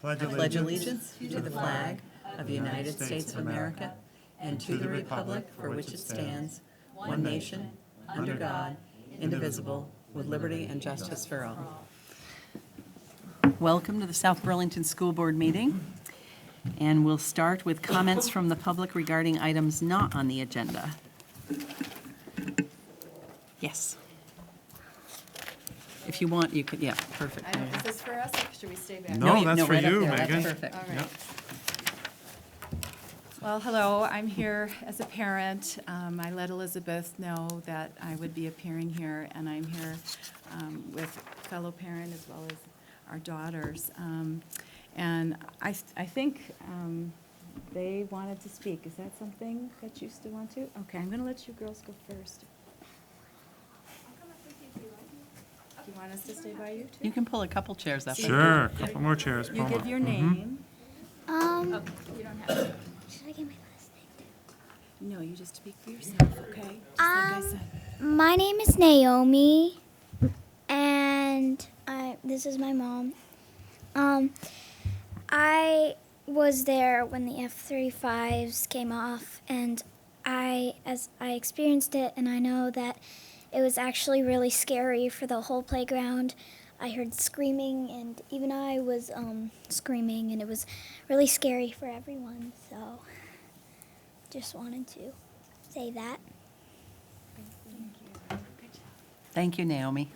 pledge allegiance to the flag of the United States of America and to the republic for which it stands, one nation, under God, indivisible, with liberty and justice for all. Welcome to the South Burlington School Board meeting, and we'll start with comments from the public regarding items not on the agenda. Yes. If you want, you could, yeah, perfect. Is this for us, or should we stay back? No, that's for right up you, there. Megan. That's perfect. All right. Yep. Well, hello, I'm here as a parent. I let Elizabeth know that I would be appearing here, and I'm here with fellow parent as well as our daughters. And I think they wanted to speak. Is that something that you still want to? Okay, I'm going to let you girls go first. Do you want us to stay by you too? You can pull a couple chairs up. Sure, a couple more chairs. You Pull give up. your name. You don't have to. should I get my last name too? No, you just speak for yourself, okay? Just like I said. My name is Naomi, and this is my mom. I was there when the F-35s came off, and I experienced it, and I know that it was actually really scary for the whole playground. I heard screaming, and even I was screaming, and it was really scary for everyone. So, just wanted to say that. Thank you, Naomi.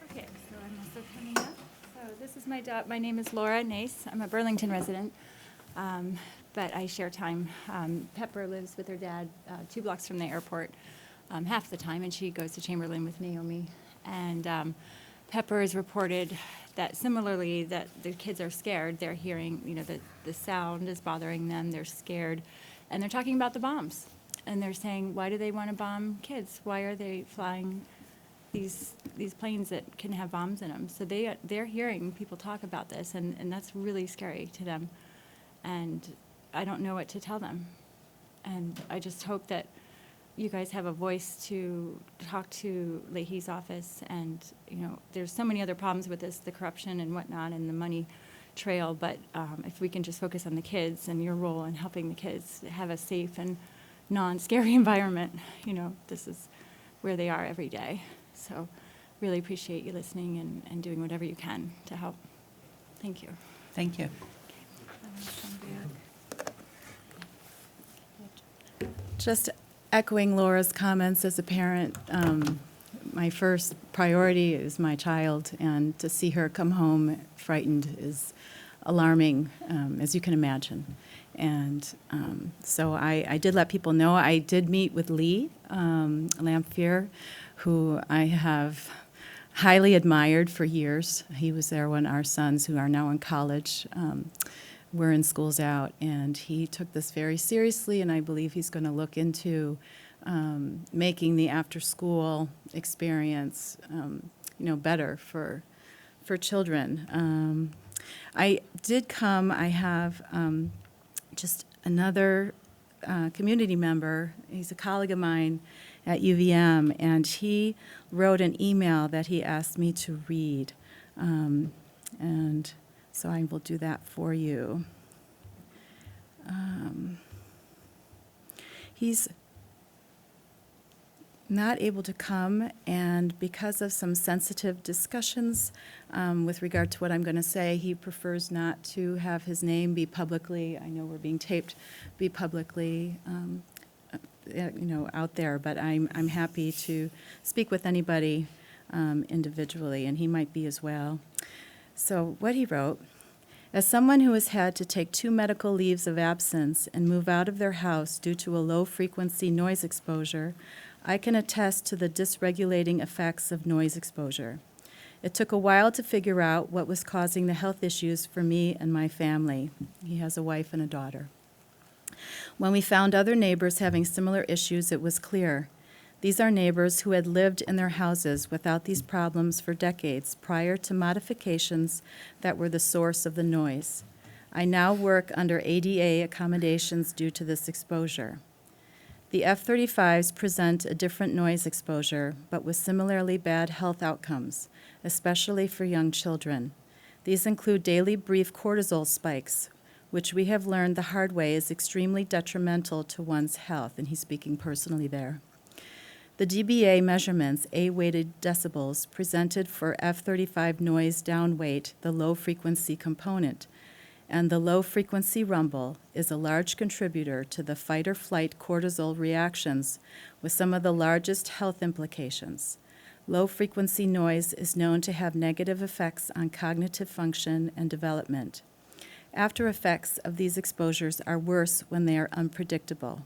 Okay, so I'm also coming up. So this is my name is Laura Nace. I'm a Burlington resident, but I share time. Pepper lives with her dad 2 blocks from the airport half the time, and she goes to Chamberlain with Naomi. And Pepper has reported that similarly that the kids are scared. They're hearing, the sound is bothering them. They're scared, and they're talking about the bombs. And they're saying, why do they want to bomb kids? Why are they flying these planes that can have bombs in them? So they're hearing people talk about this, and that's really scary to them. And I don't know what to tell them. And I just hope that you guys have a voice to talk to Leahy's office. And, there's so many other problems with this, the corruption and whatnot, and the money trail. But if we can just focus on the kids and your role in helping the kids have a safe and non-scary environment, this is where they are every day. So really appreciate you listening and doing whatever you can to help. Thank you. Thank you. Just echoing Laura's comments as a parent, my first priority is my child, and to see her come home frightened is alarming, as you can imagine. And so I did let people know. I did meet with Lee Lamphere, who I have highly admired for years. He was there when our sons, who are now in college, were in Schools Out, and he took this very seriously, and I believe he's going to look into making the after-school experience, better for children. I did come. I have just another community member. He's a colleague of mine at UVM, and he wrote an email that he asked me to read, and so I will do that for you. He's not able to come, and because of some sensitive discussions with regard to what I'm going to say, he prefers not to have his name be publicly, I know we're being taped, be publicly out there, but I'm happy to speak with anybody individually, and he might be as well. So what he wrote: as someone who has had to take 2 medical leaves of absence and move out of their house due to a low-frequency noise exposure, I can attest to the dysregulating effects of noise exposure. It took a while to figure out what was causing the health issues for me and my family. He has a wife and a daughter. When we found other neighbors having similar issues, it was clear. These are neighbors who had lived in their houses without these problems for decades prior to modifications that were the source of the noise. I now work under ADA accommodations due to this exposure. The F-35s present a different noise exposure, but with similarly bad health outcomes, especially for young children. These include daily brief cortisol spikes, which we have learned the hard way is extremely detrimental to one's health, and he's speaking personally there. The DBA measurements, A-weighted decibels, presented for F35 noise downweight, the low-frequency component, and the low-frequency rumble is a large contributor to the fight-or-flight cortisol reactions with some of the largest health implications. Low-frequency noise is known to have negative effects on cognitive function and development. After effects of these exposures are worse when they are unpredictable.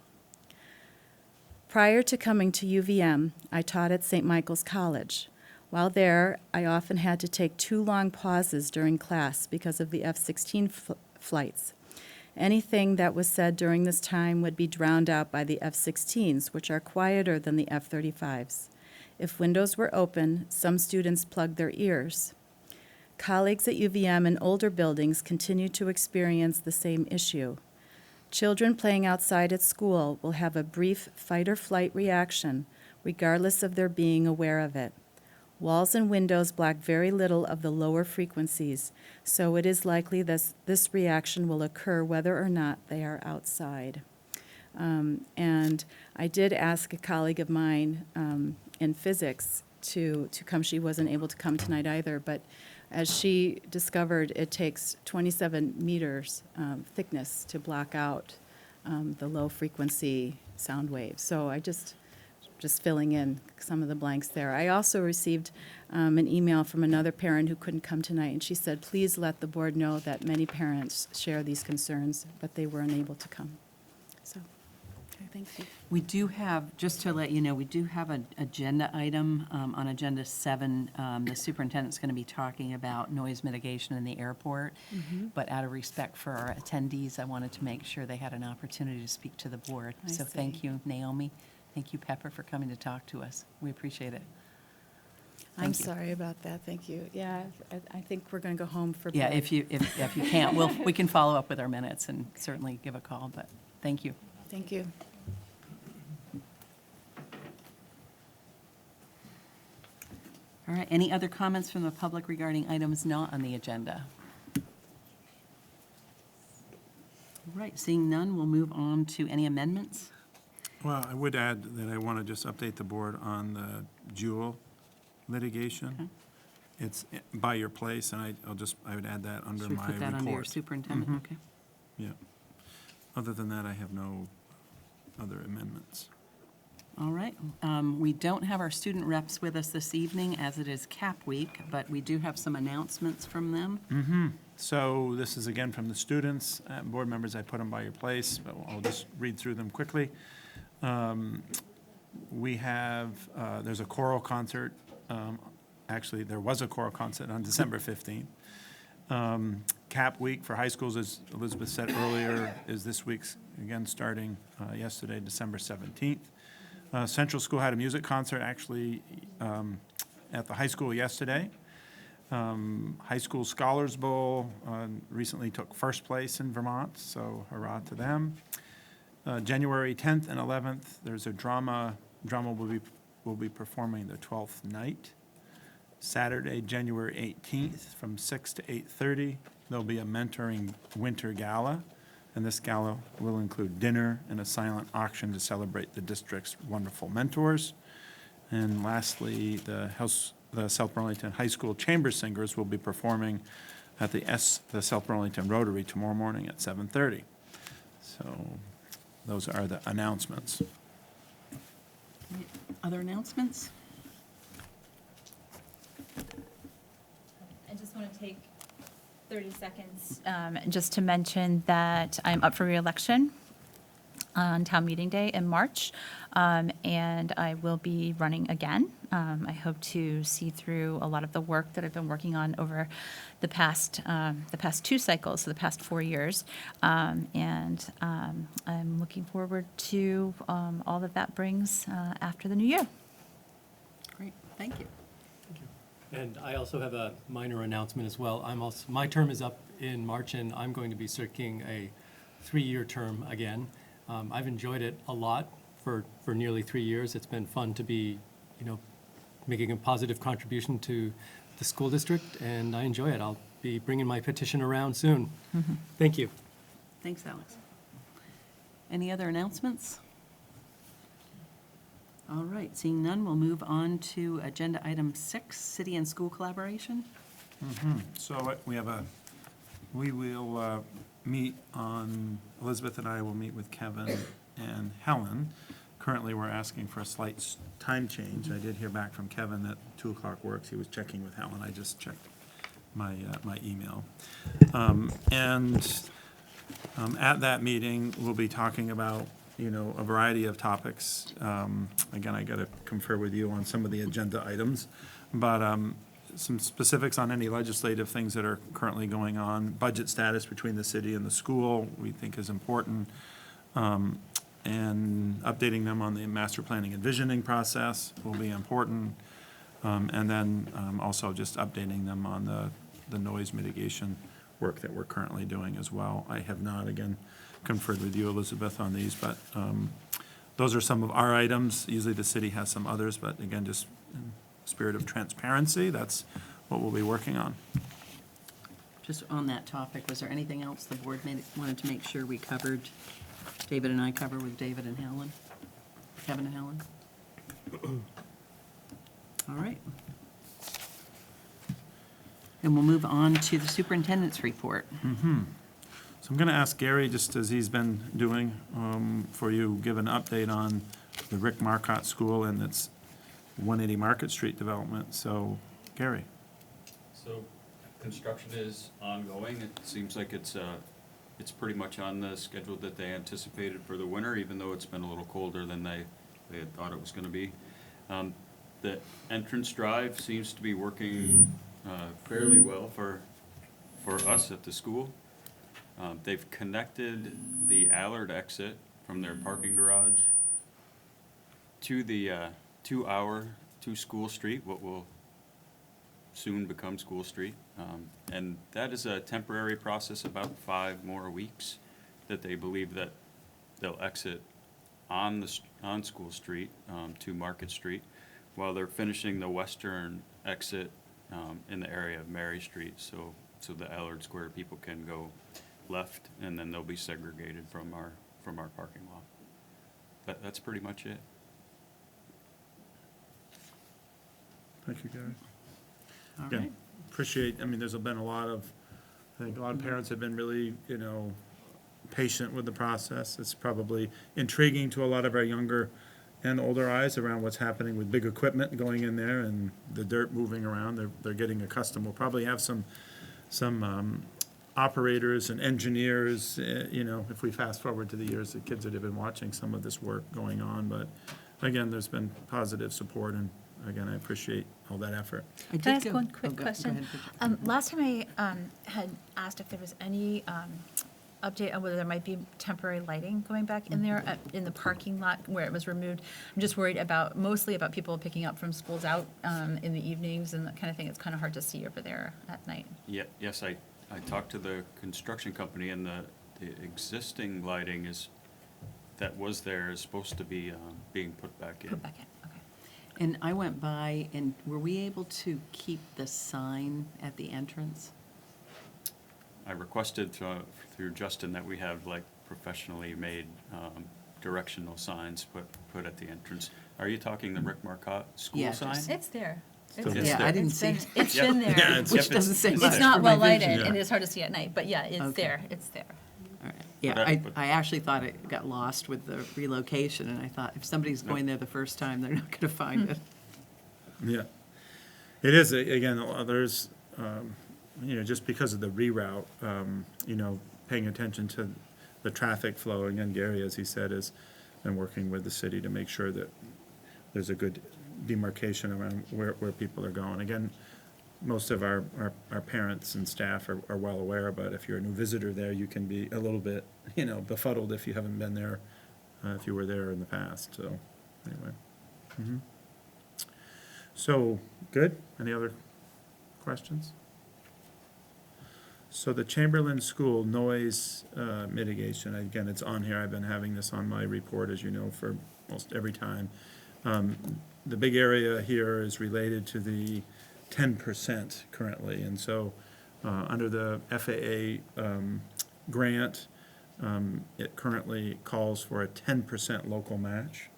Prior to coming to UVM, I taught at St. Michael's College. While there, I often had to take 2 long pauses during class because of the F-16 flights. Anything that was said during this time would be drowned out by the F-16s, which are quieter than the F-35s. If windows were open, some students plugged their ears. Colleagues at UVM in older buildings continue to experience the same issue. Children playing outside at school will have a brief fight-or-flight reaction, regardless of their being aware of it. Walls and windows block very little of the lower frequencies, so it is likely this reaction will occur whether or not they are outside. And I did ask a colleague of mine in physics to come. She wasn't able to come tonight either, but as she discovered, it takes 27 meters thickness to block out the low-frequency sound waves. So I just filling in some of the blanks there. I also received an email from another parent who couldn't come tonight, and she said, please let the board know that many parents share these concerns, but they were unable to come. So, okay, thank you. We do have, just to let you know, we do have an agenda item on Agenda 7. The superintendent's going to be talking about noise mitigation in the airport, but out of respect for our attendees, I wanted to make sure they had an opportunity to speak to the board. I So see. thank you, Naomi. Thank you, Pepper, for coming to talk to us. We appreciate it. I'm Thank you. sorry about that, thank you. Yeah, I think we're going to go home for Yeah, bed. if you can't, we can follow up with our minutes and certainly give a call, but thank you. Thank you. All right, any other comments from the public regarding items not on the agenda? All right, seeing none, we'll move on to any amendments. Well, I would add that I want to just update the board on the Jewel litigation. Okay. It's by your place, and I would add that under Should we my put that under your report. superintendent? Mhm. Okay. Yeah. Other than that, I have no other amendments. All right. We don't have our student reps with us this evening, as it is CAP week, but we do have some announcements from them. So this is again from the students. Board members, I put them by your place, but I'll just read through them quickly. We have, there's a choral concert. Actually, there was a choral concert on December 15th. CAP week for high schools, as Elizabeth said earlier, is this week's, again, starting yesterday, December 17th. Central School had a music concert actually at the high school yesterday. High School Scholars Bowl recently took first place in Vermont, so hurrah to them. January 10th and 11th, there's a drama will be performing the 12th night. Saturday, January 18th, from 6 to 8:30, there'll be a mentoring winter gala, and this gala will include dinner and a silent auction to celebrate the district's wonderful mentors. And lastly, the South Burlington High School Chamber Singers will be performing at the South Burlington Rotary tomorrow morning at 7:30. So those are the announcements. Other announcements? I just want to take 30 seconds just to mention that I'm up for reelection on town meeting day in March, and I will be running again. I hope to see through a lot of the work that I've been working on over the past 2 cycles, so the past 4 years, and I'm looking forward to all that brings after the new year. Great, thank you. And I also have a minor announcement as well. My term is up in March, and I'm going to be seeking a 3-year term again. I've enjoyed it a lot for nearly 3 years. It's been fun to be, making a positive contribution to the school district, and I enjoy it. I'll be bringing my petition around soon. Thank you. Thanks, Alex. Any other announcements? All right, seeing none, we'll move on to agenda item 6, city and school collaboration. So we will meet on, Elizabeth and I will meet with Kevin and Helen. Currently, we're asking for a slight time change. I did hear back from Kevin that 2 o'clock works. He was checking with Helen. I just checked my email. At that meeting, we'll be talking about, a variety of topics. Again, I got to confer with you on some of the agenda items, but some specifics on any legislative things that are currently going on. Budget status between the city and the school, we think is important. And updating them on the master planning and visioning process will be important. And then also just updating them on the noise mitigation work that we're currently doing as well. I have not, again, conferred with you, Elizabeth, on these, but those are some of our items. Usually the city has some others, but again, just in spirit of transparency, that's what we'll be working on. Just on that topic, was there anything else the board wanted to make sure we covered, David and I cover with David and Helen? Kevin and Helen? All right. And we'll move on to the superintendent's report. So I'm going to ask Gary, just as he's been doing, for you, give an update on the Rick Marcotte School and its 180 Market Street development. So, Gary. So construction is ongoing. It seems like it's pretty much on the schedule that they anticipated for the winter, even though it's been a little colder than they had thought it was going to be. The entrance drive seems to be working fairly well for us at the school. They've connected the Allard exit from their parking garage to the to School Street, what will soon become School Street. And that is a temporary process, about 5 more weeks, that they believe that they'll exit on School Street to Market Street, while they're finishing the western exit in the area of Mary Street, so the Allard Square people can go left, and then they'll be segregated from our parking lot. But that's pretty much it. Thank you, Gary. All Again, right. appreciate, there's been I think a lot of parents have been really, patient with the process. It's probably intriguing to a lot of our younger and older eyes around what's happening with big equipment going in there and the dirt moving around. They're getting accustomed. We'll probably have some operators and engineers, if we fast forward to the years, the kids that have been watching some of this work going on. But again, there's been positive support, and again, I appreciate all that effort. I Can I did ask go- one oh, quick go question? ahead. Last time I had asked if there was any update on whether there might be temporary lighting going back in there in the parking lot where it was removed. I'm just worried mostly about people picking up from schools out in the evenings and that kind of thing. It's kind of hard to see over there at night. Yes, I talked to the construction company, and the existing lighting that was there is supposed to be being put back in. Put back in, okay. And I went by, and were we able to keep the sign at the entrance? I requested through Justin that we have professionally made directional signs put at the entrance. Are you talking the Rick Marcotte school Yeah, sign? just- It's there. Still It's there. Yeah, there. I didn't It's see been- it. It's Yep. been there. Yeah, Which doesn't say much It's not for my well lighted, vision. and it's hard to see at night, but yeah, it's Okay. there, it's there. All right. Yeah, But I actually thought it got lost with the relocation, and I thought if somebody's going there the first time, they're not going to find it. Yeah. It is, again, there's, just because of the reroute, paying attention to the traffic flow. Again, Gary, as he said, has been working with the city to make sure that there's a good demarcation around where people are going. Again, most of our parents and staff are well aware, but if you're a new visitor there, you can be a little bit, befuddled if you haven't been there, if you were there in the past, so, anyway. So, good. Any other questions? So the Chamberlain School noise mitigation, again, it's on here. I've been having this on my report, as you know, for most every time. The big area here is related to the 10% currently. And so under the FAA grant, it currently calls for a 10% local match.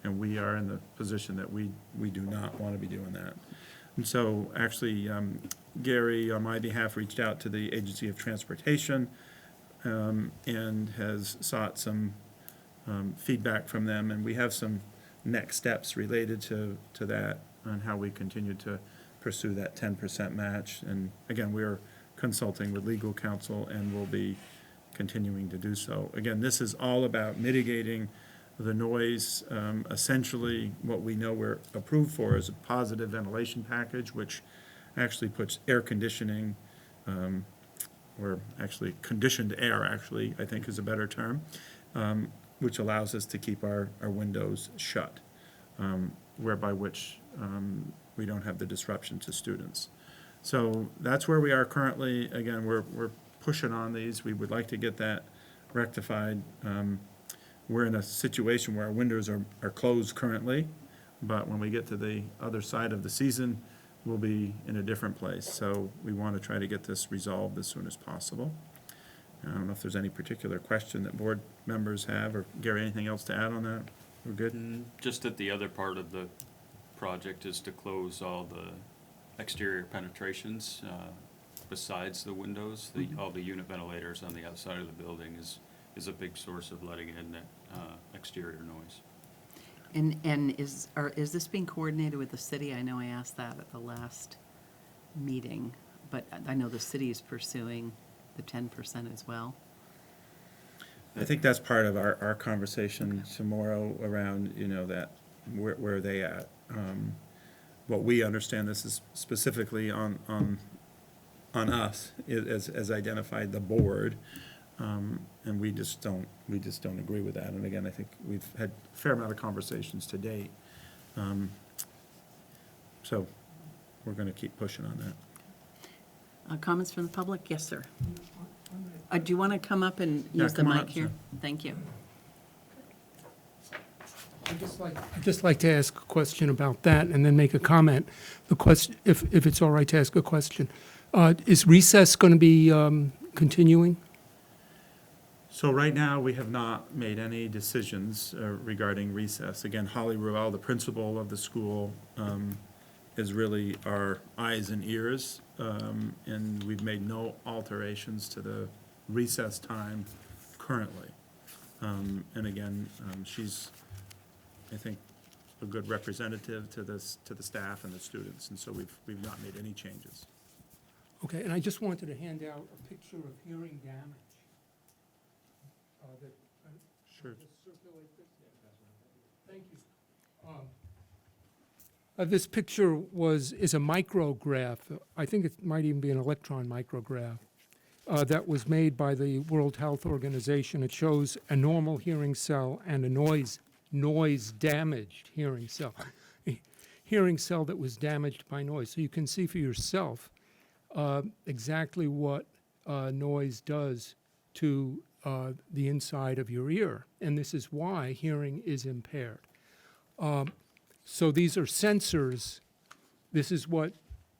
And we are in the position that we do not want to be doing that. And so actually, Gary, on my behalf, reached out to the Agency of Transportation and has sought some feedback from them. And we have some next steps related to that on how we continue to pursue that 10% match. And again, we're consulting with legal counsel and will be continuing to do so. Again, this is all about mitigating the noise. Essentially, what we know we're approved for is a positive ventilation package, which actually puts air conditioning, or actually conditioned air, actually, I think is a better term, which allows us to keep our windows shut, whereby which we don't have the disruption to students. So that's where we are currently. Again, we're pushing on these. We would like to get that rectified. We're in a situation where our windows are closed currently, but when we get to the other side of the season, we'll be in a different place. So we want to try to get this resolved as soon as possible. I don't know if there's any particular question that board members have, or Gary, anything else to add on that? We're good? Just that the other part of the project is to close all the exterior penetrations besides the windows. All the unit ventilators on the outside of the building is a big source of letting in exterior noise. And is this being coordinated with the city? I know I asked that at the last meeting, but I know the city is pursuing the 10% as well. I think that's part of our conversation tomorrow around, that, where are they at? What we understand, this is specifically on us, as identified the board, and we just don't agree with that. And again, I think we've had a fair amount of conversations to date. So we're going to keep pushing on that. Comments from the public? Yes, sir. Do you want to come up and Yeah, use the come on mic up, here? sir. Thank you. I'd just like to ask a question about that and then make a comment. The question, if it's all right to ask a question, is recess going to be continuing? So right now, we have not made any decisions regarding recess. Again, Holly Ruel, the principal of the school, is really our eyes and ears, and we've made no alterations to the recess time currently. And again, she's, I think, a good representative to the staff and the students, and so we've not made any changes. Okay, and I just wanted to hand out a picture of hearing damage. Sure. Just circulate this. Thank you. This picture is a micrograph. I think it might even be an electron micrograph that was made by the World Health Organization. It shows a normal hearing cell and a noise-damaged hearing cell. A hearing cell that was damaged by noise. So you can see for yourself exactly what noise does to the inside of your ear. And this is why hearing is impaired. So these are sensors. This is what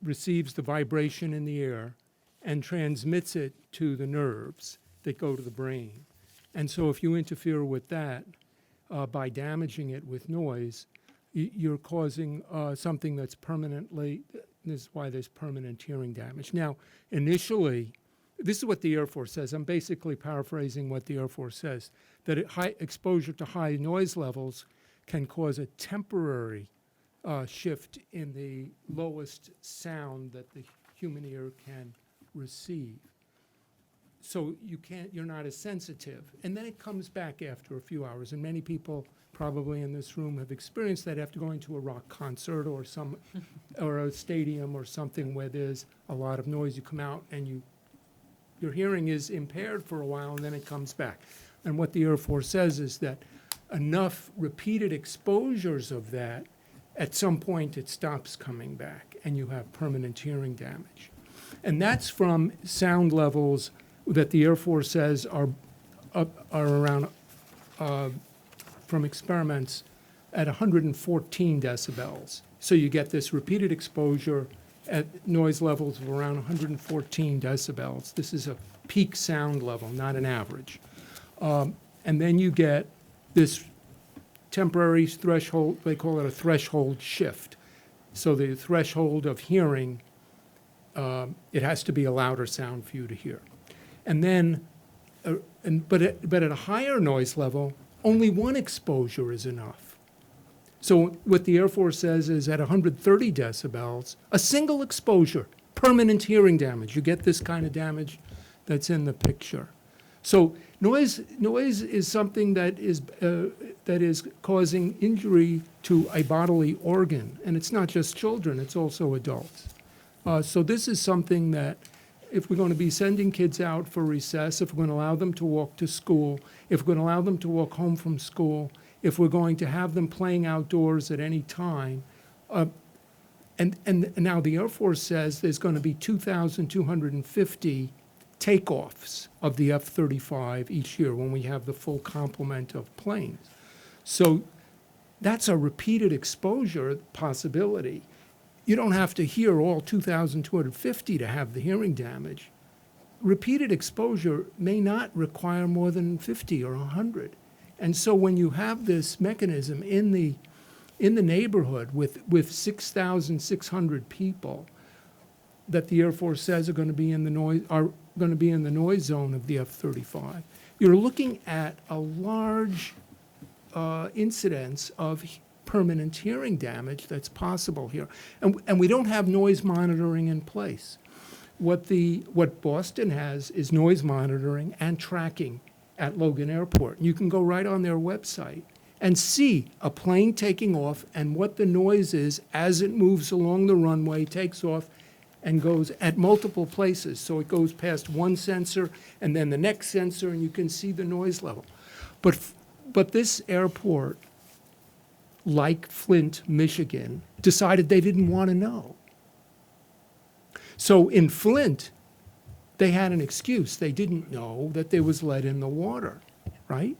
receives the vibration in the air and transmits it to the nerves that go to the brain. And so if you interfere with that by damaging it with noise, you're causing something that's permanently, this is why there's permanent hearing damage. Now, initially, this is what the Air Force says. I'm basically paraphrasing what the Air Force says, that high exposure to high noise levels can cause a temporary shift in the lowest sound that the human ear can receive. So you're not as sensitive. And then it comes back after a few hours. And many people probably in this room have experienced that after going to a rock concert or or a stadium or something where there's a lot of noise. You come out and your hearing is impaired for a while, and then it comes back. And what the Air Force says is that enough repeated exposures of that, at some point it stops coming back, and you have permanent hearing damage. And that's from sound levels that the Air Force says are around, from experiments, at 114 decibels. So you get this repeated exposure at noise levels of around 114 decibels. This is a peak sound level, not an average. And then you get this temporary threshold, they call it a threshold shift. So the threshold of hearing, it has to be a louder sound for you to hear. And then, but at a higher noise level, only one exposure is enough. So what the Air Force says is at 130 decibels, a single exposure, permanent hearing damage. You get this kind of damage that's in the picture. So noise is something that is causing injury to a bodily organ, and it's not just children, it's also adults. So this is something that if we're going to be sending kids out for recess, if we're going to allow them to walk to school, if we're going to allow them to walk home from school, if we're going to have them playing outdoors at any time, and now the Air Force says there's going to be 2,250 takeoffs of the F-35 each year when we have the full complement of planes. So that's a repeated exposure possibility. You don't have to hear all 2,250 to have the hearing damage. Repeated exposure may not require more than 50 or 100. And so when you have this mechanism in the neighborhood with 6,600 people that the Air Force says are going to be in the noise zone of the F-35, you're looking at a large incidence of permanent hearing damage that's possible here. And we don't have noise monitoring in place. What Boston has is noise monitoring and tracking at Logan Airport. You can go right on their website and see a plane taking off and what the noise is as it moves along the runway, takes off, and goes at multiple places. So it goes past one sensor and then the next sensor, and you can see the noise level. But this airport, like Flint, Michigan, decided they didn't want to know. So in Flint, they had an excuse. They didn't know that there was lead in the water, right?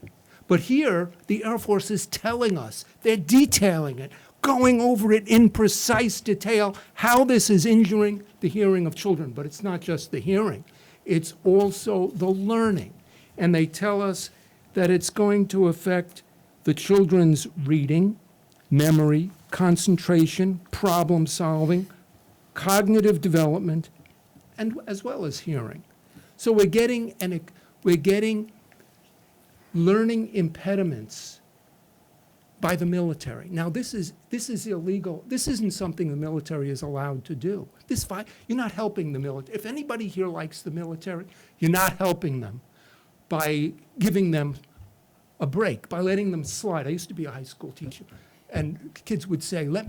But here, the Air Force is telling us, they're detailing it, going over it in precise detail, how this is injuring the hearing of children. But it's not just the hearing, it's also the learning. And they tell us that it's going to affect the children's reading, memory, concentration, problem solving, cognitive development, and as well as hearing. So we're getting learning impediments by the military. Now this is illegal. This isn't something the military is allowed to do. You're not helping the military. If anybody here likes the military, you're not helping them by giving them a break, by letting them slide. I used to be a high school teacher, and kids would say, let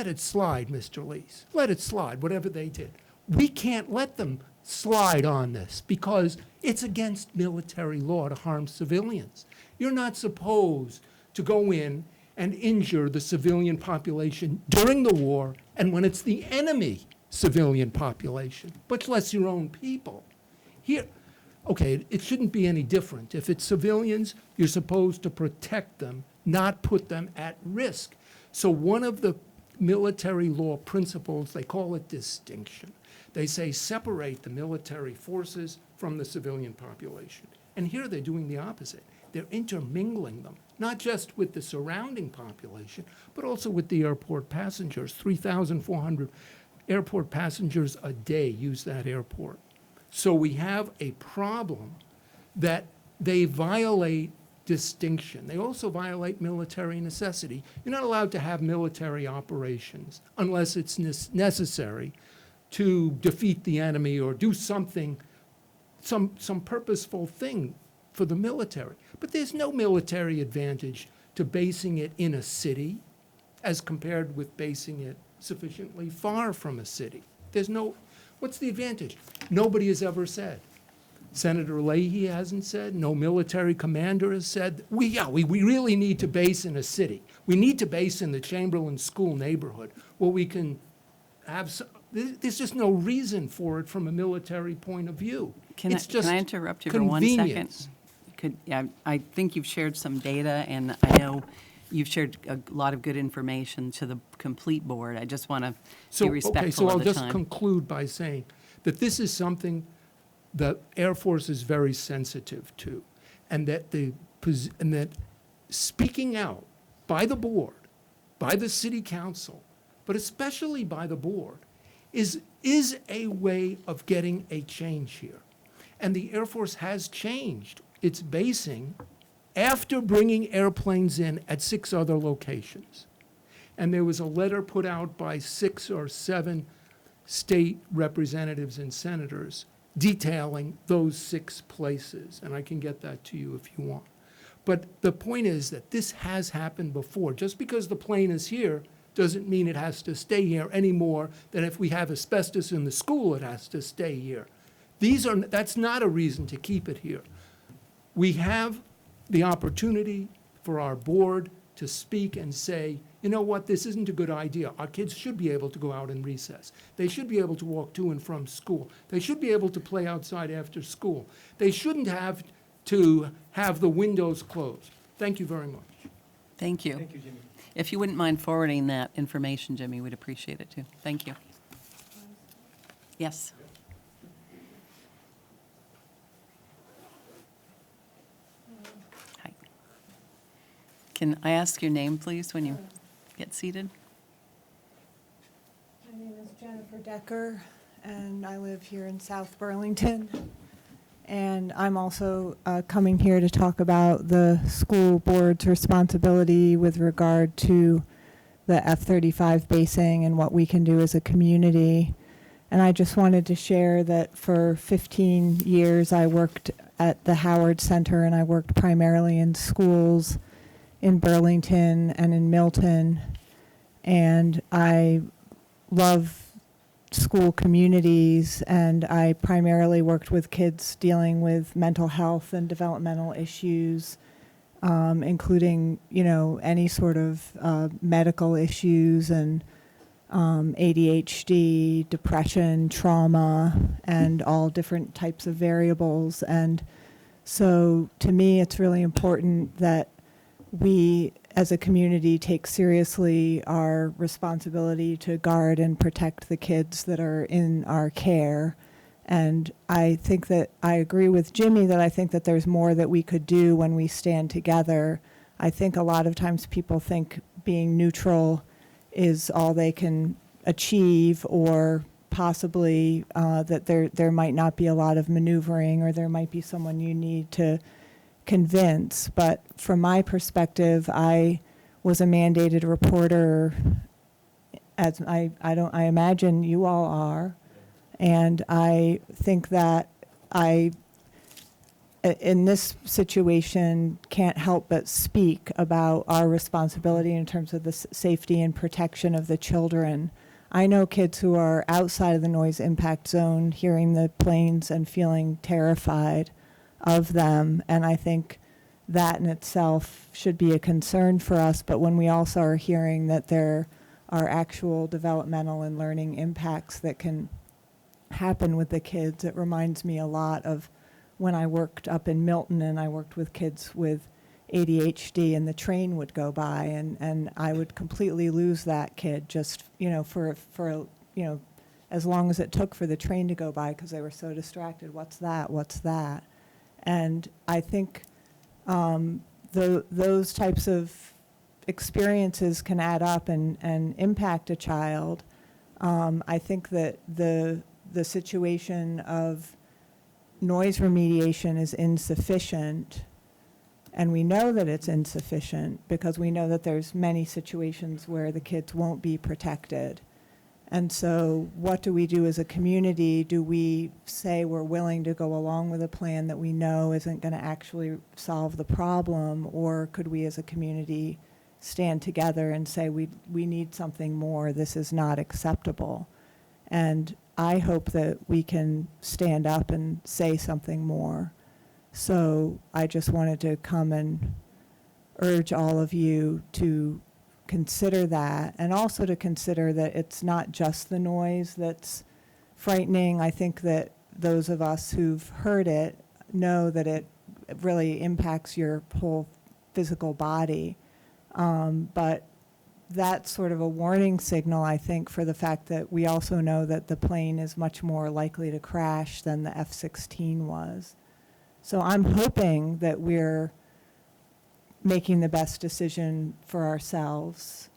it slide, Mr. Lees. Let it slide, whatever they did. We can't let them slide on this because it's against military law to harm civilians. You're not supposed to go in and injure the civilian population during the war and when it's the enemy civilian population, much less your own people. Here, okay, it shouldn't be any different. If it's civilians, you're supposed to protect them, not put them at risk. So one of the military law principles, they call it distinction. They say separate the military forces from the civilian population. And here they're doing the opposite. They're intermingling them, not just with the surrounding population, but also with the airport passengers. 3,400 airport passengers a day use that airport. So we have a problem that they violate distinction. They also violate military necessity. You're not allowed to have military operations unless it's necessary to defeat the enemy or do something, some purposeful thing for the military. But there's no military advantage to basing it in a city as compared with basing it sufficiently far from a city. What's the advantage? Nobody has ever said. Senator Leahy hasn't said, no military commander has said, we really need to base in a city. We need to base in the Chamberlain school neighborhood where we can have there's just no reason for it from a military point of view. Can It's I interrupt you for 1 second? convenience. I think you've shared some data, and I know you've shared a lot of good information to the complete board. I just want to So, be okay, respectful so I'll of the just time. conclude by saying that this is something the Air Force is very sensitive to, and that and that speaking out by the board, by the city council, but especially by the board, is a way of getting a change here. And the Air Force has changed its basing after bringing airplanes in at 6 other locations. And there was a letter put out by 6 or 7 state representatives and senators detailing those 6 places. And I can get that to you if you want. But the point is that this has happened before. Just because the plane is here doesn't mean it has to stay here any more than if we have asbestos in the school, it has to stay here. That's not a reason to keep it here. We have the opportunity for our board to speak and say, you know what, this isn't a good idea. Our kids should be able to go out in recess. They should be able to walk to and from school. They should be able to play outside after school. They shouldn't have to have the windows closed. Thank you very much. Thank you. Thank you, Jimmy. If you wouldn't mind forwarding that information, Jimmy, we'd appreciate it too. Thank you. Yes. Hi. Can I ask your name, please, when you get seated? My name is Jennifer Decker, and I live here in South Burlington. And I'm also coming here to talk about the school board's responsibility with regard to the F-35 basing and what we can do as a community. And I just wanted to share that for 15 years I worked at the Howard Center, and I worked primarily in schools in Burlington and in Milton. And I love school communities, and I primarily worked with kids dealing with mental health and developmental issues, including, any sort of medical issues and ADHD, depression, trauma, and all different types of variables. And so to me, it's really important that we as a community take seriously our responsibility to guard and protect the kids that are in our care. And I think that I agree with Jimmy that I think that there's more that we could do when we stand together. I think a lot of times people think being neutral is all they can achieve, or possibly that there might not be a lot of maneuvering, or there might be someone you need to convince. But from my perspective, I was a mandated reporter, as I imagine you all are, and I think that I, in this situation, can't help but speak about our responsibility in terms of the safety and protection of the children. I know kids who are outside of the noise impact zone hearing the planes and feeling terrified of them, and I think that in itself should be a concern for us. But when we also are hearing that there are actual developmental and learning impacts that can happen with the kids, it reminds me a lot of when I worked up in Milton and I worked with kids with ADHD, and the train would go by and I would completely lose that kid just, for as long as it took for the train to go by, because they were so distracted. What's that? What's that? And I think those types of experiences can add up and impact a child. I think that the situation of noise remediation is insufficient, and we know that it's insufficient because we know that there's many situations where the kids won't be protected. And so what do we do as a community? Do we say we're willing to go along with a plan that we know isn't going to actually solve the problem, or could we as a community stand together and say we need something more, this is not acceptable? And I hope that we can stand up and say something more. So I just wanted to come and urge all of you to consider that, and also to consider that it's not just the noise that's frightening. I think that those of us who've heard it know that it really impacts your whole physical body. But that's sort of a warning signal, I think, for the fact that we also know that the plane is much more likely to crash than the F-16 was. So I'm hoping that we're making the best decision for ourselves.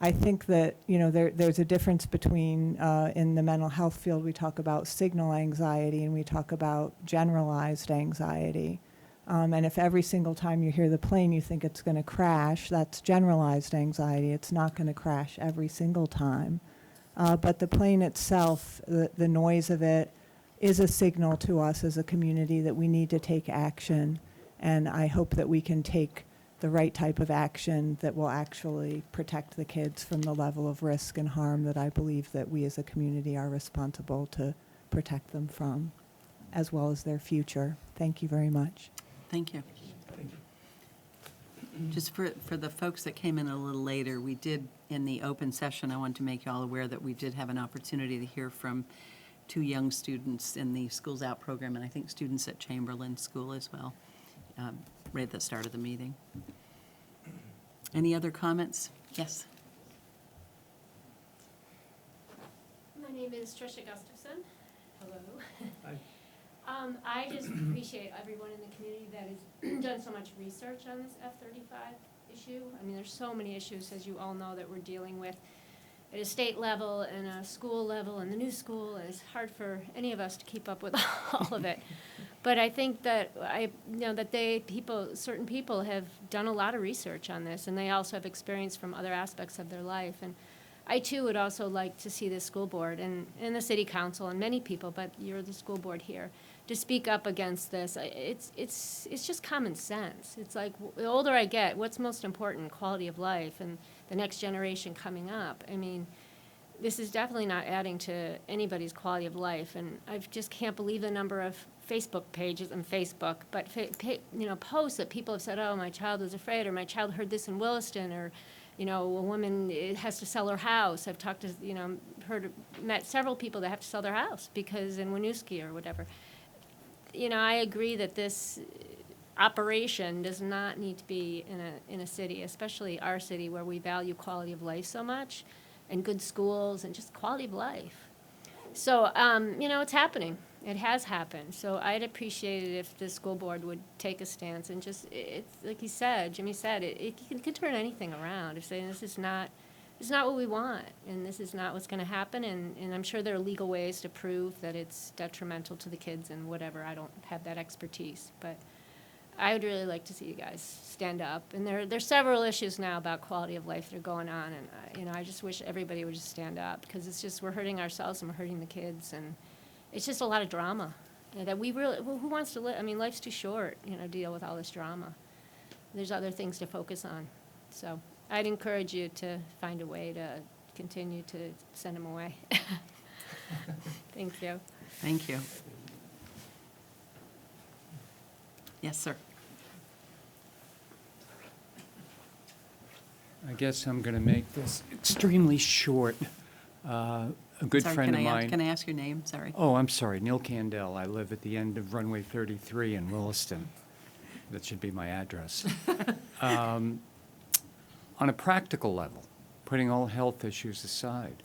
I think that, you know, there's a difference between, in the mental health field, we talk about signal anxiety and we talk about generalized anxiety. And if every single time you hear the plane you think it's going to crash, that's generalized anxiety. It's not going to crash every single time. But the plane itself, the noise of it, is a signal to us as a community that we need to take action. And I hope that we can take the right type of action that will actually protect the kids from the level of risk and harm that I believe that we as a community are responsible to protect them from, as well as their future. Thank you very much. Thank you. Just for the folks that came in a little later, we did, in the open session, I want to make you all aware that we did have an opportunity to hear from 2 young students in the Schools Out program, and I think students at Chamberlain School as well, right at the start of the meeting. Any other comments? Yes. My name is Trisha Gustafson. Hello. I just appreciate everyone in the community that has done so much research on this F-35 issue. I mean, there's so many issues, as you all know, that we're dealing with at a state level and a school level and the new school, and it's hard for any of us to keep up with all of it. But I think that certain people have done a lot of research on this, and they also have experience from other aspects of their life. And I too would also like to see the school board and the city council and many people, but you're the school board here, to speak up against this. It's just common sense. It's like, the older I get, what's most important? Quality of life and the next generation coming up. I mean, this is definitely not adding to anybody's quality of life, and I just can't believe the number of Facebook pages and Facebook, but posts that people have said, oh, my child was afraid, or my child heard this in Williston, or a woman has to sell her house. I've talked to, met several people that have to sell their house because in Winooski or whatever. I agree that this operation does not need to be in a city, especially our city, where we value quality of life so much, and good schools, and just quality of life. So, it's happening. It has happened. So I'd appreciate it if the school board would take a stance and just, it's like Jimmy said, it can turn anything around. If saying this is not what we want, and this is not what's going to happen, and I'm sure there are legal ways to prove that it's detrimental to the kids and whatever. I don't have that expertise, but I would really like to see you guys stand up. And there's several issues now about quality of life that are going on, and I just wish everybody would just stand up, because it's just, we're hurting ourselves and we're hurting the kids, and it's just a lot of drama that we really, who wants to live? I mean, life's too short, deal with all this drama. There's other things to focus on. So I'd encourage you to find a way to continue to send them away. Thank you. Thank you. Yes, sir. I guess I'm going to make this extremely short. A good Sorry, friend of mine. Can I ask your name? Sorry. Oh, I'm sorry, Neil Candell. I live at the end of runway 33 in Williston. That should be my address. On a practical level, putting all health issues aside,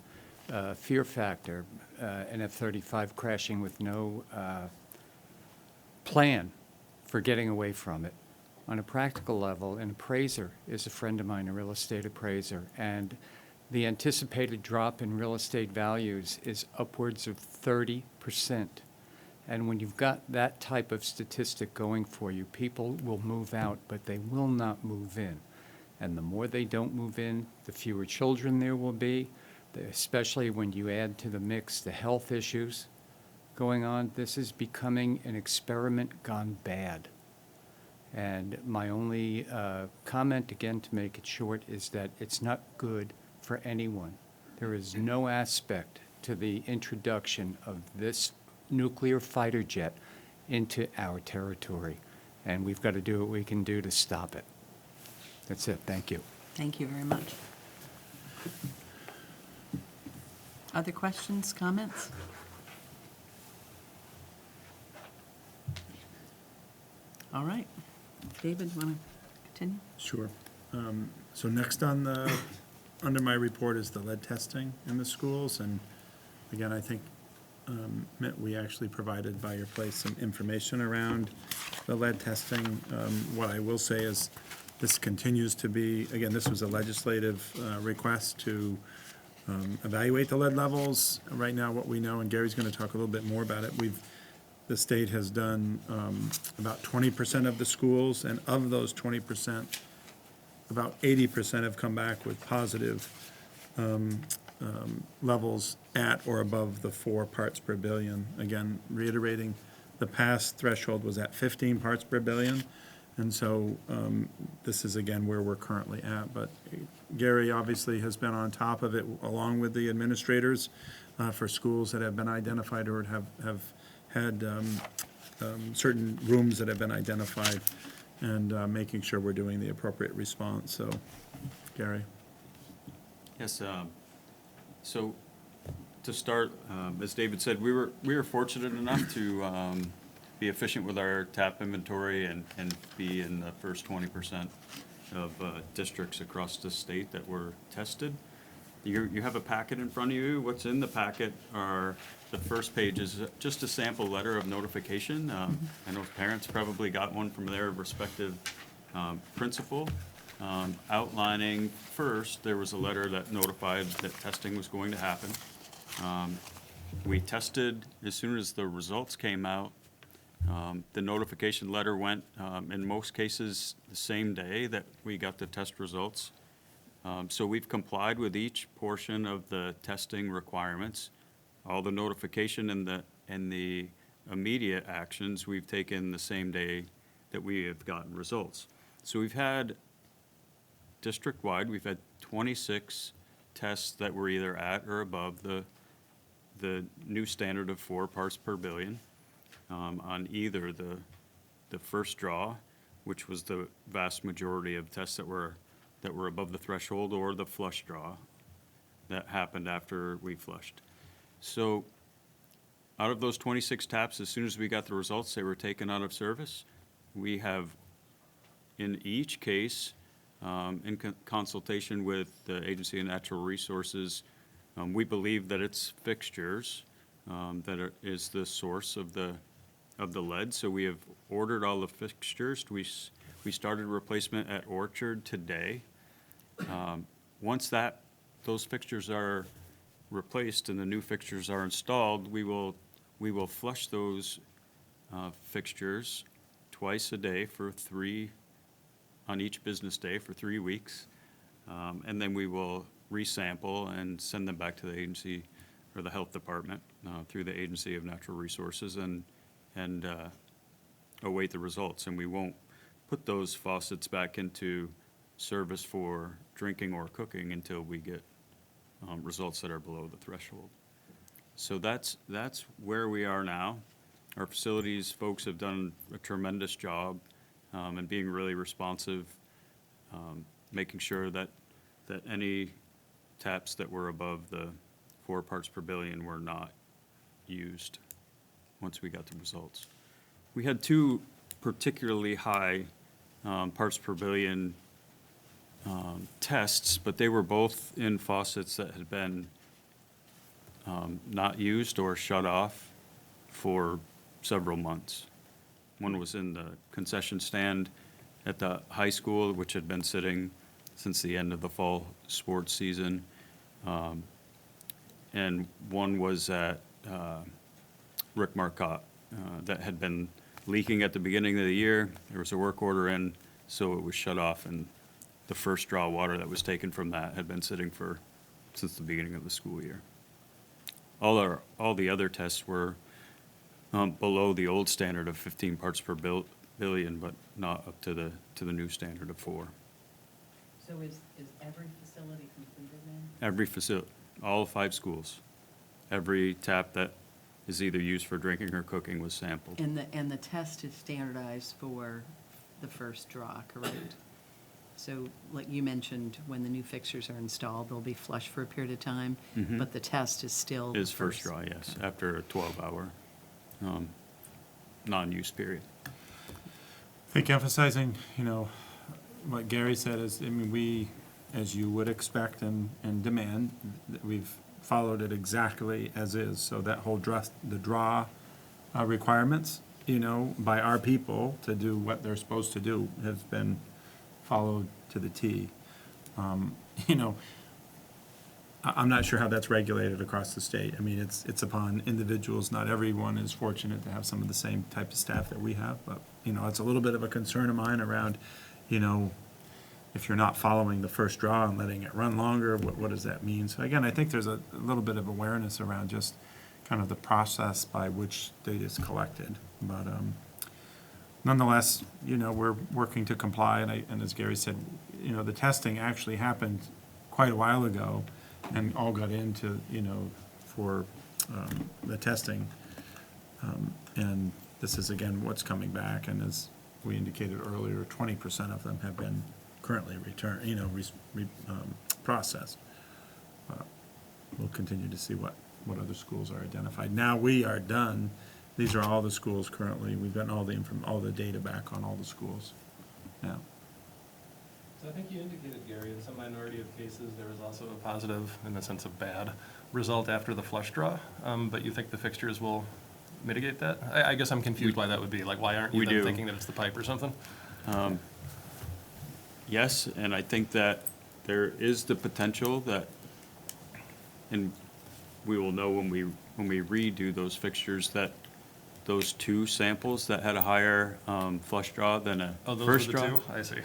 fear factor, an F-35 crashing with no plan for getting away from it. On a practical level, an appraiser is a friend of mine, a real estate appraiser, and the anticipated drop in real estate values is upwards of 30%. And when you've got that type of statistic going for you, people will move out, but they will not move in. And the more they don't move in, the fewer children there will be, especially when you add to the mix the health issues going on. This is becoming an experiment gone bad. And my only comment, again, to make it short, is that it's not good for anyone. There is no aspect to the introduction of this nuclear fighter jet into our territory, and we've got to do what we can do to stop it. That's it. Thank you. Thank you very much. Other questions, comments? All right. David, you want to continue? Sure. So next on the, under my report is the lead testing in the schools, and again, I think we actually provided by your place some information around the lead testing. What I will say is this continues to be, again, this was a legislative request to evaluate the lead levels. Right now, what we know, and Gary's going to talk a little bit more about it, the state has done about 20% of the schools, and of those 20%, about 80% have come back with positive levels at or above the 4 parts per billion. Again, reiterating, the past threshold was at 15 parts per billion, and so this is again where we're currently at. But Gary obviously has been on top of it, along with the administrators, for schools that have been identified or have had certain rooms that have been identified, and making sure we're doing the appropriate response. So, Gary. Yes, so to start, as David said, we were fortunate enough to be efficient with our TAP inventory and be in the first 20% of districts across the state that were tested. You have a packet in front of you. What's in the packet are, the first page is just a sample letter of notification. I know parents probably got one from their respective principal, outlining first, there was a letter that notified that testing was going to happen. We tested as soon as the results came out. The notification letter went, in most cases, the same day that we got the test results. So we've complied with each portion of the testing requirements. All the notification and the immediate actions we've taken the same day that we have gotten results. So we've had, district-wide, we've had 26 tests that were either at or above the new standard of 4 parts per billion on either the first draw, which was the vast majority of tests that were above the threshold, or the flush draw that happened after we flushed. So out of those 26 taps, as soon as we got the results, they were taken out of service. We have, in each case, in consultation with the Agency of Natural Resources, we believe that it's fixtures that is the source of the lead. So we have ordered all the fixtures. We started replacement at Orchard today. Once those fixtures are replaced and the new fixtures are installed, we will flush those fixtures twice a day on each business day for 3 weeks. And then we will resample and send them back to the agency or the health department through the Agency of Natural Resources and await the results. And we won't put those faucets back into service for drinking or cooking until we get results that are below the threshold. So that's where we are now. Our facilities folks have done a tremendous job and being really responsive, making sure that any taps that were above the 4 parts per billion were not used once we got the results. We had 2 particularly high parts per billion tests, but they were both in faucets that had been not used or shut off for several months. One was in the concession stand at the high school, which had been sitting since the end of the fall sports season. And one was at Rick Marcotte that had been leaking at the beginning of the year. There was a work order in, so it was shut off, and the first draw water that was taken from that had been sitting since the beginning of the school year. All the other tests were below the old standard of 15 parts per billion, but not up to the new standard of 4. So is every facility completed then? Every facility, all 5 schools, every tap that is either used for drinking or cooking was sampled. And the test is standardized for the first draw, correct? So like you mentioned, when the new fixtures are installed, they'll be flushed for a period of time, Mhm. but the test is still the Is first draw, yes, after a 12-hour non-use period. I think emphasizing, what Gary said is, I mean, we, as you would expect and demand, we've followed it exactly as is. So that whole the draw requirements, you know, by our people to do what they're supposed to do has been followed to the T. You know, I'm not sure how that's regulated across the state. I mean, it's upon individuals. Not everyone is fortunate to have some of the same type of staff that we have, but, you know, it's a little bit of a concern of mine around, you know, if you're not following the first draw and letting it run longer, what does that mean? So again, I think there's a little bit of awareness around just kind of the process by which data is collected. But nonetheless, you know, we're working to comply, and as Gary said, you know, the testing actually happened quite a while ago and all got into, you know, for the testing. And this is, again, what's coming back, and as we indicated earlier, 20% of them have been currently returned, you know, processed. We'll continue to see what other schools are identified. Now we are done. These are all the schools currently. We've gotten all the data back on all the schools now. So I think you indicated, Gary, in some minority of cases, there was also a positive, in the sense of bad, result after the flush draw, but you think the fixtures will mitigate that? I guess I'm confused why that would be. Like, why aren't you then thinking that it's the pipe or something? Yes, and I think that there is the potential that, and we will know when we redo those fixtures, that those two samples that had a higher flush draw than a first draw. Oh, those were the two? I see.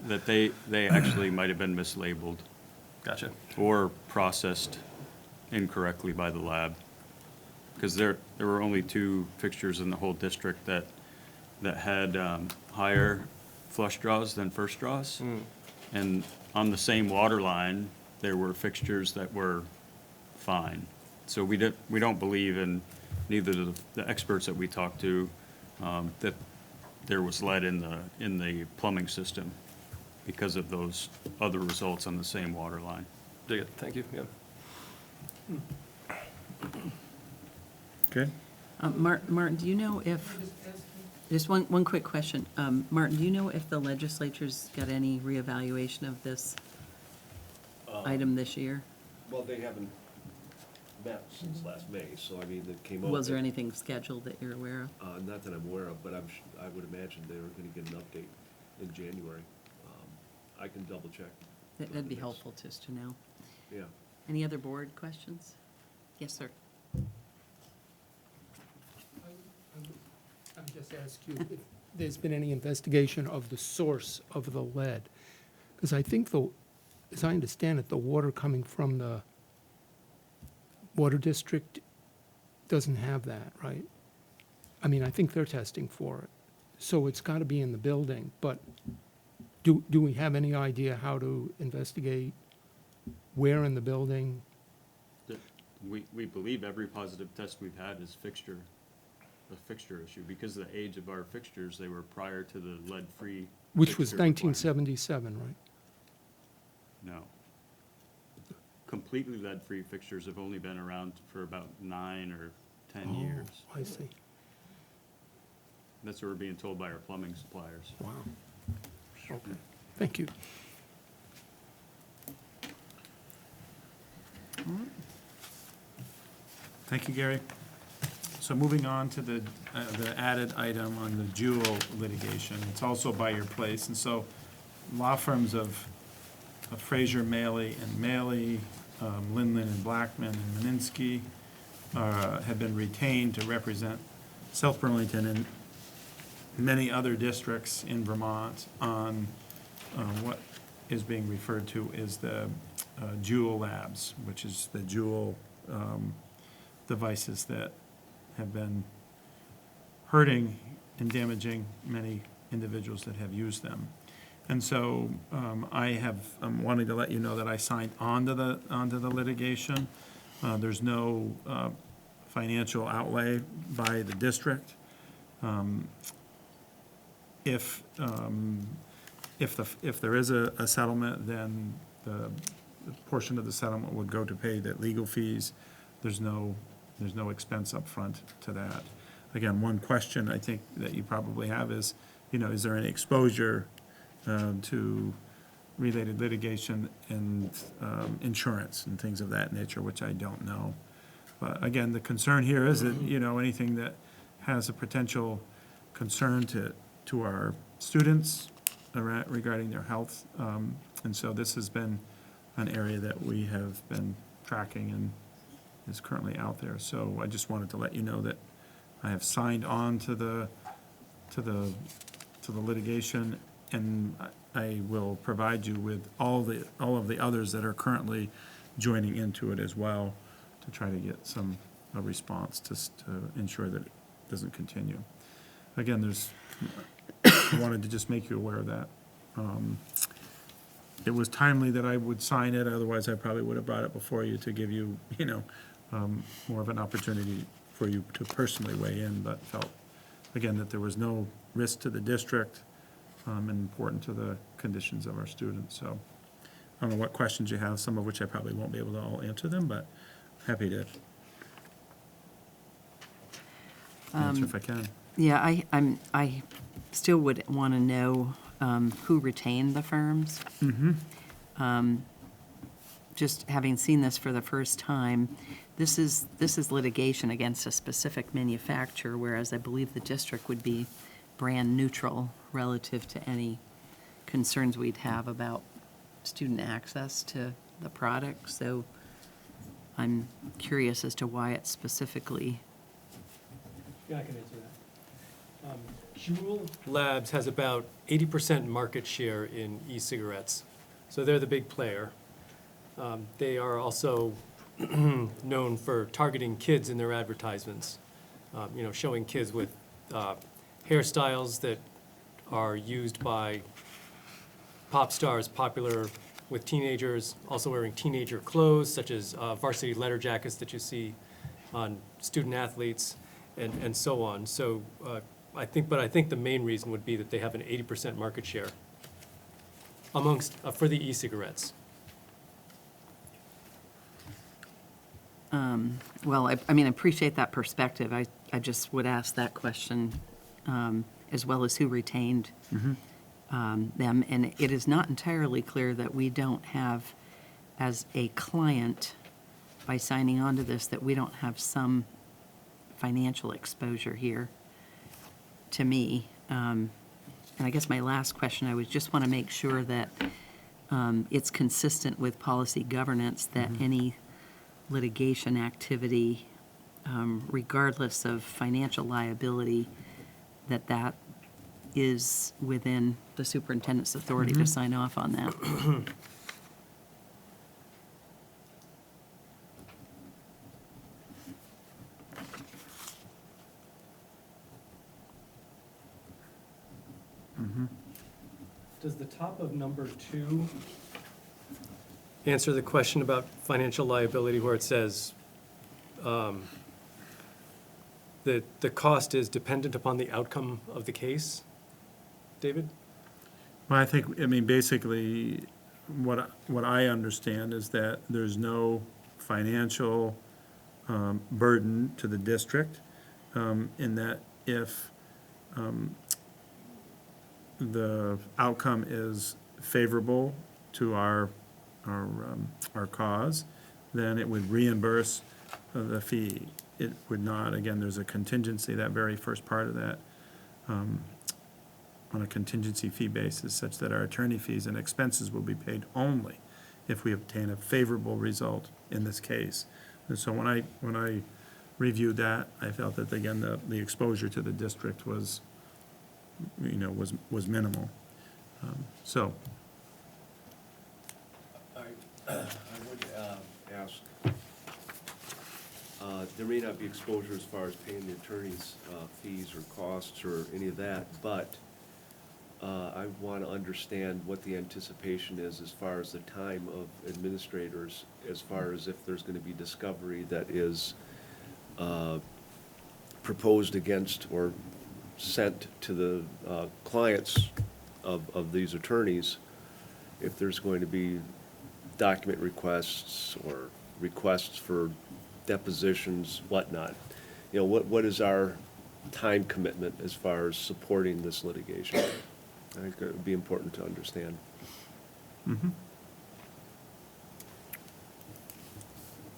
That they actually might have been mislabeled. Gotcha. Or processed incorrectly by the lab. Because there were only two fixtures in the whole district that had higher flush draws than first draws. And on the same water line, there were fixtures that were fine. So we don't believe, in neither the experts that we talked to, that there was lead in the plumbing system because of those other results on the same water line. Dig it. Thank you. Yeah. Okay. Martin, do you know if, just one quick question. Martin, do you know if the legislature's got any reevaluation of this item this year? Well, they haven't met since last May, so I mean, it came out. Was there anything scheduled that you're aware of? Not that I'm aware of, but I would imagine they were gonna get an update in January. I can double check. That'd be helpful just to know. Yeah. Any other board questions? Yes, sir. I would just ask you if there's been any investigation of the source of the lead. Because I think as I understand it, the water coming from the water district doesn't have that, right? I mean, I think they're testing for it. So it's got to be in the building, but do we have any idea how to investigate where in the building? We believe every positive test we've had is a fixture issue. Because of the age of our fixtures, they were prior to the lead-free. Which was fixture requirement. 1977, right? No. Completely lead-free fixtures have only been around for about 9 or 10 years. I see. That's what we're being told by our plumbing suppliers. Wow. Okay, thank you. Thank you, Gary. So moving on to the added item on the Jewel litigation. It's also by your place, and so law firms of Fraser, Maley and Maley, Lindland and Blackman and Meninsky have been retained to represent South Burlington and many other districts in Vermont on what is being referred to as the Jewel labs, which is the Jewel devices that have been hurting and damaging many individuals that have used them. And so I'm wanting to let you know that I signed onto the litigation. There's no financial outlay by the district. If there is a settlement, then the portion of the settlement would go to pay the legal fees. There's no expense up front to that. Again, one question I think that you probably have is, is there any exposure to related litigation and insurance and things of that nature, which I don't know. But again, the concern here is that, anything that has a potential concern to our students regarding their health. And so this has been an area that we have been tracking and is currently out there. So I just wanted to let you know that I have signed on to the litigation, and I will provide you with all of the others that are currently joining into it as well, to try to get a response to ensure that it doesn't continue. Again, I wanted to just make you aware of that. It was timely that I would sign it, otherwise I probably would have brought it before you to give you, more of an opportunity for you to personally weigh in, but felt, again, that there was no risk to the district, and important to the conditions of our students. So I don't know what questions you have, some of which I probably won't be able to all answer them, but happy to answer if I can. Yeah, I still would want to know who retained the firms. Just having seen this for the first time, this is litigation against a specific manufacturer, whereas I believe the district would be brand neutral relative to any concerns we'd have about student access to the product. So I'm curious as to why it's specifically. Yeah, I can answer that. Juul Labs has about 80% market share in e-cigarettes, so they're the big player. They are also known for targeting kids in their advertisements, showing kids with hairstyles that are used by pop stars popular with teenagers, also wearing teenager clothes, such as varsity letter jackets that you see on student athletes, and so on. So I think the main reason would be that they have an 80% market share amongst, for the e-cigarettes. Well, I mean, I appreciate that perspective. I just would ask that question, as well as who retained them. And it is not entirely clear that we don't have, as a client, by signing on to this, that we don't have some financial exposure here, to me. And I guess my last question, I would just want to make sure that it's consistent with policy governance, that any litigation activity, regardless of financial liability, that is within the superintendent's authority to sign off on that. Does the top of number 2 answer the question about financial liability, where it says that the cost is dependent upon the outcome of the case? David? Well, basically, what I understand is that there's no financial burden to the district, in that if the outcome is favorable to our cause, then it would reimburse the fee. It would not, again, there's a contingency, that very first part of that, on a contingency fee basis, such that our attorney fees and expenses will be paid only if we obtain a favorable result in this case. And so when I reviewed that, I felt that, again, the exposure to the district was minimal. So. I would ask, there may not be exposure as far as paying the attorney's fees or costs or any of that, but I want to understand what the anticipation is as far as the time of administrators, as far as if there's going to be discovery that is proposed against or sent to the clients of these attorneys, if there's going to be document requests or requests for depositions, whatnot. What is our time commitment as far as supporting this litigation? I think it would be important to understand. Mhm.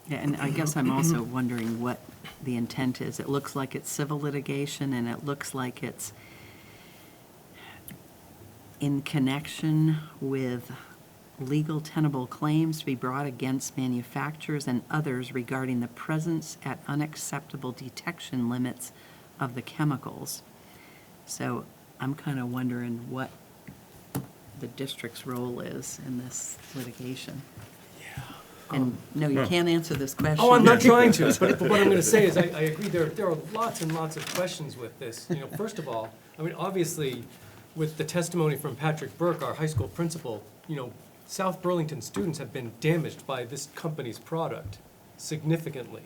Yeah, and I guess I'm also wondering what the intent is. It looks like it's civil litigation, and it looks like it's in connection with legal tenable claims to be brought against manufacturers and others regarding the presence at unacceptable detection limits of the chemicals. So I'm kind of wondering what the district's role is in this litigation. And, no, you can't answer this question. Oh, I'm not trying to, but what I'm going to say is I agree, there are lots and lots of questions with this. You know, first of all, I mean, obviously, with the testimony from Patrick Burke, our high school principal, you know, South Burlington students have been damaged by this company's product significantly.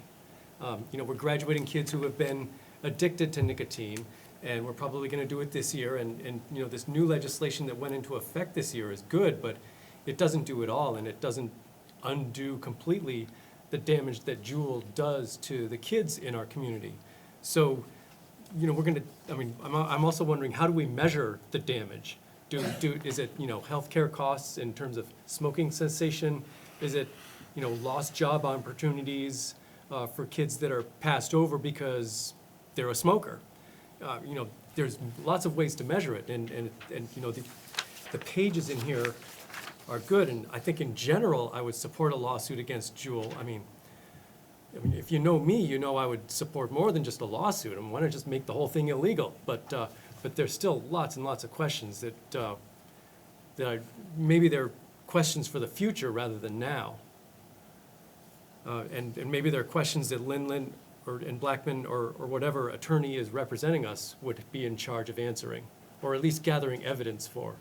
You know, we're graduating kids who have been addicted to nicotine, and we're probably going to do it this year. And, you know, this new legislation that went into effect this year is good, but it doesn't do it all, and it doesn't undo completely the damage that Juul does to the kids in our community. So, you know, we're going to, I mean, I'm also wondering, how do we measure the damage? Is it, you know, healthcare costs in terms of smoking cessation? Is it, you know, lost job opportunities for kids that are passed over because they're a smoker? You know, there's lots of ways to measure it, and you know, the pages in here are good, and I think in general, I would support a lawsuit against Juul. I mean, if you know me, you know I would support more than just a lawsuit. I mean, why not just make the whole thing illegal? But there's still lots and lots of questions that maybe they're questions for the future rather than now. And maybe they're questions that Lindland and Blackman or whatever attorney is representing us would be in charge of answering, or at least gathering evidence for.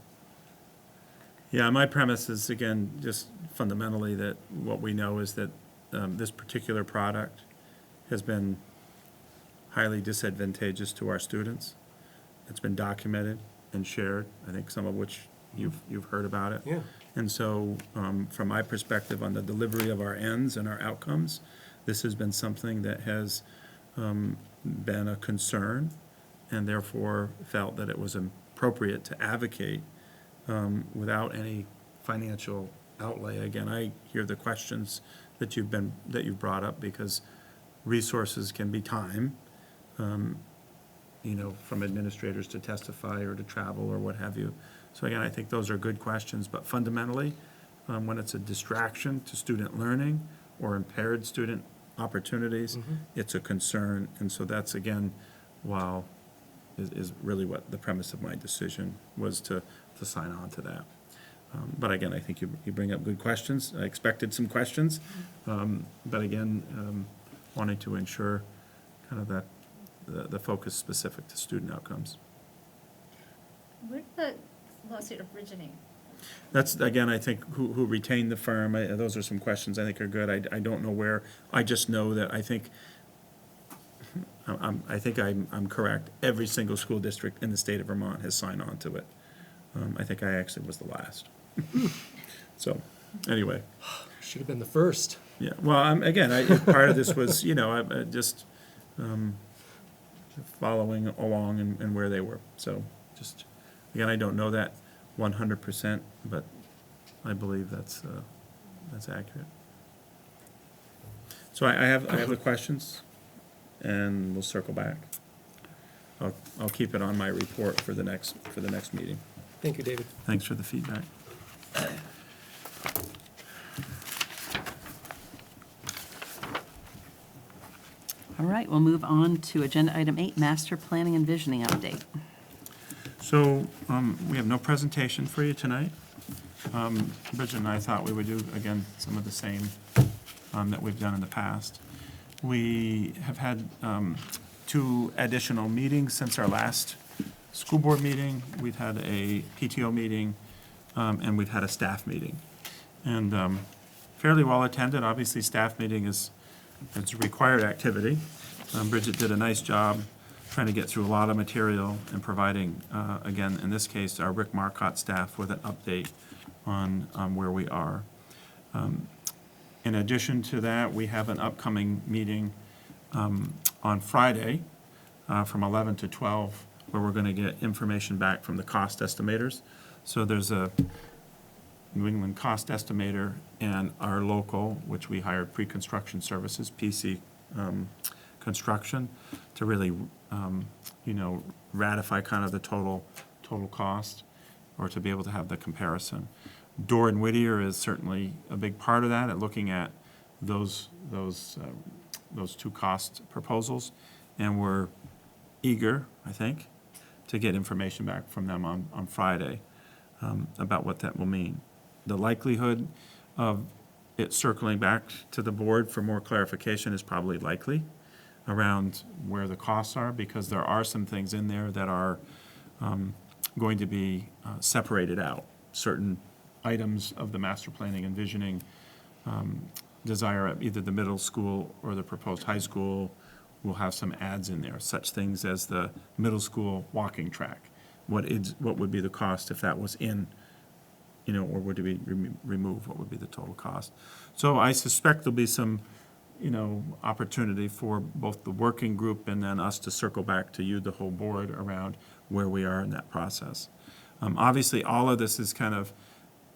Yeah, my premise is, again, just fundamentally that what we know is that this particular product has been highly disadvantageous to our students. It's been documented and shared, I think some of which you've heard about it. Yeah. And so, from my perspective on the delivery of our ends and our outcomes, this has been something that has been a concern, and therefore felt that it was appropriate to advocate without any financial outlay. Again, I hear the questions that you've brought up, because resources can be time, you know, from administrators to testify or to travel or what have you. So again, I think those are good questions, but fundamentally, when it's a distraction to student learning or impaired student opportunities, it's a concern. And so that's, again, while is really what the premise of my decision was, to sign on to that. But again, I think you bring up good questions. I expected some questions, but again, wanting to ensure kind of that the focus specific to student outcomes. Where did the lawsuit originate? That's, again, I think who retained the firm. Those are some questions I think are good. I don't know where. I just know that I think I'm correct. Every single school district in the state of Vermont has signed on to it. I think I actually was the last. So, anyway. Should have been the first. Yeah, well, again, part of this was, you know, just following along and where they were. So, just, again, I don't know that 100%, but I believe that's accurate. So I have the questions, and we'll circle back. I'll keep it on my report for the next meeting. Thank you, David. Thanks for the feedback. All right, we'll move on to agenda item 8, master planning and visioning update. So we have no presentation for you tonight. Bridget and I thought we would do, again, some of the same that we've done in the past. We have had 2 additional meetings since our last school board meeting. We've had a PTO meeting, and we've had a staff meeting. And fairly well attended. Obviously, staff meeting it's a required activity. Bridget did a nice job trying to get through a lot of material and providing, again, in this case, our Rick Marcotte staff with an update on where we are. In addition to that, we have an upcoming meeting on Friday from 11 to 12 where we're going to get information back from the cost estimators. So there's a New England cost estimator and our local, which we hired pre-construction services, PC Construction, to really, ratify kind of the total cost, or to be able to have the comparison. Dorr and Whittier is certainly a big part of that, at looking at those two cost proposals. And we're eager, I think, to get information back from them on Friday about what that will mean. The likelihood of it circling back to the board for more clarification is probably likely around where the costs are, because there are some things in there that are going to be separated out. Certain items of the master planning and visioning desire at either the middle school or the proposed high school will have some adds in there, such things as the middle school walking track. What would be the cost if that was in, or would it be removed? What would be the total cost? So I suspect there'll be some, opportunity for both the working group and then us to circle back to you, the whole board, around where we are in that process. Obviously, all of this is kind of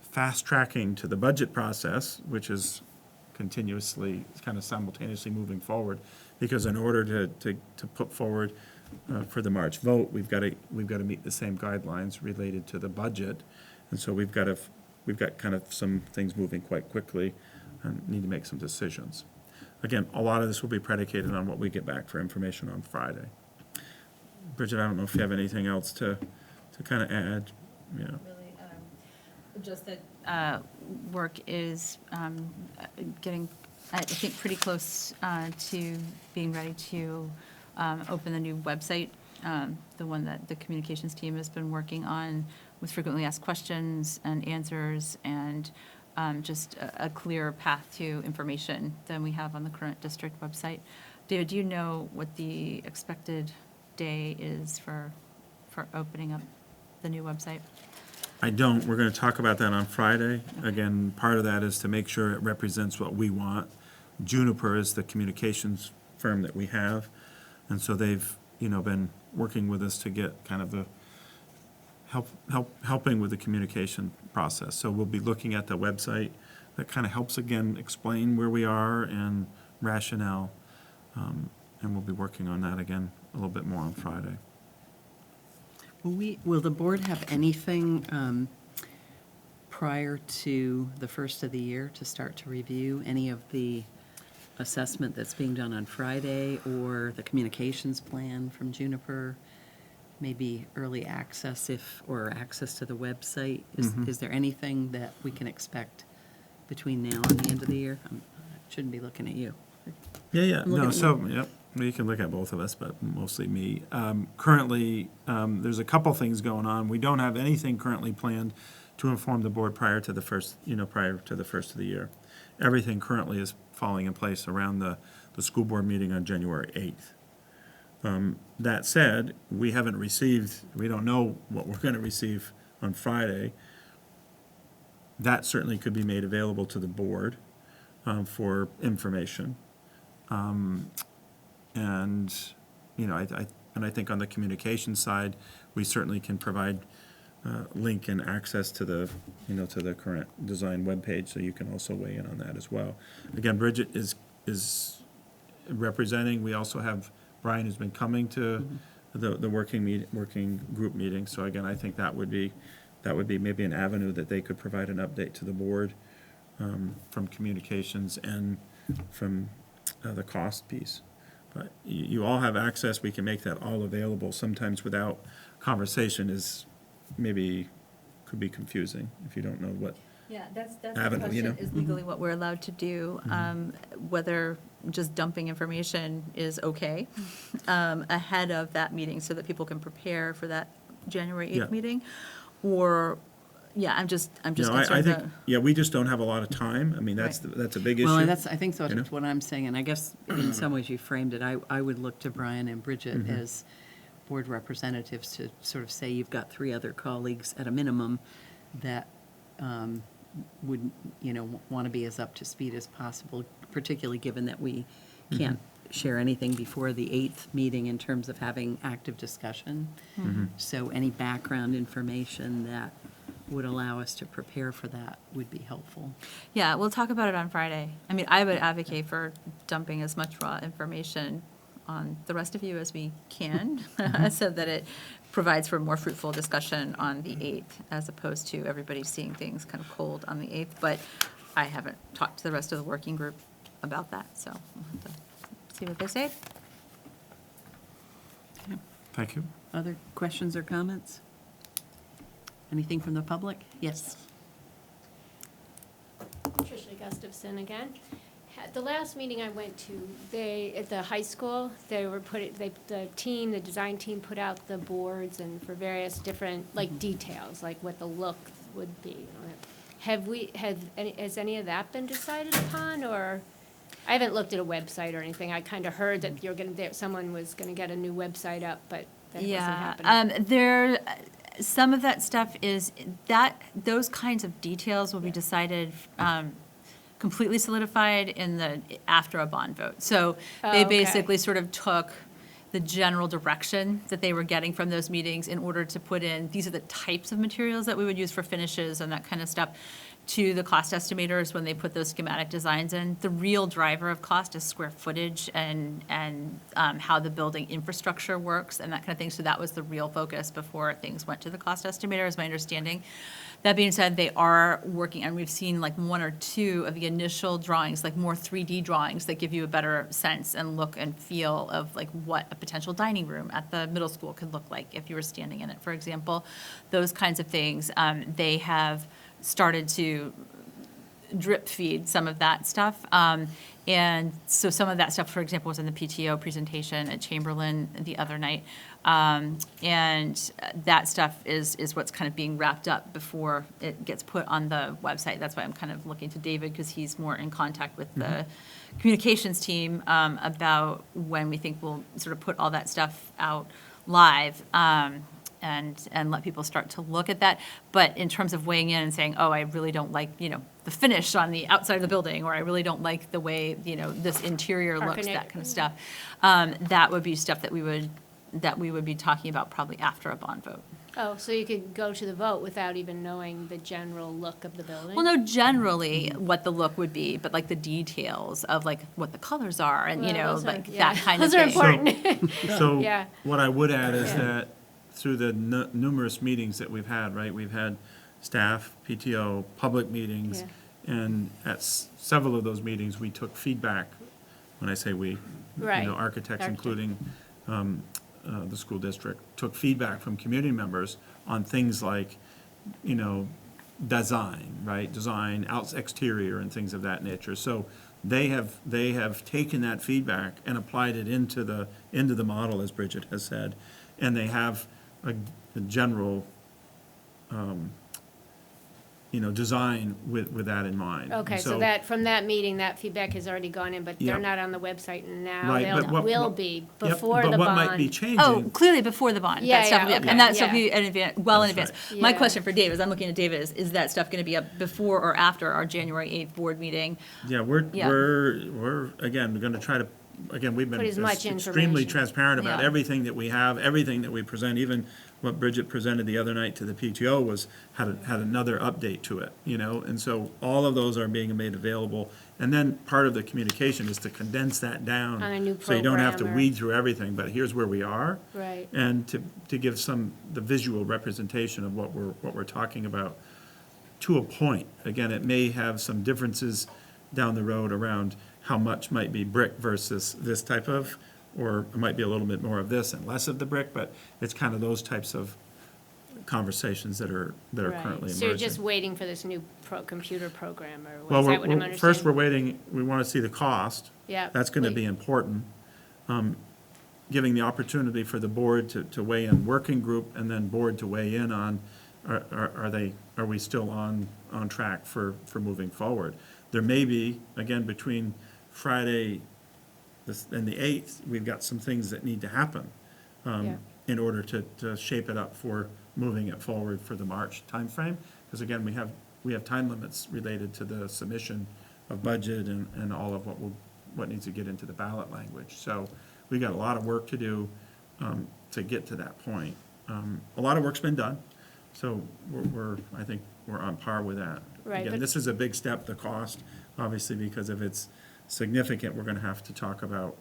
fast-tracking to the budget process, which is continuously, kind of simultaneously moving forward, because in order to put forward for the March vote, we've got to meet the same guidelines related to the budget, and so we've got kind of some things moving quite quickly and need to make some decisions. Again, a lot of this will be predicated on what we get back for information on Friday. Bridget, I don't know if you have anything else to kind of add, Really, just that work is getting, I think, pretty close to being ready to open the new website, the one that the communications team has been working on, with frequently asked questions and answers, and just a clearer path to information than we have on the current district website. David, do you know what the expected day is for opening up the new website? I don't. We're going to talk about that on Friday. Again, part of that is to make sure it represents what we want. Juniper is the communications firm that we have, and so they've, been working with us to get kind of the helping with the communication process. So we'll be looking at the website that kind of helps, again, explain where we are and rationale, and we'll be working on that again a little bit more on Friday. Will the board have anything prior to the first of the year to start to review any of the assessment that's being done on Friday, or the communications plan from Juniper? Maybe early access or access to the website? Is there anything that we can expect between now and the end of the year? I shouldn't be looking at you. Yeah. I'm looking at me. Yep. You can look at both of us, but mostly me. Currently, there's a couple things going on. We don't have anything currently planned to inform the board prior to the first of the year. Everything currently is falling in place around the school board meeting on January 8th. That said, we don't know what we're going to receive on Friday. That certainly could be made available to the board for information. And I think on the communication side, we certainly can provide link and access to the current design webpage, so you can also weigh in on that as well. Again, Bridget is representing. We also have Brian, who's been coming to the working group meeting. So again, I think that would be maybe an avenue that they could provide an update to the board from communications and from the cost piece. But you all have access. We can make that all available. Sometimes without conversation could be confusing if you don't know what. Yeah, that's the Avenue, question, is legally what we're allowed to do, whether just dumping information is okay ahead of that meeting so that people can prepare for that January 8th Yeah. meeting, or, I'm just I concerned think, that. we just don't have a lot of time. I mean, that's a big issue. Well, and I think that's you know? what I'm saying, and I guess in some ways you framed it. I would look to Brian and Bridget as board representatives to sort of say you've got 3 other colleagues at a minimum that would, want to be as up to speed as possible, particularly given that we can't share anything before the 8th meeting in terms of having active discussion. So any background information that would allow us to prepare for that would be helpful. Yeah, we'll talk about it on Friday. I mean, I would advocate for dumping as much raw information on the rest of you as we can, so that it provides for more fruitful discussion on the 8th, as opposed to everybody seeing things kind of cold on the 8th. But I haven't talked to the rest of the working group about that, so we'll have to see what they say. Thank you. Other questions or comments? Anything from the public? Yes. Tricia Gustafson again. At the last meeting I went to, at the high school, the design team put out the boards and for various different, like, details, like what the look would be. Has any of that been decided upon, or? I haven't looked at a website or anything. I kind of heard that someone was gonna get a new website up, but that wasn't happening. Some of that stuff those kinds of details will be decided, completely solidified after a bond vote. So they basically sort of took the general direction that they were getting from those meetings in order to put in, these are the types of materials that we would use for finishes and that kind of stuff, to the cost estimators when they put those schematic designs in. The real driver of cost is square footage and how the building infrastructure works and that kind of thing. So that was the real focus before things went to the cost estimator, is my understanding. That being said, they are working, and we've seen like 1 or 2 of the initial drawings, like more 3D drawings that give you a better sense and look and feel of like what a potential dining room at the middle school could look like if you were standing in it, for example. Those kinds of things. They have started to drip feed some of that stuff. And so some of that stuff, for example, was in the PTO presentation at Chamberlain the other night. And that stuff is what's kind of being wrapped up before it gets put on the website. That's why I'm kind of looking to David, because he's more in contact with the communications team about when we think we'll sort of put all that stuff out live. And let people start to look at that. But in terms of weighing in and saying, oh, I really don't like, the finish on the outside of the building, or I really don't like the way, this interior looks, that kind of stuff, that would be stuff that we would be talking about probably after a bond vote. Oh, so you could go to the vote without even knowing the general look of the building? Well, no, generally what the look would be, but like the details of like what the colors are and, that kind of thing. Those are important. So Yeah. what I would add is that through the numerous meetings that we've had, right, we've had staff, PTO, public meetings, and at several of those meetings, we took feedback. When I say we, Right. architects, including the school district, took feedback from community members on things like, design, right? Design, exterior, and things of that nature. So they have taken that feedback and applied it into the model, as Bridget has said, and they have a general, design with that in mind. Okay, so that, from that meeting, that feedback has already gone in, but they're Yep. not on the website now. Right, but what- Will what- be Yep, before the bond. But what might be changing? Oh, clearly before the bond. Yeah, That stuff will be yeah, up. okay, And that stuff will yeah. be in advance, well in That's advance. right. My Yeah. question for David, as I'm looking at David, is that stuff going to be up before or after our January 8th board meeting? Yeah, Yeah. we're again, going to try to, we've been Put as much extremely information. transparent about Yeah. everything that we have, everything that we present, even what Bridget presented the other night to the PTO had another update to it, and so all of those are being made available. And then part of the communication is to condense that down. On a new So you don't have to program or- weed through everything, but here's where we are. Right. And to give the visual representation of what we're talking about to a point. Again, it may have some differences down the road around how much might be brick versus this type of, or it might be a little bit more of this and less of the brick, but it's kind of those types of conversations that are Right. currently emerging. So you're just waiting for this new computer program, or Well, is that what I'm understanding? first we're waiting, we want to see the cost. Yeah, That's going to be important. Giving the opportunity for the board to weigh in, working group, and then board to weigh in on, are we still on track for moving forward? There may be, again, between Friday and the 8th, we've got some things that need to happen in order to shape it up for moving it forward for the March timeframe. Because again, we have time limits related to the submission of budget and all of what what needs to get into the ballot language. So we got a lot of work to do to get to that point. A lot of work's been done, so I think we're on par with that. Right, Again, but- this is a big step, the cost, obviously, because if it's significant, we're gonna have to talk about,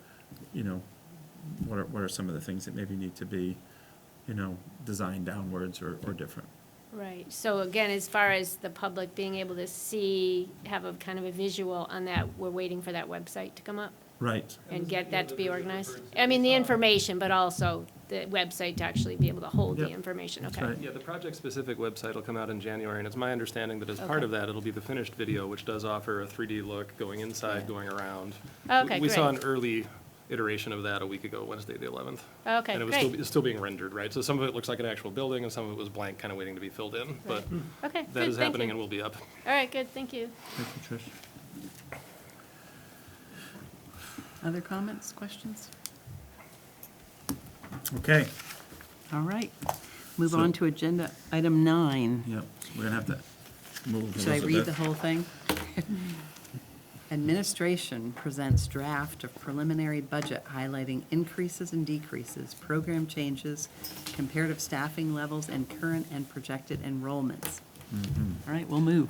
what are some of the things that maybe need to be, designed downwards or different. Right, so again, as far as the public being able to see, have a kind of a visual on that, we're waiting for that website to come up Right. and get that to be organized? I mean, the information, but also the website to actually be able to hold the Yep, information, that's okay? right. Yeah, the project-specific website will come out in January, and it's my understanding that as part Okay. of that, it'll be the finished video, which does offer a 3D look, going inside, going around. Okay, We saw great. an early iteration of that a week ago, Wednesday, the 11th. Okay, And it was great. it's still being rendered, right? So some of it looks like an actual building, and some of it was blank, kind of waiting to be filled in. But Okay, that good, is thank happening you. and will be up. All right, good, thank you. Thank you, Trish. Other comments, questions? Okay, All right. Move So- on to agenda item 9. yep, we're gonna have to move Should I read the Elizabeth. whole thing? Administration presents draft of preliminary budget highlighting increases and decreases, program changes, comparative staffing levels, and current and projected enrollments. All right, we'll move.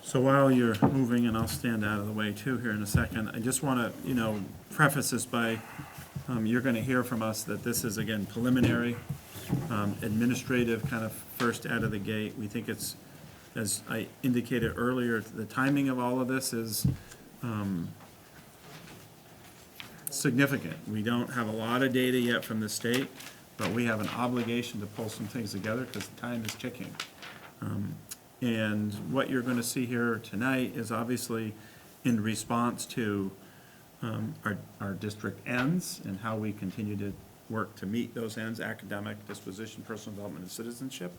So while you're moving, and I'll stand out of the way too here in a second, I just want to, preface this by, you're going to hear from us that this is, again, preliminary, administrative, kind of first out of the gate. We think it's, as I indicated earlier, the timing of all of this is significant. We don't have a lot of data yet from the state, but we have an obligation to pull some things together because the time is ticking. And what you're going to see here tonight is obviously in response to our district ends and how we continue to work to meet those ends, academic, disposition, personal development, and citizenship.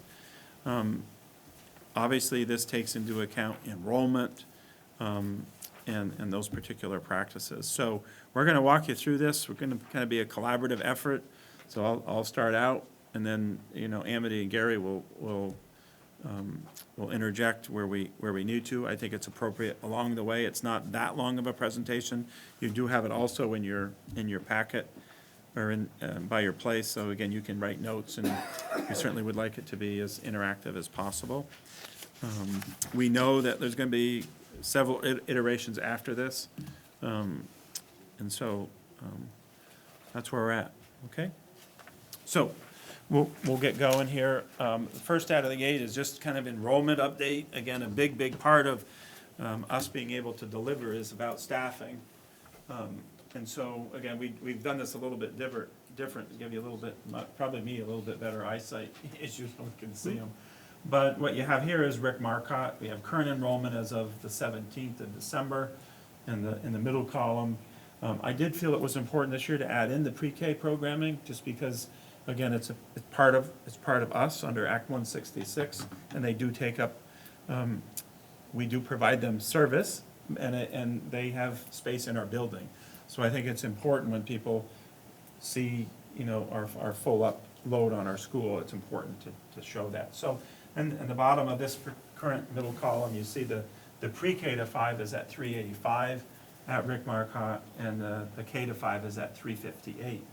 Obviously, this takes into account enrollment and those particular practices. So we're going to walk you through this. We're going to kind of be a collaborative effort. So I'll start out, and then, Amity and Gary will interject where we need to. I think it's appropriate along the way. It's not that long of a presentation. You do have it also in your packet or in, by your place. So again, you can write notes, and we certainly would like it to be as interactive as possible. We know that there's going to be several iterations after this. And so that's where we're at, okay? So we'll get going here. The first out of the gate is just kind of enrollment update. Again, a big part of us being able to deliver is about staffing. And so, again, we've done this a little bit different, to give you a little bit, probably me, a little bit better eyesight issues when we can see them. But what you have here is Rick Marcotte. We have current enrollment as of the 17th of December in the middle column. I did feel it was important this year to add in the pre-K programming, just because, again, it's part of us under Act 166, and they do take up, we do provide them service, and they have space in our building. So I think it's important when people see, our full load on our school, it's important to show that. So, and the bottom of this current middle column, you see the pre-K to 5 is at 385 at Rick Marcotte, and the K to 5 is at 358.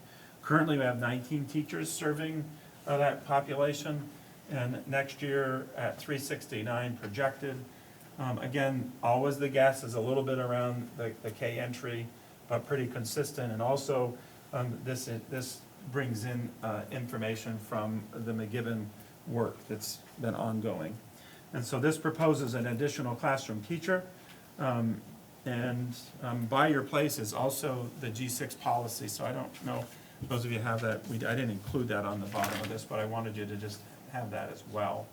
Currently, we have 19 teachers serving that population, and next year at 369 projected. Again, always the guess is a little bit around the K entry, but pretty consistent. And also, this brings in information from the McGibbon work that's been ongoing. And so this proposes an additional classroom teacher. And by your place is also the G6 policy. So I don't know, those of you have that, I didn't include that on the bottom of this, but I wanted you to just have that as well.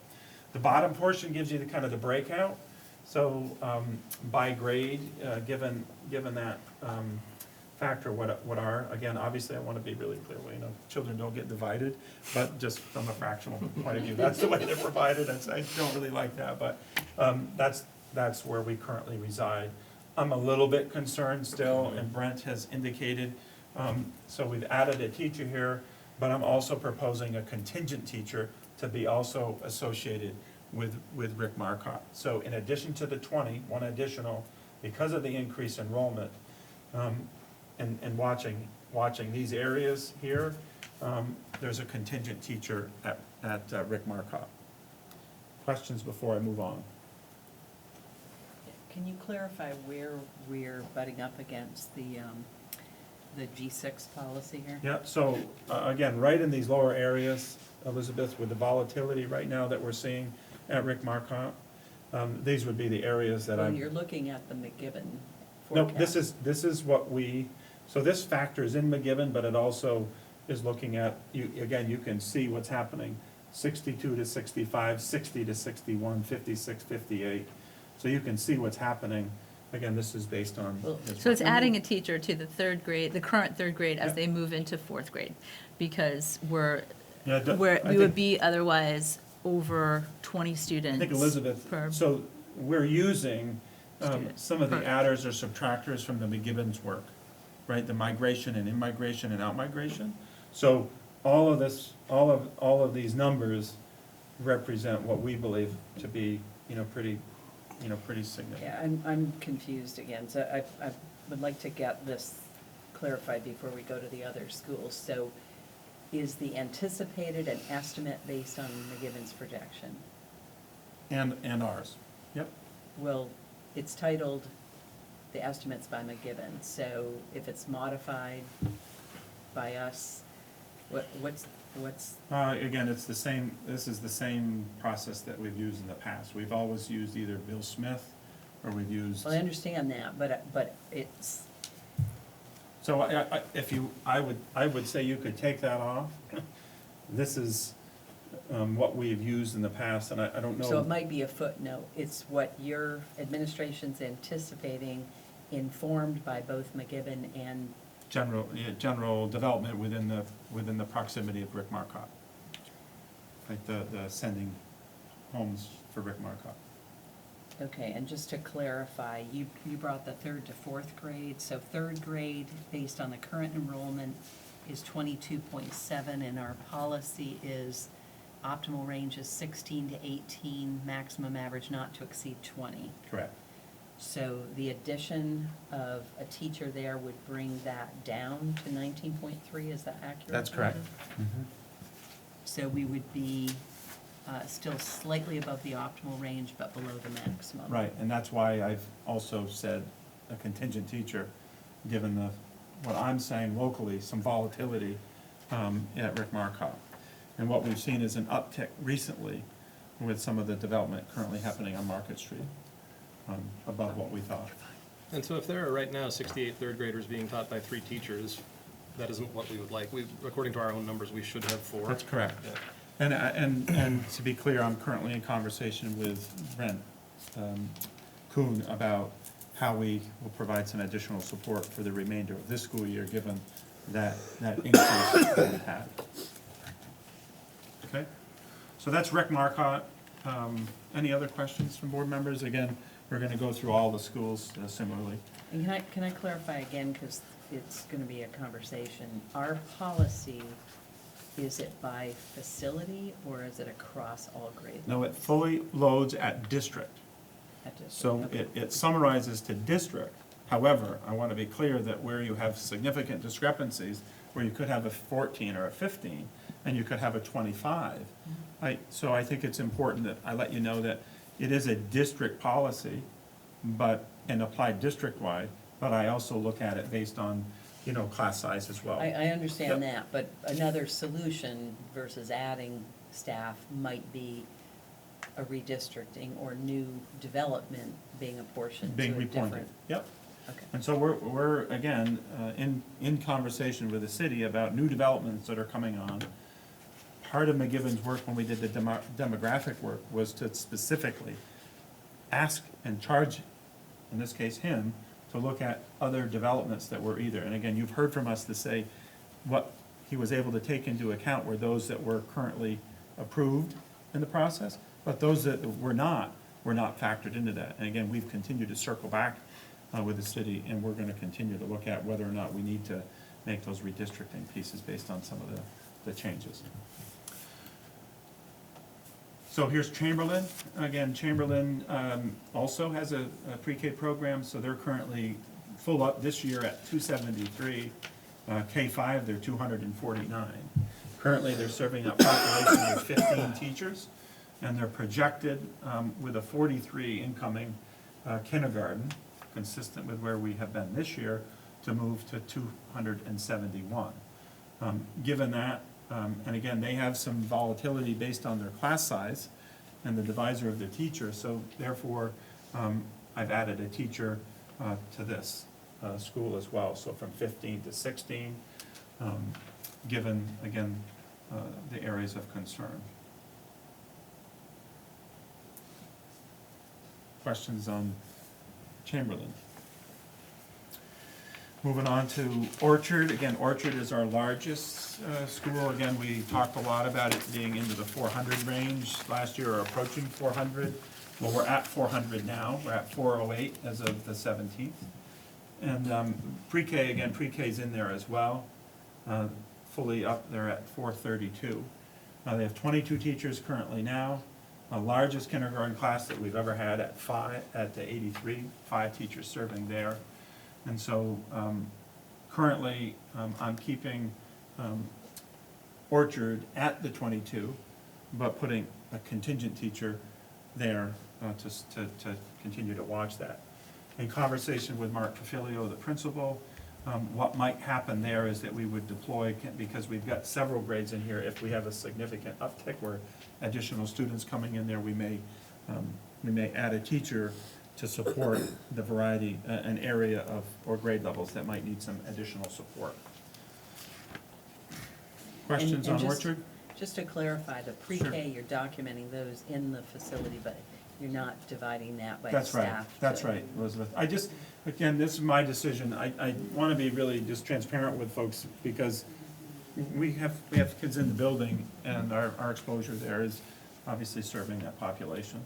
The bottom portion gives you the kind of the breakout. So by grade, given that factor, what are, again, obviously I want to be really clear, children don't get divided, but just from a fractional point of view, that's the way they're provided. I don't really like that, but that's where we currently reside. I'm a little bit concerned still, and Brent has indicated, so we've added a teacher here, but I'm also proposing a contingent teacher to be also associated with Rick Marcotte. So in addition to the 20, one additional, because of the increased enrollment, and watching these areas here, there's a contingent teacher at Rick Marcotte. Questions before I move on? Can you clarify where we're butting up against the G6 policy here? Yeah, so, again, right in these lower areas, Elizabeth, with the volatility right now that we're seeing at Rick Marcotte, these would be the areas that Well, I'm. you're looking at the McGibbon No, forecast. this is what so this factors in McGibbon, but it also is looking at, again, you can see what's happening, 62 to 65, 60 to 61, 56, 58. So you can see what's happening. Again, this is based on. So it's adding a teacher to the third grade, the current third grade, as Yep. they move into fourth grade, because Yeah, I we think- would be otherwise over 20 I students. think Elizabeth, per- so we're using Student. some of the Per- adders or subtractors from the McGibbon's work, right? The migration and in-migration and out-migration. So all of this, all of these numbers represent what we believe to be, pretty significant. Yeah, I'm confused again, so I would like to get this clarified before we go to the other schools. So is the anticipated an estimate based on McGibbon's projection? And ours. Yep. Well, it's titled the estimates by McGibbon, so if it's modified by us, what's, Again, it's the same, this is the same process that we've used in the past. We've always used either Bill Smith or we've used. well, I understand that, but it's, So I would say you could take that off. This is what we've used in the past, and I don't know. so it might be a footnote. It's what your administration's anticipating, informed by both McGibbon and, General development within the proximity of Rick Marcotte. Like the sending homes for Rick Marcotte. okay, and just to clarify, you brought the third to fourth grade, so third grade, based on the current enrollment, is 22.7, and our policy is optimal range is 16 to 18, maximum average not to exceed 20. Correct. So the addition of a teacher there would bring that down to 19.3, is that accurate? That's correct. So we would be still slightly above the optimal range, but below the maximum. Right, and that's why I've also said a contingent teacher, given what I'm saying locally, some volatility at Rick Marcotte. And what we've seen is an uptick recently with some of the development currently happening on Market Street, above what we thought. And so if there are right now 68 third graders being taught by 3 teachers, that isn't what we would like. According to our own numbers, we should have 4. That's correct. Yeah. And to be clear, I'm currently in conversation with Brent Kuhn about how we will provide some additional support for the remainder of this school year, given that increase that we've had. Okay, so that's Rick Marcotte. Any other questions from board members? Again, we're going to go through all the schools similarly. And can I clarify again, because it's going to be a conversation. Our policy, is it by facility or is it across all grades? No, it fully loads at district. So it summarizes to district. However, I want to be clear that where you have significant discrepancies, where you could have a 14 or a 15, and you could have a 25. So I think it's important that I let you know that it is a district policy, and applied district-wide, but I also look at it based on, class size as well. I understand Yep. that, but another solution versus adding staff might be a redistricting or new development being apportioned to Being a repointed. different. Yep. Okay. And so we're again, in conversation with the city about new developments that are coming on. Part of McGibbon's work when we did the demographic work was to specifically ask and charge, in this case him, to look at other developments that were either, and again, you've heard from us to say what he was able to take into account were those that were currently approved in the process, but those that were not factored into that. And again, we've continued to circle back with the city, and we're gonna continue to look at whether or not we need to make those redistricting pieces based on some of the changes. So here's Chamberlain. Again, Chamberlain also has a pre-K program, so they're currently full up this year at 273. K-5, they're 249. Currently, they're serving a population of 15 teachers, and they're projected with a 43 incoming kindergarten, consistent with where we have been this year, to move to 271. Given that, and again, they have some volatility based on their class size and the divisor of their teacher, so therefore, I've added a teacher to this school as well, so from 15 to 16, given, again, the areas of concern. Questions on Chamberlain? Moving on to Orchard. Again, Orchard is our largest school. Again, we talked a lot about it being into the 400 range last year, or approaching 400. Well, we're at 400 now. We're at 408 as of the 17th. And pre-K, again, pre-K's in there as well. Fully up, they're at 432. They have 22 teachers currently now. The largest kindergarten class that we've ever had at the 83, 5 teachers serving there. And so currently, I'm keeping Orchard at the 22, but putting a contingent teacher there to continue to watch that. In conversation with Mark Pufilio, the principal, what might happen there is that we would deploy, because we've got several grades in here, if we have a significant uptick where additional students coming in there, we may add a teacher to support the variety, an area of, or grade levels that might need some additional support. Questions And on just- Orchard? Just to clarify, the pre-K, you're documenting those in the facility, but you're not dividing that by That's right, staff. that's right, Elizabeth. I just, again, this is my decision. I want to be really just transparent with folks, because we have kids in the building, and our exposure there is obviously serving that population.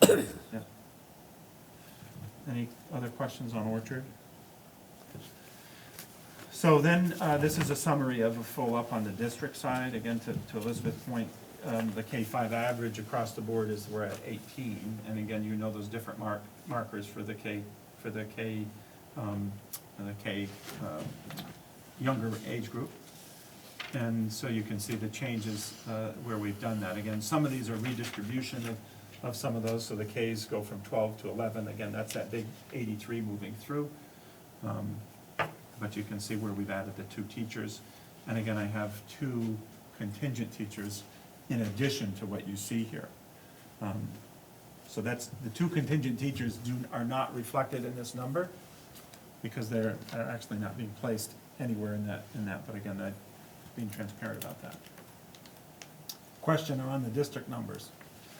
Yeah. Any other questions on Orchard? So then, this is a summary of a full up on the district side. Again, to Elizabeth's point, the K-5 average across the board is, we're at 18. And again, you know those different markers for the K younger age group. And so you can see the changes where we've done that. Again, some of these are redistribution of some of those, so the Ks go from 12 to 11. Again, that's that big 83 moving through. But you can see where we've added the 2 teachers. And again, I have 2 contingent teachers in addition to what you see here. So that's, the 2 contingent teachers are not reflected in this number, because they're actually not being placed anywhere in that. But again, I'm being transparent about that. Question on the district numbers.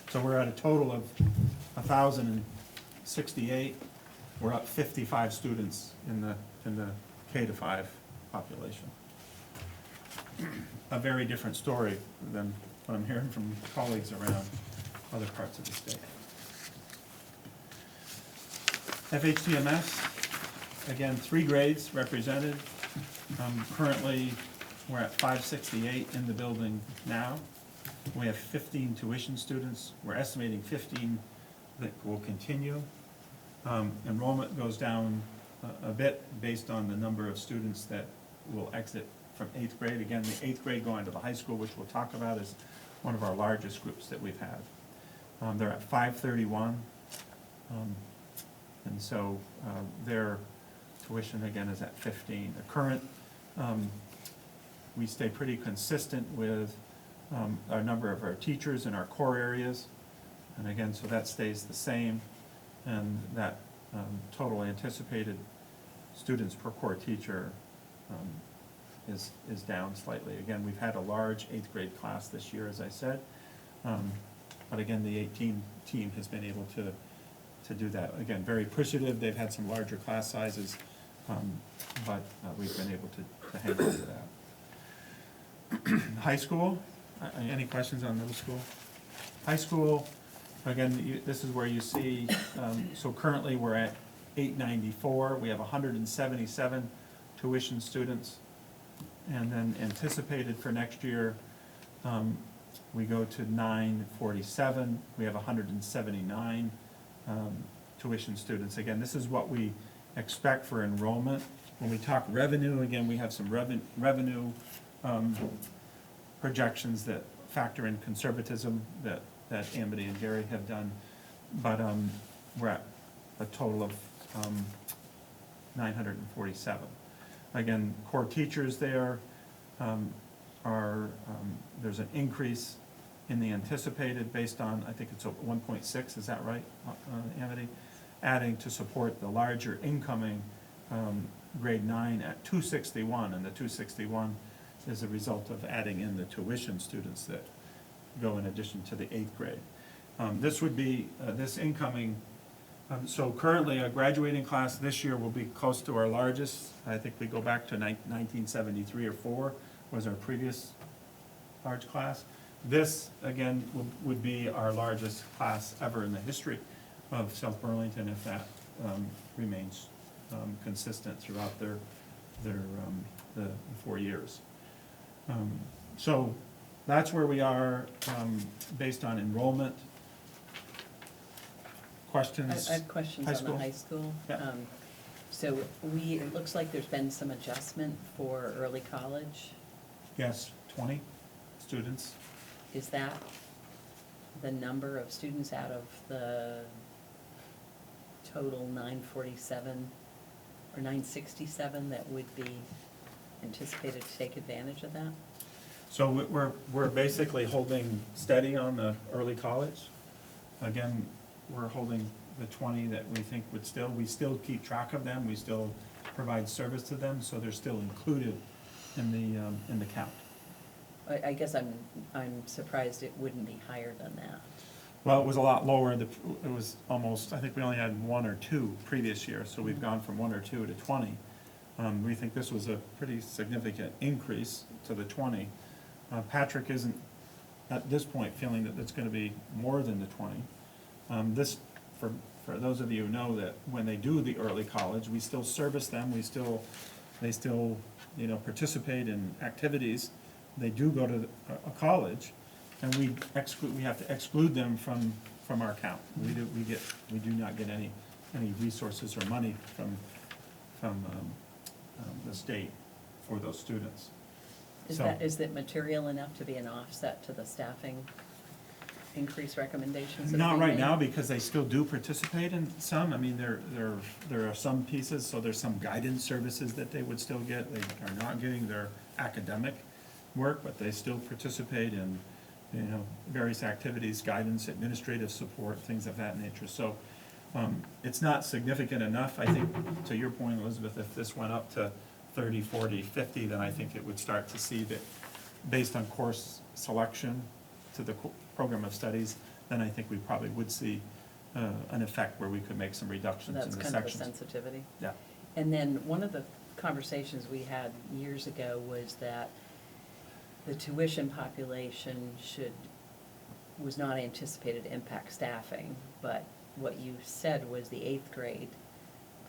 So we're at a total of 1,068. We're up 55 students in the K-5 population. A very different story than what I'm hearing from colleagues around other parts of the state. FHTMS, again, 3 grades represented. Currently, we're at 568 in the building now. We have 15 tuition students. We're estimating 15 that will continue. Enrollment goes down a bit based on the number of students that will exit from 8th grade. Again, the 8th grade going to the high school, which we'll talk about, is one of our largest groups that we've had. They're at 531. And so their tuition, again, is at 15. The current, we stay pretty consistent with our number of our teachers in our core areas. And again, so that stays the same. And that total anticipated students per core teacher is down slightly. Again, we've had a large 8th grade class this year, as I said. But again, the 18 team has been able to do that. Again, very appreciative. They've had some larger class sizes, but we've been able to hang on to that. High school, any questions on middle school? High school, again, this is where you see, so currently we're at 894. We have 177 tuition students. And then anticipated for next year, we go to 947. We have 179 tuition students. Again, this is what we expect for enrollment. When we talk revenue, again, we have some revenue projections that factor in conservatism that Amity and Gary have done. But we're at a total of 947. Again, core teachers there there's an increase in the anticipated based on, I think it's a 1.6, is that right, Amity? Adding to support the larger incoming grade 9 at 261, and the 261 is a result of adding in the tuition students that go in addition to the 8th grade. This would be, this incoming, so currently a graduating class this year will be close to our largest. I think we go back to 1973 or 4 was our previous large class. This, again, would be our largest class ever in the history of South Burlington if that remains consistent throughout the 4 years. So that's where we are based on enrollment. Questions? I have questions High on the school? high school. Yeah. So it looks like there's been some adjustment for early college. Yes, 20 students. Is that the number of students out of the total 947 or 967 that would be anticipated to take advantage of that? So we're basically holding steady on the early college. Again, we're holding the 20 that we think we still keep track of them, we still provide service to them, so they're still included in the count. I guess I'm surprised it wouldn't be higher than that. Well, it was a lot lower, it was almost, I think we only had 1 or 2 previous year, so we've gone from 1 or 2 to 20. We think this was a pretty significant increase to the 20. Patrick isn't, at this point, feeling that it's gonna be more than the 20. This, for those of you who know that when they do the early college, we still service them, they still, participate in activities. They do go to a college, and we have to exclude them from our count. We do not get any resources or money from the state for those students. Is that material enough to be an offset to the staffing increase recommendations? Not right now, because they still do participate in some. I mean, there are some pieces, so there's some guidance services that they would still get. They are not getting their academic work, but they still participate in, various activities, guidance, administrative support, things of that nature. So it's not significant enough. I think, to your point, Elizabeth, if this went up to 30, 40, 50, then I think it would start to see that based on course selection to the program of studies, then I think we probably would see an effect where we could make some reductions in the sections. That's kind of a sensitivity? Yeah. And then one of the conversations we had years ago was that the tuition population was not anticipated to impact staffing, but what you said was the 8th grade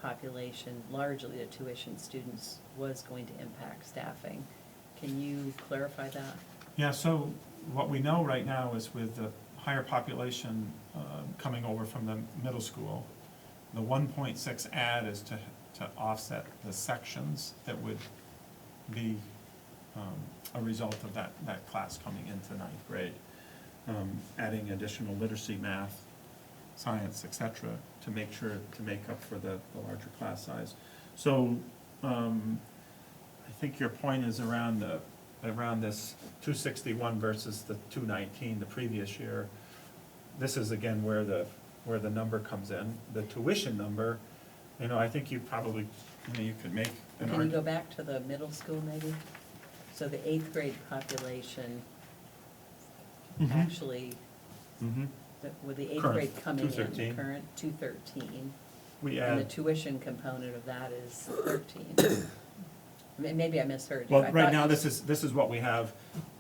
population, largely the tuition students, was going to impact staffing. Can you clarify that? Yeah, so what we know right now is with the higher population coming over from the middle school, the 1.6 add is to offset the sections that would be a result of that class coming into 9th grade. Adding additional literacy, math, science, et cetera, to make up for the larger class size. So I think your point is around this 261 versus the 219 the previous year. This is again where the number comes in. The tuition number, I think you probably, you could make an Can you go back to the middle school maybe? So the 8th grade population, actually, with the 8th Current, grade coming 213. in, current 213, We and the add, tuition component of that is 13. Maybe I misheard you. well, I right thought now, you- this is what we have.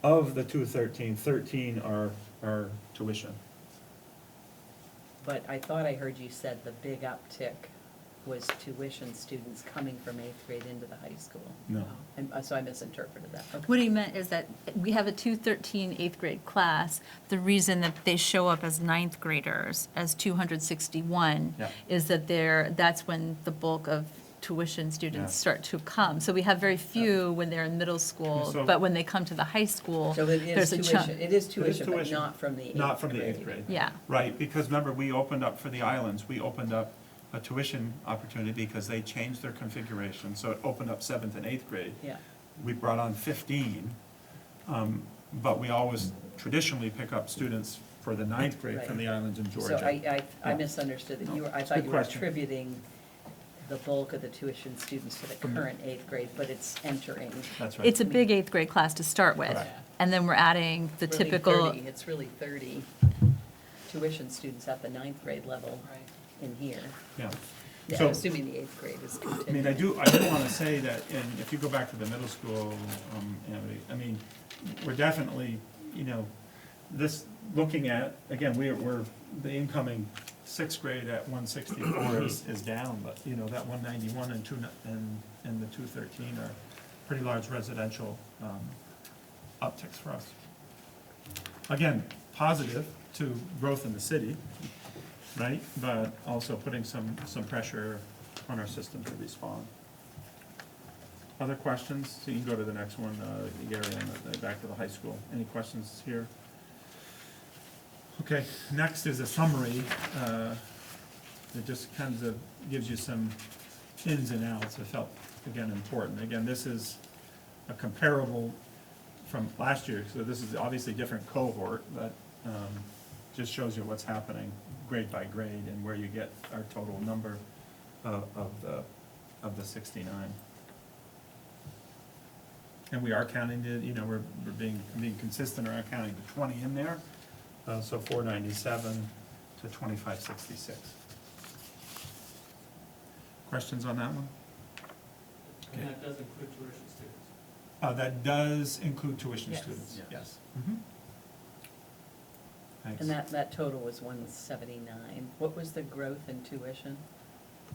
Of the 213, 13 are tuition. But I thought I heard you said the big uptick was tuition students coming from eighth grade into the high school. No. And so I misinterpreted that. Okay. What he meant is that we have a 213 eighth grade class. The reason that they show up as ninth graders, as 261, Yeah. is that that's when the bulk of tuition students Yeah. start to come. So we have very few when they're in middle school, So- but when they come to the high school, So it is there's a chunk. tuition, it is tuition, but tuition. not from the eighth grade. Not from the eighth grade. Yeah. Right, because remember, we opened up for the islands, we opened up a tuition opportunity because they changed their configuration, so it opened up seventh and eighth grade. Yeah. We brought on 15, but we always traditionally pick up students for the ninth grade from the islands in Georgia. So I Yeah. misunderstood that you were, I It's a thought good you were question. attributing the bulk of the tuition students to the current eighth grade, but it's entering. That's right. It's a big eighth grade class to start with. Right. And then we're adding the Really typical, 30 It's really 30 tuition students at the ninth grade level in here. Yeah. Yeah, So- assuming the eighth grade is I mean, continuing. I do want to say that, and if you go back to the middle school, I mean, we're definitely, this, looking at, again, we're, the incoming sixth grade at 164 is down, but, that 191 and the 213 are pretty large residential upticks for us. Again, positive to growth in the city, right? But also putting some pressure on our system to respond. Other questions? So you can go to the next one, Gary, back to the high school. Any questions here? Okay, next is a summary that just kind of gives you some ins and outs. I felt, again, important. Again, this is a comparable from last year, so this is obviously a different cohort, but just shows you what's happening grade by grade and where you get our total number of the 69. And we are counting the, we're being consistent around counting the 20 in there, so 497 to 2566. Questions on that one? And that does include tuition students. That does include tuition Yes. students, Yes. yes. Mhm. Thanks. And that total was 179. What was the growth in tuition?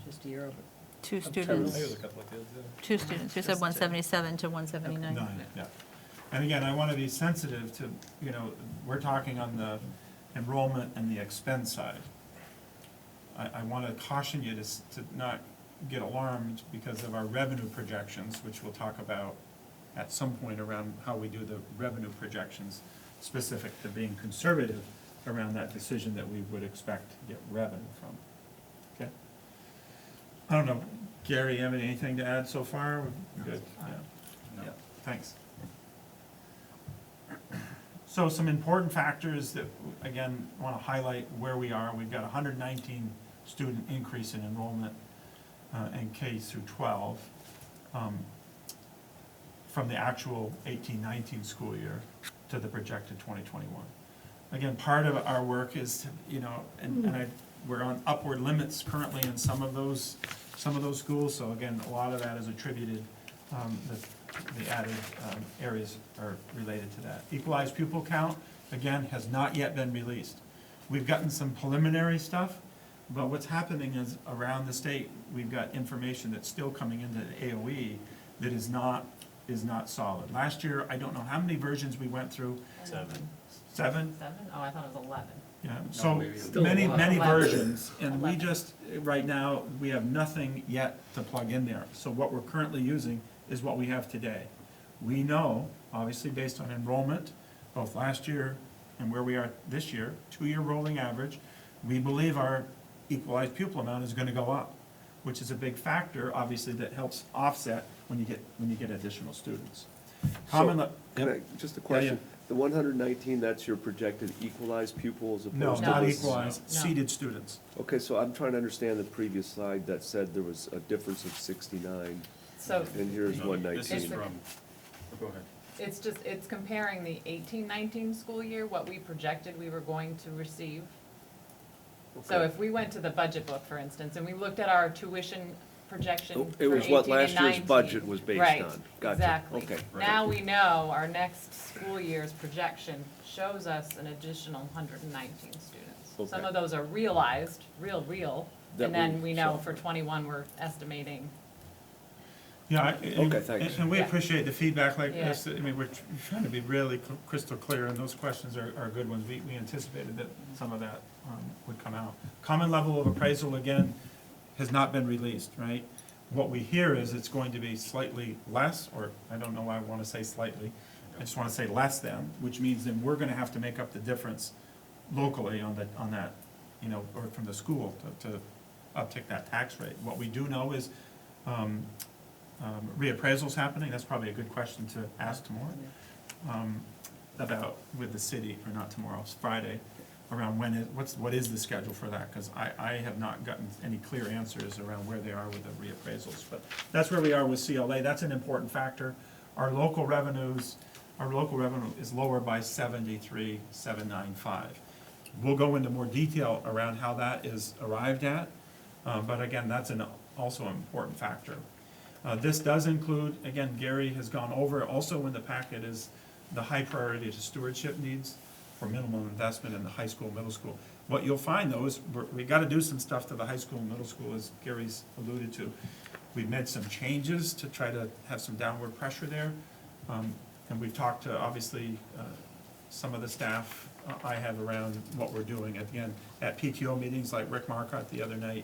Just year over? two Of students, total. a couple of kids, yeah. two students. We said 177 to 179. Nine, yeah. And again, I want to be sensitive to, we're talking on the enrollment and the expense side. I want to caution you to not get alarmed because of our revenue projections, which we'll talk about at some point around how we do the revenue projections, specific to being conservative around that decision that we would expect to get revenue from. Okay? I don't know, Gary, you have anything to add so far? We're good? Yeah. Yeah, thanks. So some important factors that, again, want to highlight where we are. We've got 119 student increase in enrollment in K through 12 from the actual 18-19 school year to the projected 2021. Again, part of our work is, we're on upward limits currently in some of those schools, so again, a lot of that is attributed, the added areas are related to that. Equalized pupil count, again, has not yet been released. We've gotten some preliminary stuff, but what's happening is around the state, we've got information that's still coming into the AOE that is not solid. Last year, I don't know how many versions we went through. 7. 7? 7? Oh, I thought it was 11. Yeah, so maybe many 11. versions, and we 11. just, right now, we have nothing yet to plug in there. So what we're currently using is what we have today. We know, obviously based on enrollment, both last year and where we are this year, 2-year rolling average, we believe our equalized pupil amount is gonna go up, which is a big factor, obviously, that helps offset when you get additional students. Just a question. The 119, that's your projected equalized pupil as No, opposed to? not this? equalized, No. seated students. Okay, so I'm trying to understand the previous slide that said there was a difference of 69, So and here's No, This is 119. from, go ahead. it's comparing the 18-19 school year, what we projected we were going to receive. So Okay. if we went to the budget book, for instance, and we looked at our tuition projection Oh, for it was what 18 and last year's 19. budget was based Right, on. Gotcha. exactly. Okay. Now we know our next school year's projection shows us an additional 119 students. Some Okay. of those are realized, real, That And then we we know saw. for 21, we're estimating. Yeah, Okay, thanks. And we Yeah. appreciate the feedback like Yeah. this. I mean, we're trying to be really crystal clear, and those questions are good ones. We anticipated that some of that would come out. Common level of appraisal, again, has not been released, right? What we hear is it's going to be slightly less, or I don't know why I want to say slightly. I just want to say less than, which means then we're going to have to make up the difference locally on that, you know, or from the school to uptick that tax rate. What we do know is reappraisal's happening. That's probably a good question to ask tomorrow about with the city, or not tomorrow, it's Friday, around what is the schedule for that? Because I have not gotten any clear answers around where they are with the reappraisals. But that's where we are with CLA. That's an important factor. Our local revenue is lower by 73,795. We'll go into more detail around how that is arrived at, but again, that's also an important factor. This does include, again, Gary has gone over, also in the packet is the high priority to stewardship needs for minimum investment in the high school, middle school. What you'll find though is we got to do some stuff to the high school and middle school, as Gary's alluded to. We've made some changes to try to have some downward pressure there. And we've talked to, obviously, some of the staff I have around what we're doing. Again, at PTO meetings like Rick Marcotte the other night,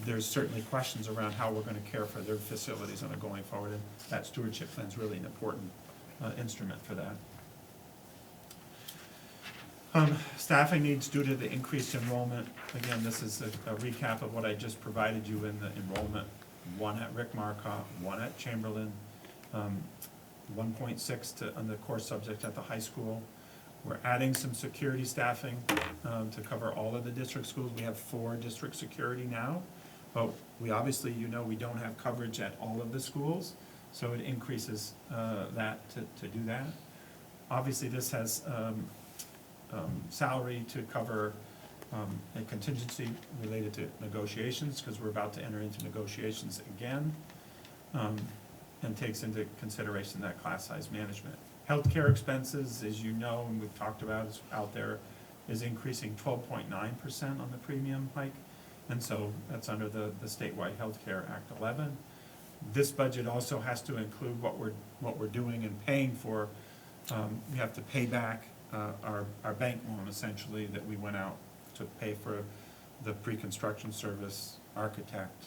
there's certainly questions around how we're going to care for their facilities on a going forward, and that stewardship plan is really an important instrument for that. Staffing needs due to the increased enrollment. Again, this is a recap of what I just provided you in the enrollment. One at Rick Marcotte, one at Chamberlain, 1.6 on the core subject at the high school. We're adding some security staffing to cover all of the district schools. We have 4 district security now, but we obviously, you know, we don't have coverage at all of the schools, so it increases that to do that. Obviously, this has salary to cover a contingency related to negotiations, because we're about to enter into negotiations again, and takes into consideration that class size management. Healthcare expenses, as you know, and we've talked about, is out there, is increasing 12.9% on the premium hike, and so that's under the statewide Healthcare Act 11. This budget also has to include what we're doing and paying for. We have to pay back our bank loan, essentially, that we went out to pay for the pre-construction service, architect,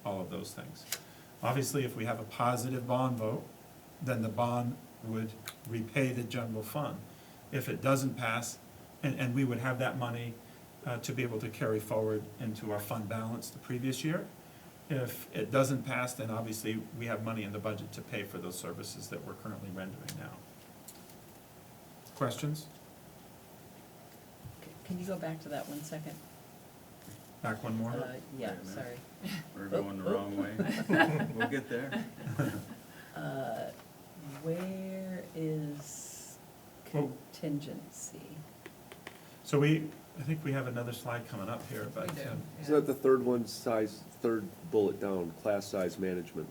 all of those things. Obviously, if we have a positive bond vote, then the bond would repay the general fund. If it doesn't pass, and we would have that money to be able to carry forward into our fund balance the previous year. If it doesn't pass, then obviously we have money in the budget to pay for those services that we're currently rendering now. Questions? Can you go back to that 1 second? Back one more? Yeah, Wait a minute. sorry. We're going the wrong way. We'll get there. Where is contingency? So I think we have another slide coming up here, but. We do. Is that the third bullet down, class size management?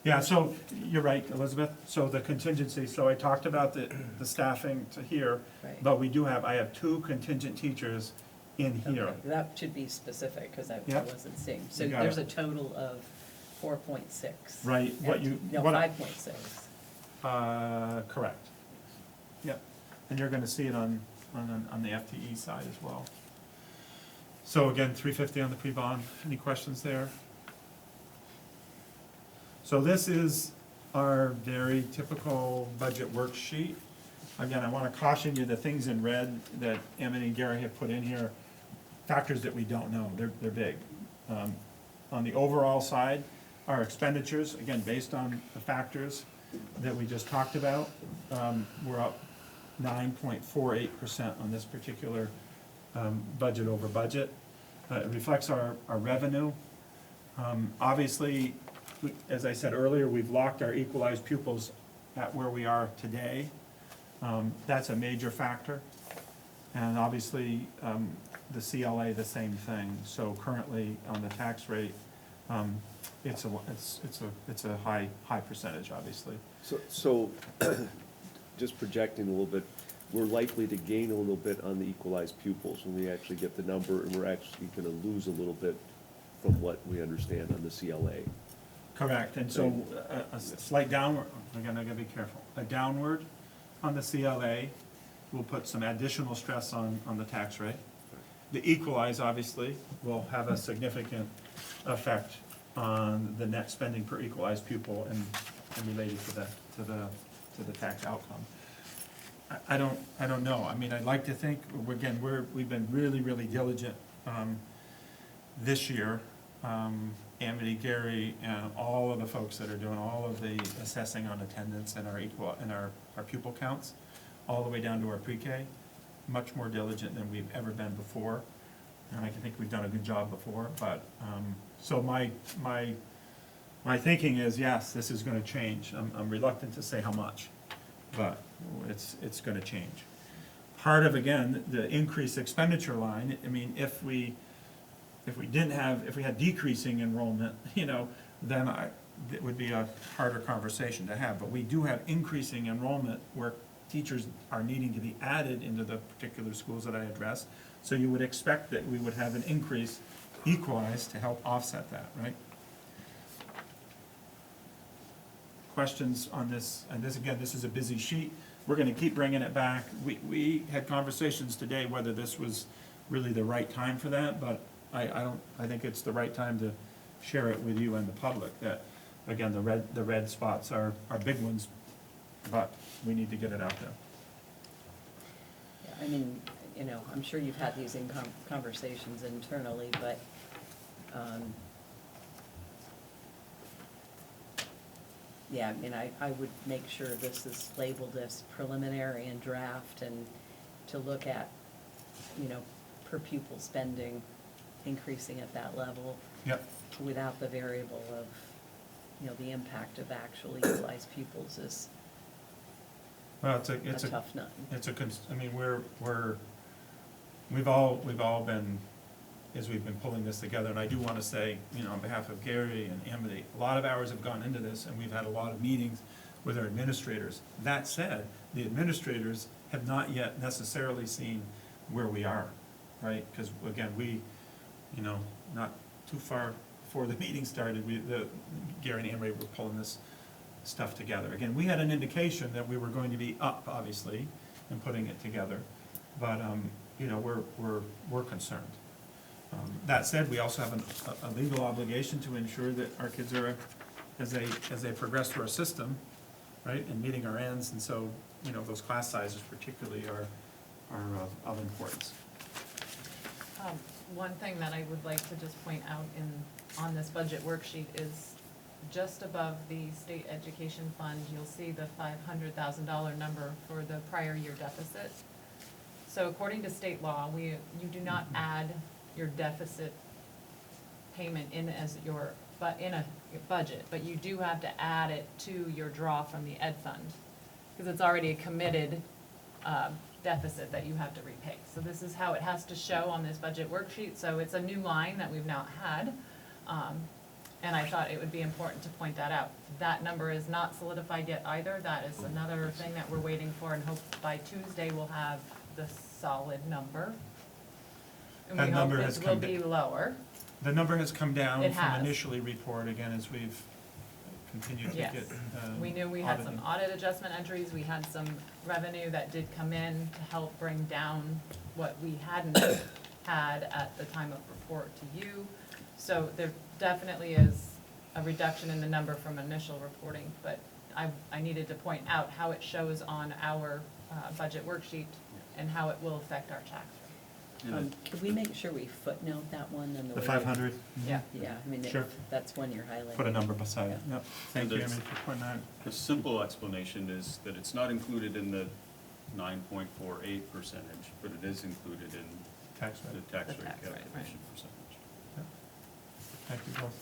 Yeah, so you're right, Elizabeth. So the contingency, so I talked about the staffing to here, Right. but I have 2 contingent teachers in here. Okay, that should be specific, because I Yep. wasn't seeing. So You got there's it. a total of 4.6. Right, what And- you- No, what I- 5.6. Correct. Yep, and you're gonna see it on the FTE side as well. So again, 350 on the pre-bond. Any questions there? So this is our very typical budget worksheet. Again, I want to caution you, the things in red that Emmett and Gary have put in here, factors that we don't know, they're big. On the overall side, our expenditures, again, based on the factors that we just talked about, we're up 9.48% on this particular budget over budget. It reflects our revenue. Obviously, as I said earlier, we've locked our equalized pupils at where we are today. That's a major factor. And obviously, the CLA, the same thing. So currently, on the tax rate, it's a high percentage, obviously. So, just projecting a little bit, we're likely to gain a little bit on the equalized pupils when we actually get the number, and we're actually gonna lose a little bit from what we understand on the CLA. Correct, and so a slight downward, again, I gotta be careful, a downward on the CLA will put some additional stress on the tax rate. The equalize, obviously, will have a significant effect on the net spending per equalized pupil and related to the tax outcome. I don't know, I mean, I'd like to think, again, we've been really, really diligent, this year, Amity, Gary, and all of the folks that are doing all of the assessing on attendance and our pupil counts, all the way down to our pre-K, much more diligent than we've ever been before. And I think we've done a good job before, but, so my thinking is, yes, this is gonna change. I'm reluctant to say how much, but it's gonna change. Part of, again, the increased expenditure line, I mean, if we had decreasing enrollment, then it would be a harder conversation to have. But we do have increasing enrollment where teachers are needing to be added into the particular schools that I addressed. So you would expect that we would have an increase equalized to help offset that, right? Questions on this? And this, again, this is a busy sheet. We're gonna keep bringing it back. We had conversations today whether this was really the right time for that, but I think it's the right time to share it with you and the public, that, again, the red spots are big ones, but we need to get it out there. Yeah, I mean, I'm sure you've had these conversations internally, but, yeah, I mean, I would make sure this is labeled as preliminary and draft, and to look at, per pupil spending increasing at that level. Yep. Without the variable of, the impact of actually utilized pupils is Well, a tough nut. I mean, we've all been, as we've been pulling this together, and I do want to say, on behalf of Gary and Amity, a lot of hours have gone into this, and we've had a lot of meetings with our administrators. That said, the administrators have not yet necessarily seen where we are, right? Because, again, not too far before the meeting started, Gary and Amity were pulling this stuff together. Again, we had an indication that we were going to be up, obviously, and putting it together, but, we're concerned. That said, we also have a legal obligation to ensure that our kids are, as they progress through our system, right, and meeting our ends, and so, those class sizes particularly are of importance. One thing that I would like to just point out on this budget worksheet is just above the state education fund, you'll see the $500,000 number for the prior year deficit. So according to state law, you do not add your deficit payment in as in a budget, but you do have to add it to your draw from the ed fund, because it's already a committed deficit that you have to repay. So this is how it has to show on this budget worksheet. So it's a new line that we've not had. And I thought it would be important to point that out. That number is not solidified yet either. That is another thing that we're waiting for, and hope by Tuesday we'll have the solid number. And we hope it will be lower. The number has come down It from has. initially report, again, as we've continued to Yes. get. We knew we had audited. some audit adjustment entries, we had some revenue that did come in to help bring down what we hadn't had at the time of report to you. So there definitely is a reduction in the number from initial reporting, but I needed to point out how it shows on our budget worksheet and how it will affect our tax rate. Could we make sure we footnote that one and the The way? 500? Yeah. Yeah, I mean, Sure. that's one you're highlighting. Put a number beside it, Yeah. yep. Thank you, And Amy, for pointing that out. The simple explanation is that it's not included in the 9.48%, but it is included in Tax the rate. tax The rate tax rate, right. calculation percentage. Thank you both.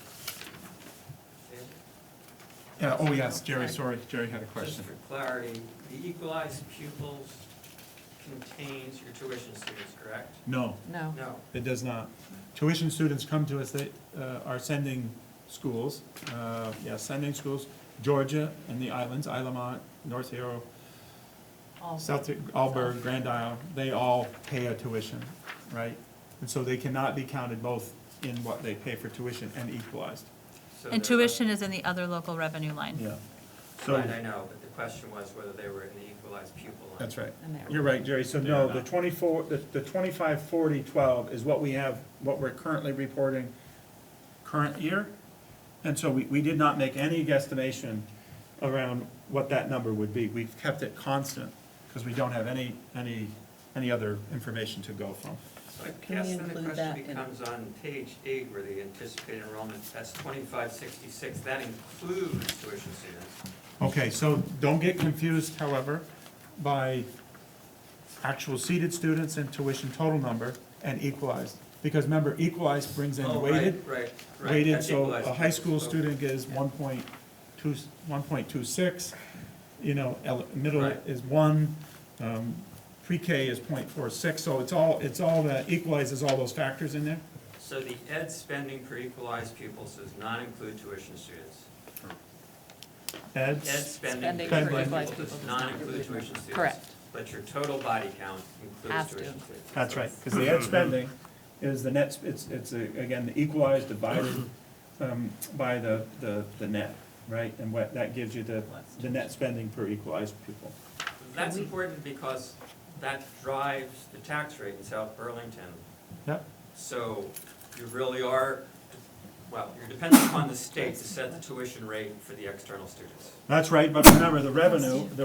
Yeah, oh yes, Jerry, sorry, Jerry had a Just question. for clarity, the equalized pupils contains your tuition students, correct? No, No. No. it does not. Tuition students come to us, they are sending schools, sending schools, Georgia and the islands, Islamont, North Hero, South, Alberg, Grand Isle, they all pay a tuition, right? And so they cannot be counted both in what they pay for tuition and equalized. So And they're- tuition is in the other local revenue line. Yeah. So, Right, I know, but the question was whether they were in the equalized pupil line. that's right. And there. You're right, Jerry. So no, the 25-40-12 is what we have, what we're currently reporting current year. And so we did not make any guesstimation around what that number would be. We've kept it constant because we don't have any other information to go from. So I Can guess we then the include question that in- becomes on page 8 where the anticipated enrollment, that's 2566, that includes tuition students. Okay, so don't get confused, however, by actual seated students and tuition total number and equalized. Because remember, equalized brings in Oh, weighted. right. Weighted, That's so equalized a high school pupils, student is 1.26, middle Right. is 1, pre-K is 0.46, so it's all that equalizes all those factors in there. So the ed spending per equalized pupils does not include tuition students. Ed, Ed spending Spending per per equalized equalized pupils does pupils not does not include include tuition students. Correct. But your total body count Has includes to. tuition students. that's right, because the ed spending is the net, again, the equalized divided by the net, right? And what, that gives you the net spending per equalized pupil. That's important because that drives the tax rate in South Burlington. Yep. So you really are, well, you're dependent upon the state to set the tuition rate for the external students. That's right, but remember, the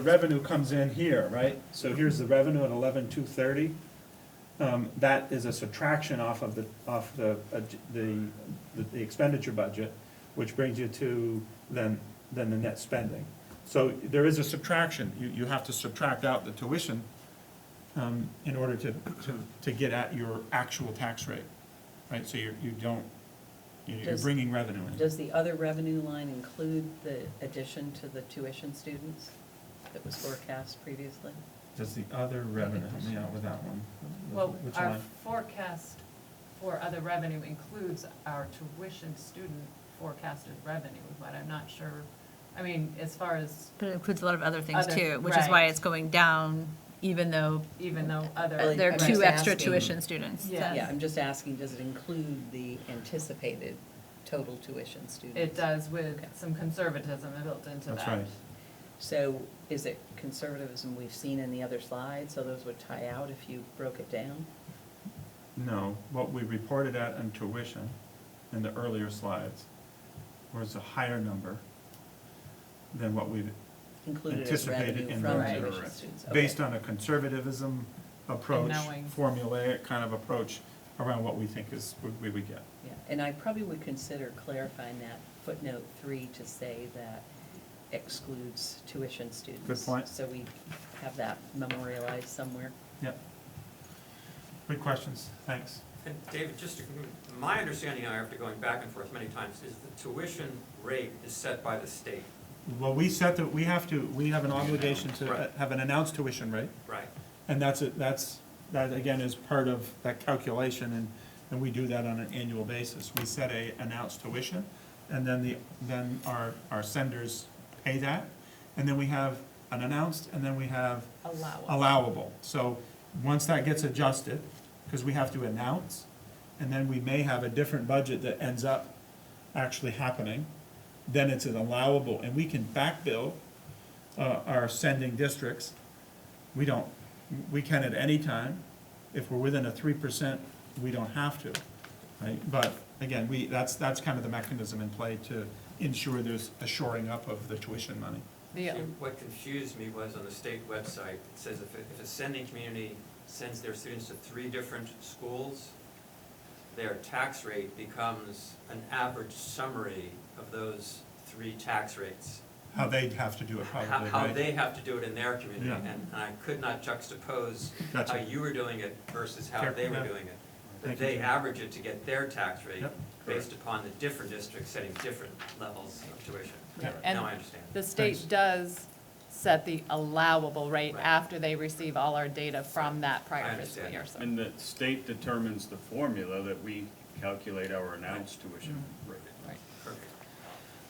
revenue comes in here, right? So here's the revenue at 11,230. That is a subtraction off the expenditure budget, which brings you to then the net spending. So there is a subtraction. You have to subtract out the tuition in order to get at your actual tax rate, right? So you're Does- bringing revenue in. Does the other revenue line include the addition to the tuition students that was forecast previously? Does the other revenue, help me out with that one. Well, Which our line? forecast for other revenue includes our tuition student forecasted revenue, but I'm not sure, I mean, as far as, But it includes a lot of other things Other- too, which is why right. it's going down even though even though other. Really, there are I'm two just extra asking. tuition students. Yeah. Yeah, I'm just asking, does it include the anticipated total tuition students? It does with Okay. some conservatism built into that. That's right. So is it conservatism we've seen in the other slides, so those would tie out if you broke it down? No, what we reported at in tuition in the earlier slides was a higher number than what we Included as anticipated revenue in from the tuition students? Okay. based on a conservatism approach, knowing. formulaic kind of approach around what we think we would get. Yeah, and I probably would consider clarifying that footnote 3 to say that excludes tuition students. Good point. So we have that memorialized somewhere. Yep. Good questions, thanks. And David, just to, my understanding after going back and forth many times is the tuition rate is set by the state. Well, we have an obligation to Right. have an announced tuition rate. Right. And that again is part of that calculation, and we do that on an annual basis. We set a announced tuition, and then our senders pay that, and then we have an announced, and then we have allowable. So, once that gets adjusted, because we have to announce, and then we may have a different budget that ends up actually happening, then it's an allowable, and we can back bill our sending districts. We can at any time. If we're within a 3%, we don't have to, right? But again, that's kind of the mechanism in play to ensure there's a shoring up of the tuition money. The, See, what confused me was on the state website, it says if a sending community sends their students to 3 different schools, their tax rate becomes an average summary of those 3 tax rates. How they'd have to do it probably, How right? they have to do it in their community, Yeah. and I could not juxtapose Gotcha. how you were doing it versus how Fair, they were yeah. doing it. Thank But you, they Jim. average it to get their tax rate Yep. based upon the different districts setting different levels of tuition. Yeah. And Now I understand. the state Thanks. does set the allowable rate Right. after they receive all our data from that I prior understand. fiscal year, so. And the state determines the formula that we calculate our announced tuition rate. Right. Perfect.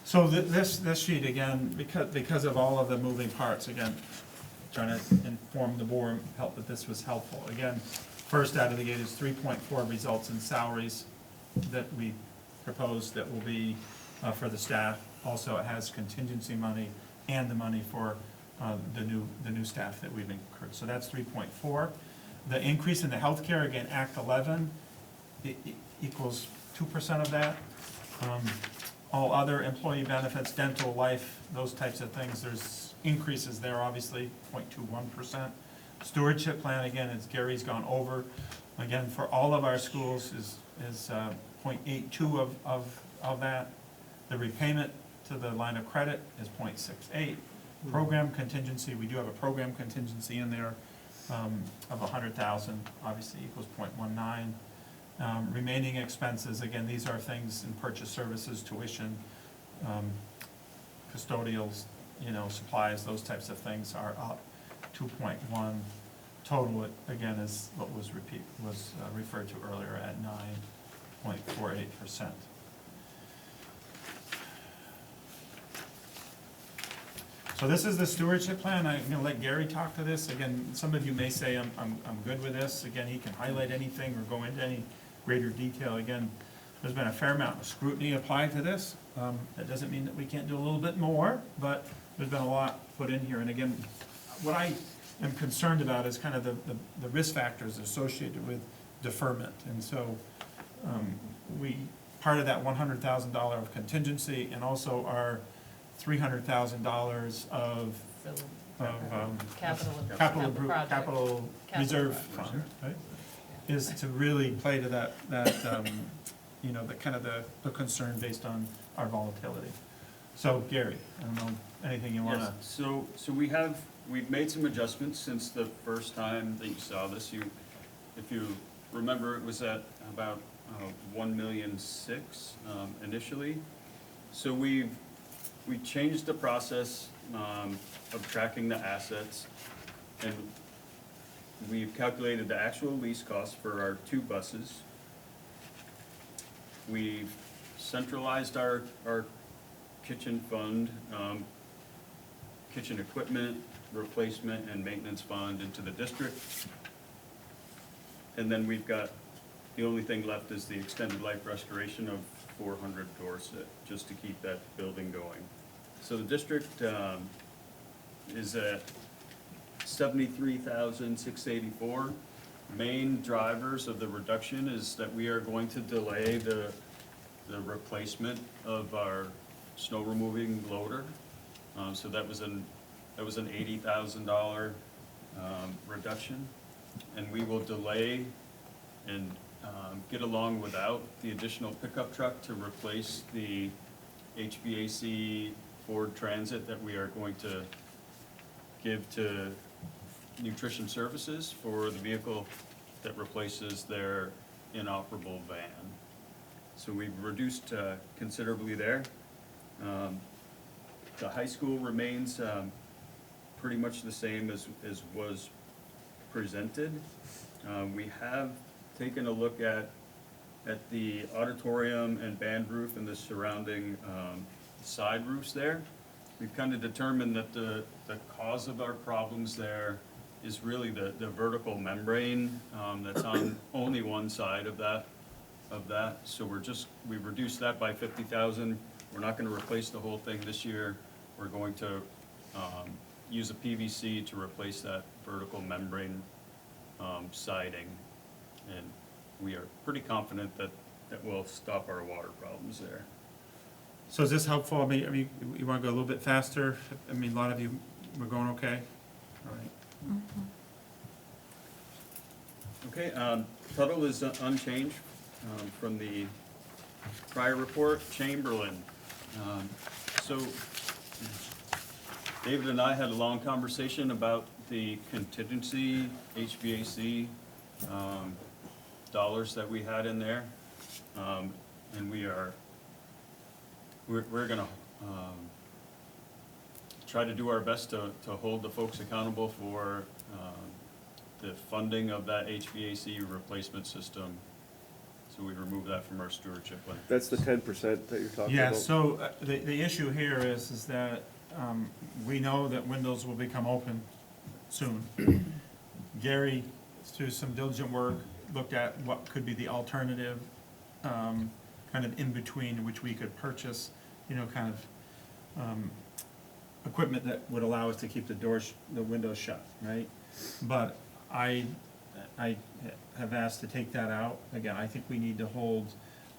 So this sheet, again, because of all of the moving parts, again, trying to inform the board, help that this was helpful. Again, first out of the gate is 3.4 results in salaries that we proposed that will be for the staff. Also, it has contingency money and the money for the new staff that we've incurred. So that's 3.4. The increase in the healthcare, again, Act 11, equals 2% of that. All other employee benefits, dental, life, those types of things, there's increases there, obviously, 0.21%. Stewardship plan, again, as Gary's gone over, again, for all of our schools is 0.82 of that. The repayment to the line of credit is 0.68. Program contingency, we do have a program contingency in there of 100,000, obviously equals 0.19. Remaining expenses, again, these are things in purchase services, tuition, custodials, supplies, those types of things are up 2.1. Total, again, is what was referred to earlier at 9.48%. So this is the stewardship plan. I'm going to let Gary talk to this. Again, some of you may say I'm good with this. Again, he can highlight anything or go into any greater detail. Again, there's been a fair amount of scrutiny applied to this. That doesn't mean that we can't do a little bit more, but there's been a lot put in here. And again, what I am concerned about is kind of the risk factors associated with deferment. And so part of that $100,000 of contingency and also our $300,000 of capital reserve fund, right, is to really play to that the kind of the concern based on our volatility. So Gary, I don't know, anything you want to? Yes, so we've made some adjustments since the first time that you saw this. If you remember, it was at about 1.6 million initially. So we changed the process of tracking the assets, and we've calculated the actual lease cost for our 2 buses. We've centralized our kitchen fund, kitchen equipment, replacement, and maintenance fund into the district. And then we've got, the only thing left is the extended life restoration of 400 Dorset, just to keep that building going. So the district is at 73,684. Main drivers of the reduction is that we are going to delay the replacement of our snow removing loader. So that was an $80,000 reduction, and we will delay and get along without the additional pickup truck to replace the HVAC Ford Transit that we are going to give to Nutrition Services for the vehicle that replaces their inoperable van. So we've reduced considerably there. The high school remains pretty much the same as was presented. We have taken a look at the auditorium and band roof and the surrounding side roofs there. We've kind of determined that the cause of our problems there is really the vertical membrane that's on only one side of that. So we've reduced that by 50,000. We're not going to replace the whole thing this year. We're going to use a PVC to replace that vertical membrane siding, and we are pretty confident that will stop our water problems there. So is this helpful? I mean, you want to go a little bit faster? I mean, a lot of you were going okay? All right. Okay, total is unchanged from the prior report. Chamberlain. So David and I had a long conversation about the contingency HVAC dollars that we had in there, and we're going to try to do our best to hold the folks accountable for the funding of that HVAC replacement system. So we remove that from our stewardship plan. That's the 10% that you're talking about? Yeah, so the issue here is that we know that windows will become open soon. Gary, through some diligent work, looked at what could be the alternative kind of in between, which we could purchase, kind of equipment that would allow us to keep the windows shut, right? But I have asked to take that out. Again, I think we need to hold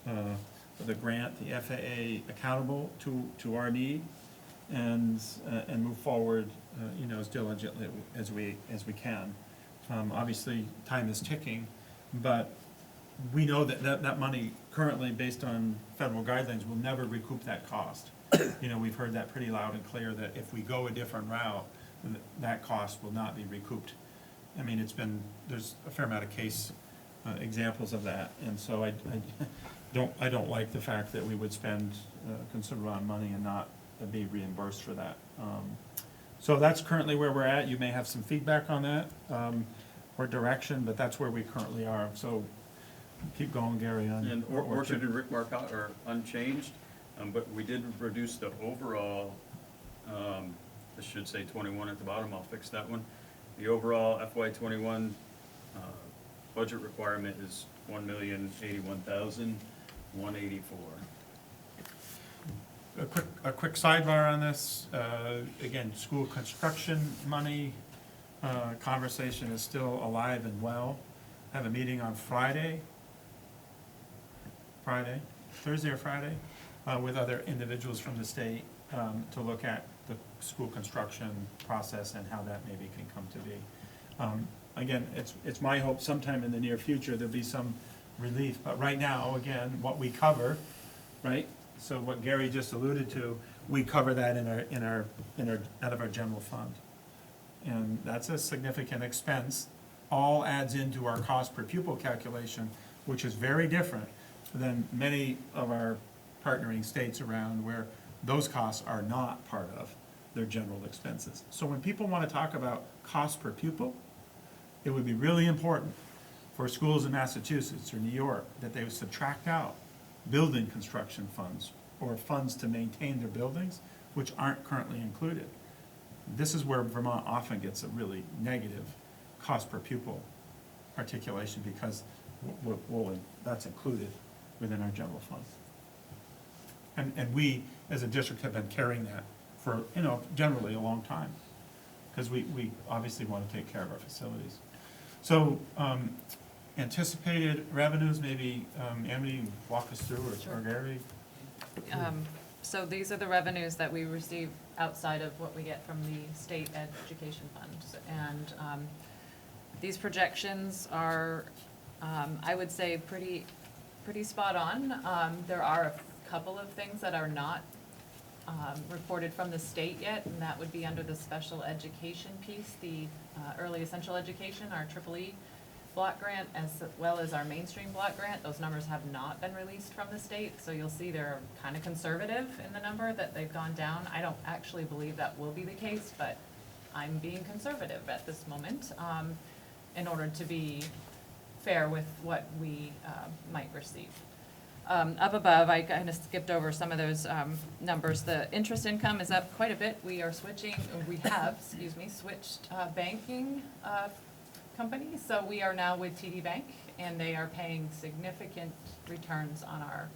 the grant, the FAA accountable to our need and move forward, as diligently as we can. Obviously, time is ticking, but we know that money currently, based on federal guidelines, will never recoup that cost. We've heard that pretty loud and clear, that if we go a different route, that cost will not be recouped. I mean, there's a fair amount of case examples of that, and so I don't like the fact that we would spend a considerable amount of money and not be reimbursed for that. So that's currently where we're at. You may have some feedback on that, or direction, but that's where we currently are. So keep going, Gary, on. And Orchard and Rick Marcotte are unchanged, but we did reduce the overall, this should say 21 at the bottom, I'll fix that one. The overall FY '21 budget requirement is $1,081,184. A quick sidebar on this. Again, school construction money conversation is still alive and well. I have a meeting on Thursday or Friday, with other individuals from the state to look at the school construction process and how that maybe can come to be. Again, it's my hope sometime in the near future there'll be some relief, but right now, again, what we cover, right? So what Gary just alluded to, we cover that out of our general fund. And that's a significant expense, all adds into our cost per pupil calculation, which is very different than many of our partnering states around where those costs are not part of their general expenses. So when people want to talk about cost per pupil, it would be really important for schools in Massachusetts or New York that they would subtract out building construction funds or funds to maintain their buildings, which aren't currently included. This is where Vermont often gets a really negative cost per pupil articulation, because that's included within our general fund. And we, as a district, have been carrying that for, generally a long time, because we obviously want to take care of our facilities. So, anticipated revenues, maybe, Amity, walk us through, or Gary? So these are the revenues that we receive outside of what we get from the state education funds. And these projections are, I would say, pretty spot on. There are a couple of things that are not reported from the state yet, and that would be under the special education piece, the early essential education, our EEE block grant, as well as our mainstream block grant. Those numbers have not been released from the state, so you'll see they're kind of conservative in the number, that they've gone down. I don't actually believe that will be the case, but I'm being conservative at this moment in order to be fair with what we might receive. Up above, I kind of skipped over some of those numbers. The interest income is up quite a bit. We have, switched banking companies. So we are now with TD Bank, and they are paying significant returns on our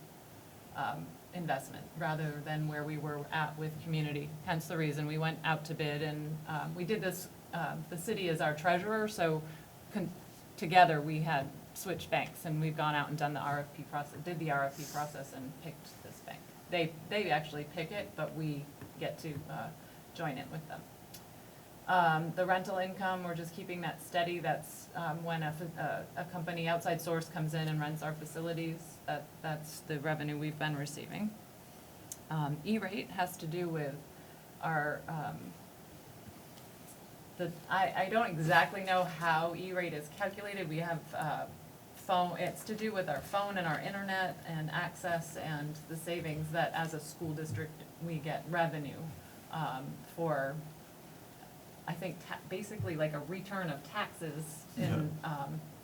investment, rather than where we were at with community. Hence the reason we went out to bid, and we did this, the city is our treasurer, so together we had switched banks, and we've gone out and done the RFP process, and picked this bank. They actually pick it, but we get to join it with them. The rental income, we're just keeping that steady. That's when a company, outside source, comes in and rents our facilities. That's the revenue we've been receiving. E-rate has to do with our, I don't exactly know how E-rate is calculated. We have phone, it's to do with our phone and our internet and access and the savings that as a school district we get revenue for, I think, basically like a return of taxes in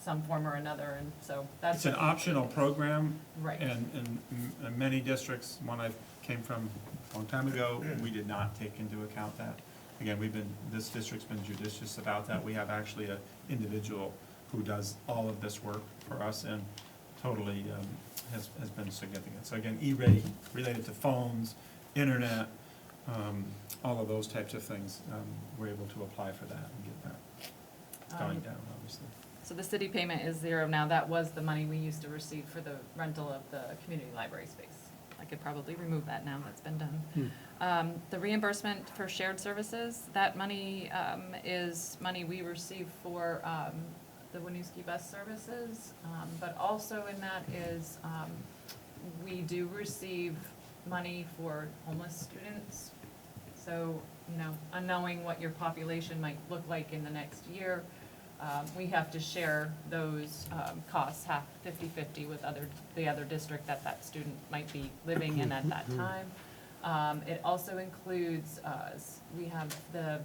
some form or another, and so that's. It's an optional program. Right. And in many districts, one I came from a long time ago, we did not take into account that. Again, this district's been judicious about that. We have actually an individual who does all of this work for us and totally has been significant. So again, E-rate related to phones, internet, all of those types of things, we're able to apply for that and get that going down, obviously. So the city payment is zero now. That was the money we used to receive for the rental of the community library space. I could probably remove that now, that's been done. The reimbursement for shared services, that money is money we receive for the Winooski bus services, but also in that is we do receive money for homeless students. So, you know, unknowing what your population might look like in the next year, we have to share those costs, 50/50 with the other district that student might be living in at that time. It also includes, we have the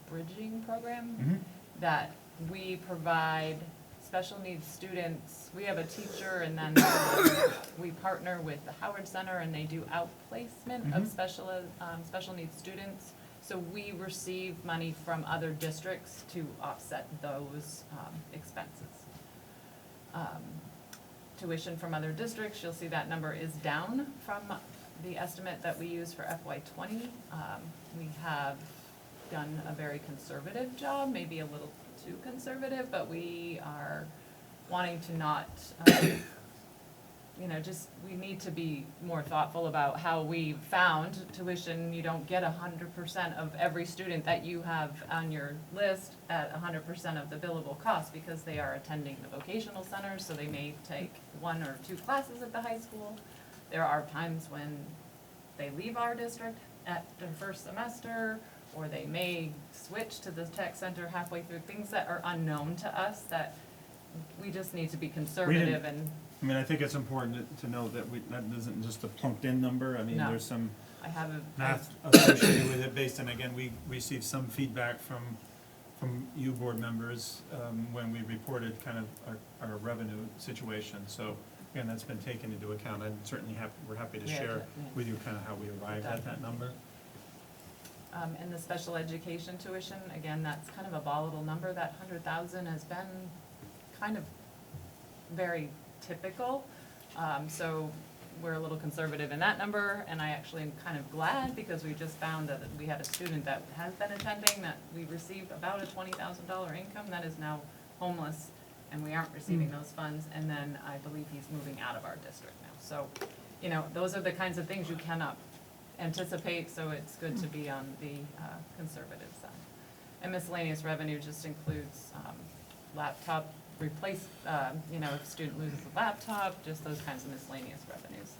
bridging program that we provide special needs students. We have a teacher, and then we partner with the Howard Center, and they do outplacement of special needs students. So we receive money from other districts to offset those expenses. Tuition from other districts, you'll see that number is down from the estimate that we use for FY20. We have done a very conservative job, maybe a little too conservative, but we are wanting to not, you know, just, we need to be more thoughtful about how we found tuition. You don't get 100% of every student that you have on your list at 100% of the billable cost, because they are attending the vocational centers, so they may take 1 or 2 classes at the high school. There are times when they leave our district at their first semester, or they may switch to the tech center halfway through, things that are unknown to us that we just need to be conservative and. I mean, I think it's important to know that that isn't just a plunked-in number. I mean, No. there's some I have math associated with it based on, again, we received some feedback from you board members when we reported kind of our revenue situation. So, again, that's been taken into account. I'm certainly we're happy to share with you kind of how we arrived at that number. And the special education tuition, again, that's kind of a volatile number. That 100,000 has been kind of very typical. So we're a little conservative in that number, and I actually am kind of glad because we just found that we had a student that has been attending that we received about a $20,000 income that is now homeless, and we aren't receiving those funds, and then I believe he's moving out of our district now. So, you know, those are the kinds of things you cannot anticipate, so it's good to be on the conservative side. And miscellaneous revenue just includes laptop replace, you know, if a student loses a laptop, just those kinds of miscellaneous revenues.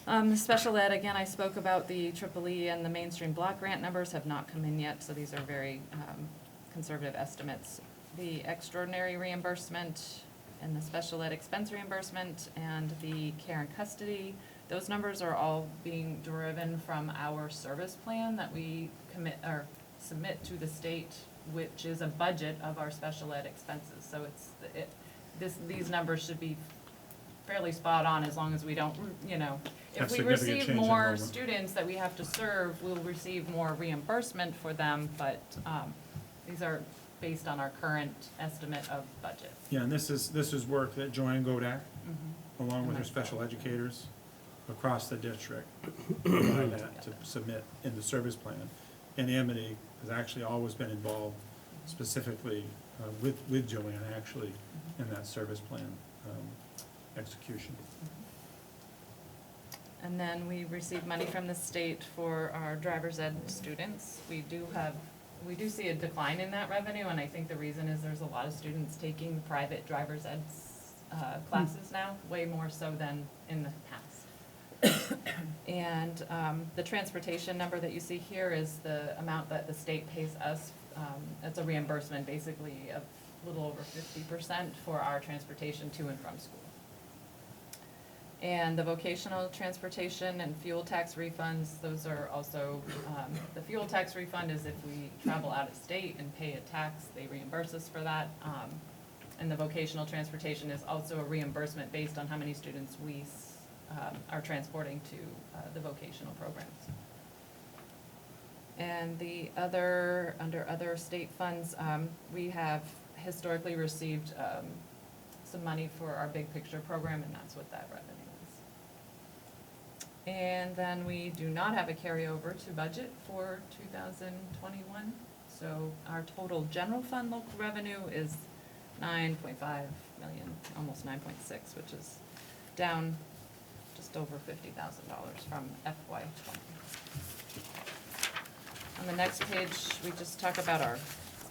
The special ed, again, I spoke about the EEE and the mainstream block grant numbers have not come in yet, so these are very conservative estimates. The extraordinary reimbursement and the special ed expense reimbursement and the care and custody, those numbers are all being driven from our service plan that we commit or submit to the state, which is a budget of our special ed expenses. So these numbers should be fairly spot on as long as we don't, you know, if we receive more students that we have to serve, we'll receive more reimbursement for them, but these are based on our current estimate of budget. Yeah, and this is work that Joanne Godak, along with her special educators across the district, provide that to submit in the service plan. And Amity has actually always been involved specifically with Joanne, actually, in that service plan execution. And then we receive money from the state for our driver's ed students. We do see a decline in that revenue, and I think the reason is there's a lot of students taking private driver's ed classes now, way more so than in the past. And the transportation number that you see here is the amount that the state pays us. It's a reimbursement, basically, of a little over 50% for our transportation to and from school. And the vocational transportation and fuel tax refunds, those are also, the fuel tax refund is if we travel out of state and pay a tax, they reimburse us for that. And the vocational transportation is also a reimbursement based on how many students we are transporting to the vocational programs. And the under other state funds, we have historically received some money for our big picture program, and that's what that revenue is. And then we do not have a carryover to budget for 2021. So our total general fund local revenue is 9.5 million, almost 9.6, which is down just over $50,000 from FY '20. On the next page, we just talk about our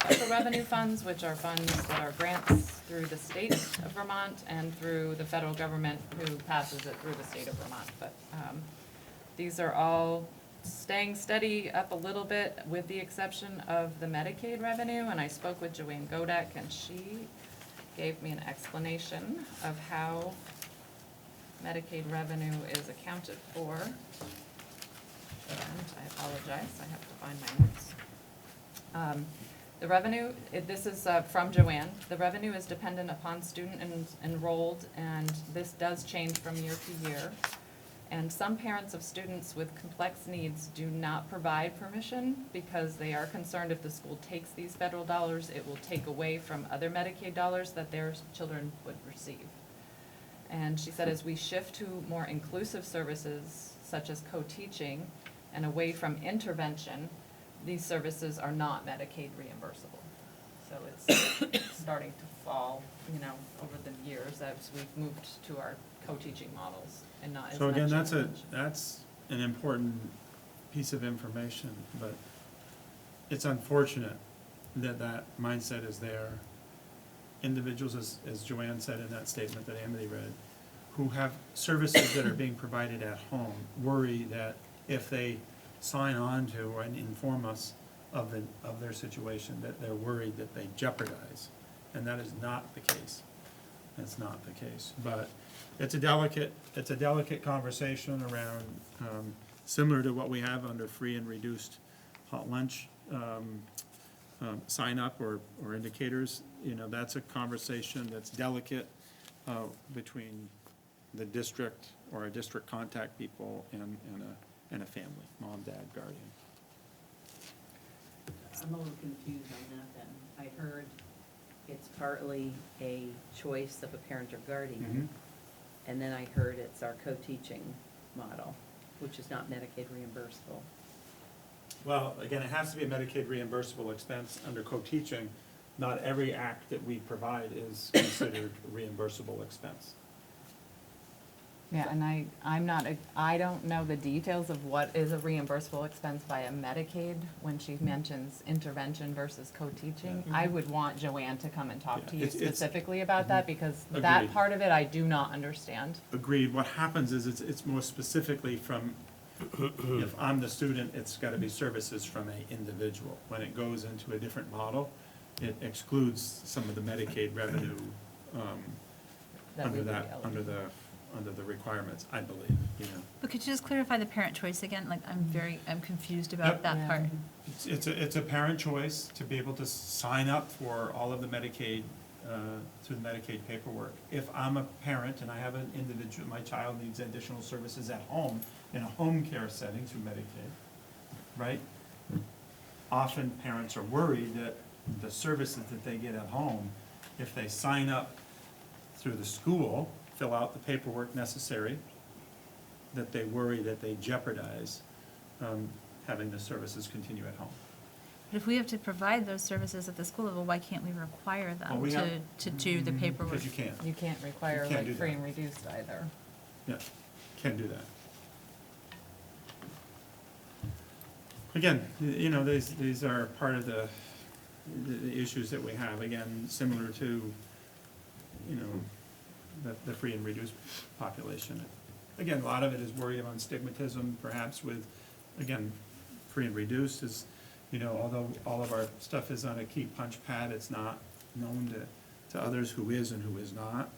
special revenue funds, which are funds that are grants through the state of Vermont and through the federal government, who passes it through the state of Vermont. But these are all staying steady, up a little bit, with the exception of the Medicaid revenue. And I spoke with Joanne Godek, and she gave me an explanation of how Medicaid revenue is accounted for. And I apologize, I have to find my notes. The revenue, this is from Joanne. The revenue is dependent upon student enrolled, and this does change from year to year. And some parents of students with complex needs do not provide permission because they are concerned if the school takes these federal dollars, it will take away from other Medicaid dollars that their children would receive. And she said, as we shift to more inclusive services such as co-teaching and away from intervention, these services are not Medicaid reimbursable. So it's starting to fall, over the years as we've moved to our co-teaching models and not as So much again, intervention. that's an important piece of information, but it's unfortunate that that mindset is there. Individuals, as Joanne said in that statement that Amity read, who have services that are being provided at home, worry that if they sign on to and inform us of their situation, that they're worried that they jeopardize. And that is not the case. That's not the case. But it's a delicate conversation around, similar to what we have under free and reduced hot lunch sign up or indicators. That's a conversation that's delicate between the district or a district contact people and a family, mom, dad, guardian. I'm a little confused on that then. I heard it's partly a choice of a parent or guardian, and then I heard it's our co-teaching model, which is not Medicaid reimbursable. Well, again, it has to be a Medicaid reimbursable expense under co-teaching. Not every act that we provide is considered a reimbursable expense. Yeah, and I don't know the details of what is a reimbursable expense by a Medicaid when she mentions intervention versus co-teaching. I would want Joanne to come and talk to you specifically about that, because that Agreed. part of it I do not understand. Agreed. What happens is it's more specifically from, if I'm the student, it's got to be services from an individual. When it goes into a different model, it excludes some of the Medicaid revenue under the requirements, I believe, But could you just clarify the parent choice again? Like, I'm confused about that part. It's a parent choice to be able to sign up for all of the Medicaid, through the Medicaid paperwork. If I'm a parent and I have an individual, my child needs additional services at home, in a home care setting through Medicaid, right? Often parents are worried that the services that they get at home, if they sign up through the school, fill out the paperwork necessary, that they worry that they jeopardize having the services continue at home. But if we have to provide those services at the school level, why can't we require Well, them we have- to do the paperwork? Because you can't. You can't require You can't like do free that. and reduced either. Yeah, can't do that. Again, these are part of the issues that we have. Again, similar to, the free and reduced population. Again, a lot of it is worried about stigmatism, perhaps with, again, free and reduced is, although all of our stuff is on a key punch pad, it's not known to others who is and who is not.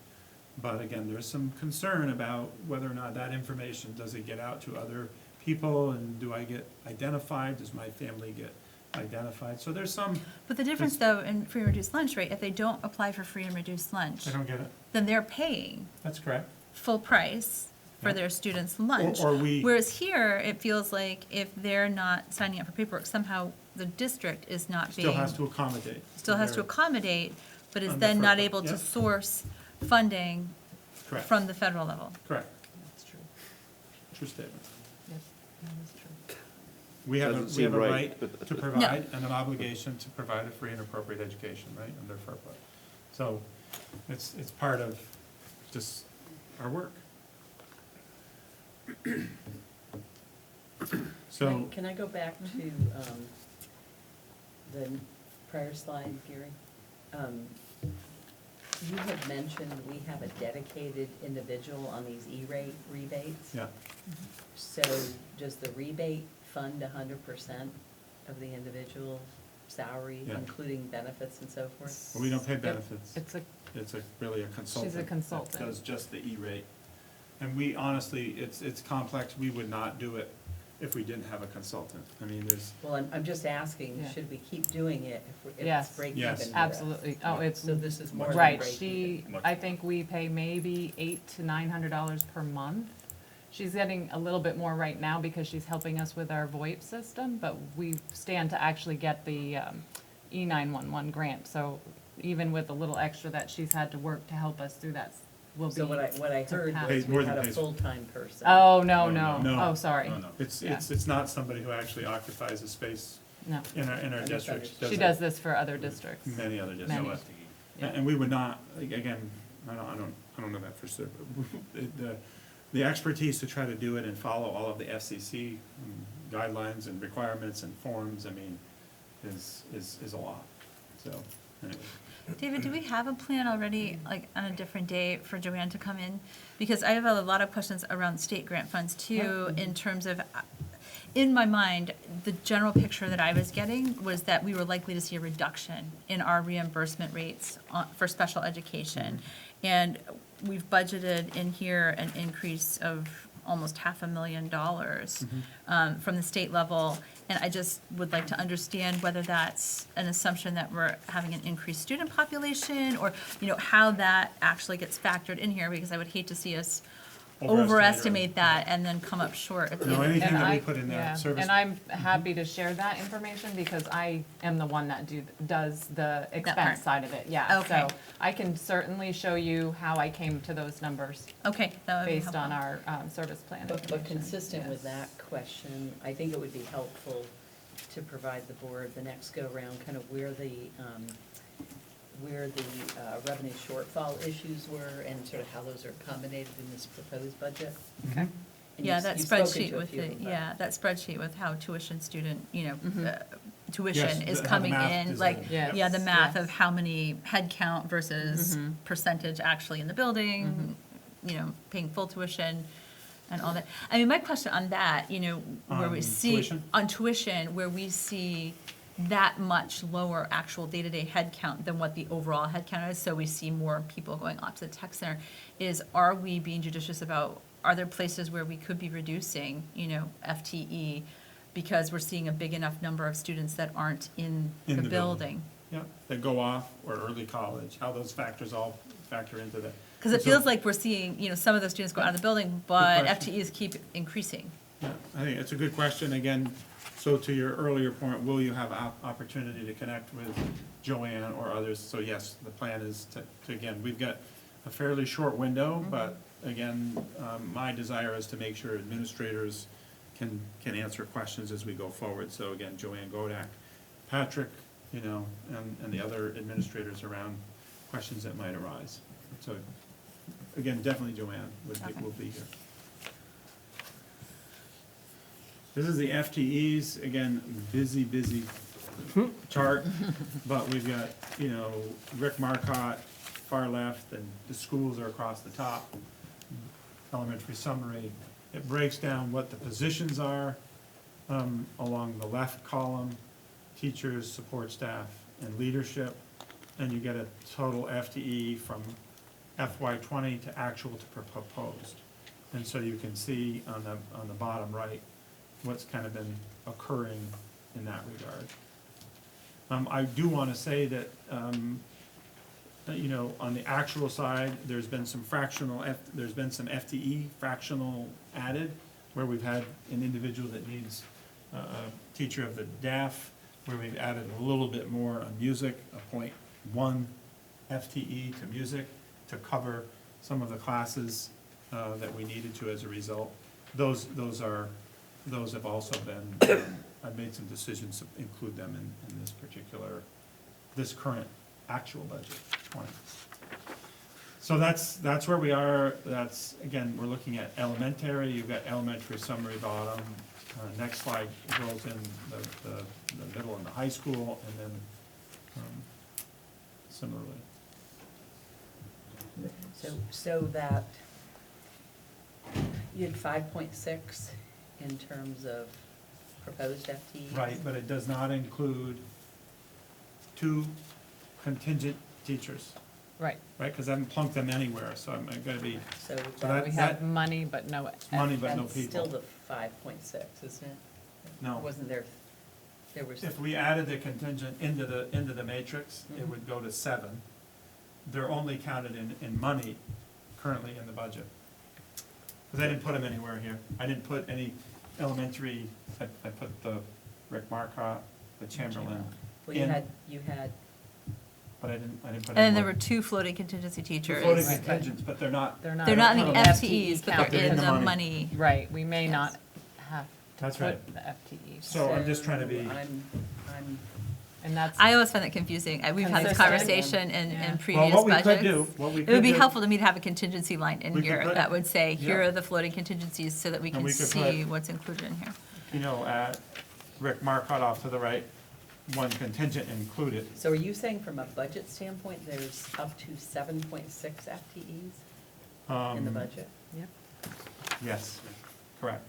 But again, there's some concern about whether or not that information, does it get out to other people, and do I get identified? Does my family get identified? So there's some. But the difference, though, in free and reduced lunch, right, if they don't apply for free and reduced lunch, They don't get it. then they're paying That's correct. full price for Yeah. their students' lunch. Or we. Whereas here, it feels like if they're not signing up for paperwork, somehow the district is not being. Still has to accommodate. Still has to They're- accommodate, but is On the then not front, able to yeah. source funding Correct. from the federal level. Correct. That's true. True statement. Yes, that is true. We have Doesn't we seem have a right. right to provide and an obligation to provide a free and appropriate education, right, under FERPA. So it's part of just our work. So, Can I go back to the prior slide, Gary? You had mentioned we have a dedicated individual on these E-rate rebates. yeah, So does the rebate fund 100% of the individual salary, Yeah. including benefits and so forth? well, we don't pay benefits. It's a, It's really a consultant. She's a consultant. That does just the E-rate. And we honestly, it's complex. We would not do it if we didn't have a consultant. I mean, there's, Well, I'm just asking, Yeah. should we keep doing it if Yes. it's break even Yes. for us? absolutely. Oh, it's, So this is more than right, break even. I think we pay maybe $800 to $900 per month. She's getting a little bit more right now because she's helping us with our VoIP system, but we stand to actually get the E911 grant. So even with a little extra that she's had to work to help us through that, will be. So what I heard pass. was Pays more we than had a pays- full-time person. Oh, No, no. no. Oh, sorry. no, no. It's Yeah. not somebody who actually occupies a space No. in our I district. misunderstood. She it does this for other districts. Many other Many. districts. Yeah. And we would not, again, I don't know that for sure. but The expertise to try to do it and follow all of the FCC guidelines and requirements and forms, I mean, is a lot. So, anyway. David, do we have a plan already, like on a different day for Joanne to come in? Because I have a lot of questions around state grant funds too, in terms of, in my mind, the general picture that I was getting was that we were likely to see a reduction in our reimbursement rates for special education. And we've budgeted in here an increase of almost $500,000 from the state level. And I just would like to understand whether that's an assumption that we're having an increased student population, or, you know, how that actually gets factored in here, because I would hate to see us overestimate that and then come up short at the No, end. anything And that we I- put in yeah, that service. And I'm happy to share that information because I am the one that does the part. expense side of it, yeah. Okay. So I can certainly show you how I came to those numbers Okay, that would be based on helpful. our service plan. But information. consistent with Yes. that question, I think it would be helpful to provide the board the next go-round, kind of where the revenue shortfall issues were and sort of how those are accommodated in this proposed budget. Okay. And Yeah, you've- that you've spoken spreadsheet to a with few of the, them, but- yeah, that spreadsheet with how tuition student, you know, Yes, tuition is how the coming math in, is like, in. Yes, yeah, the math yes. of how many head count versus percentage actually in the building, you know, paying full tuition and all that. I mean, my question on that, you know, where we On see, tuition? on tuition, where we see that much lower actual day-to-day head count than what the overall head count is, so we see more people going off to the tech center, is, are we being judicious about, are there places where we could be reducing, you know, FTE because we're seeing a big enough number of students that aren't in In the the building. building? Yeah, that go off, or early college, how those factors all factor into that. Because it So- feels like we're seeing, you know, some of those students go out of the building, but question. FTEs keep increasing. Yeah, I think it's a good question. Again, so to your earlier point, will you have opportunity to connect with Joanne or others? So yes, the plan is to again, we've got a fairly short window, but again, my desire is to make sure administrators can answer questions as we go forward. So again, Joanne Godak, Patrick, you know, and the other administrators around questions that might arise. So again, definitely Joanne will be here. This is the FTEs, again, busy chart, but we've got, you know, Rick Marcotte, far left, and the schools are across the top. Elementary summary, it breaks down what the positions are, along the left column, teachers, support staff, and leadership, and you get a total FTE from FY '20 to actual to proposed. And so you can see on the bottom right, what's kind of been occurring in that regard. I do want to say that, you know, on the actual side, there's been some FTE fractional added, where we've had an individual that needs a teacher of the DAF, where we've added a little bit more on music, a 0.1 FTE to music, to cover some of the classes that we needed to as a result. Those have also been, I've made some decisions to include them in this current actual budget, 20. So that's where we are. That's, again, we're looking at elementary. You've got elementary summary bottom. Next slide rolls in the middle and the high school, and then similarly. So that, you had 5.6 in terms of proposed FTEs? Right, but it does not include 2 contingent teachers, Right. right? Because I haven't plunked them anywhere, so I'm gonna be, So that- We have money, but no. money but no that's still people. the 5.6, isn't it? No. Wasn't there was, If we added the contingent into the matrix, it Mhm. would go to 7. They're only counted in money currently in the budget. Because I didn't put them anywhere here. I didn't put any elementary, I put the Rick Marcotte, the Chamberlain, well, you had, but I didn't put And any then there more. were 2 floating contingency teachers. Floating Right. contingents, but they're not. They're not. They're not in the I don't have FTEs, but count. they're They're in the money. Right, we may Yes. not have to That's put right. the FTEs. So I'm just trying to be, I'm, And that's, I always find that confusing. We've had this Consistent. conversation in Yeah. well, previous what we could budgets. do, It would be helpful to me to have a contingency line in We could here put- that would say, here yeah. are the floating contingencies, so that we And can we could see put- what's included in here. at Rick Marcotte off to the right, 1 contingent included. so are you saying from a budget standpoint, there's up to 7.6 FTEs in the budget? yep. Yes, correct.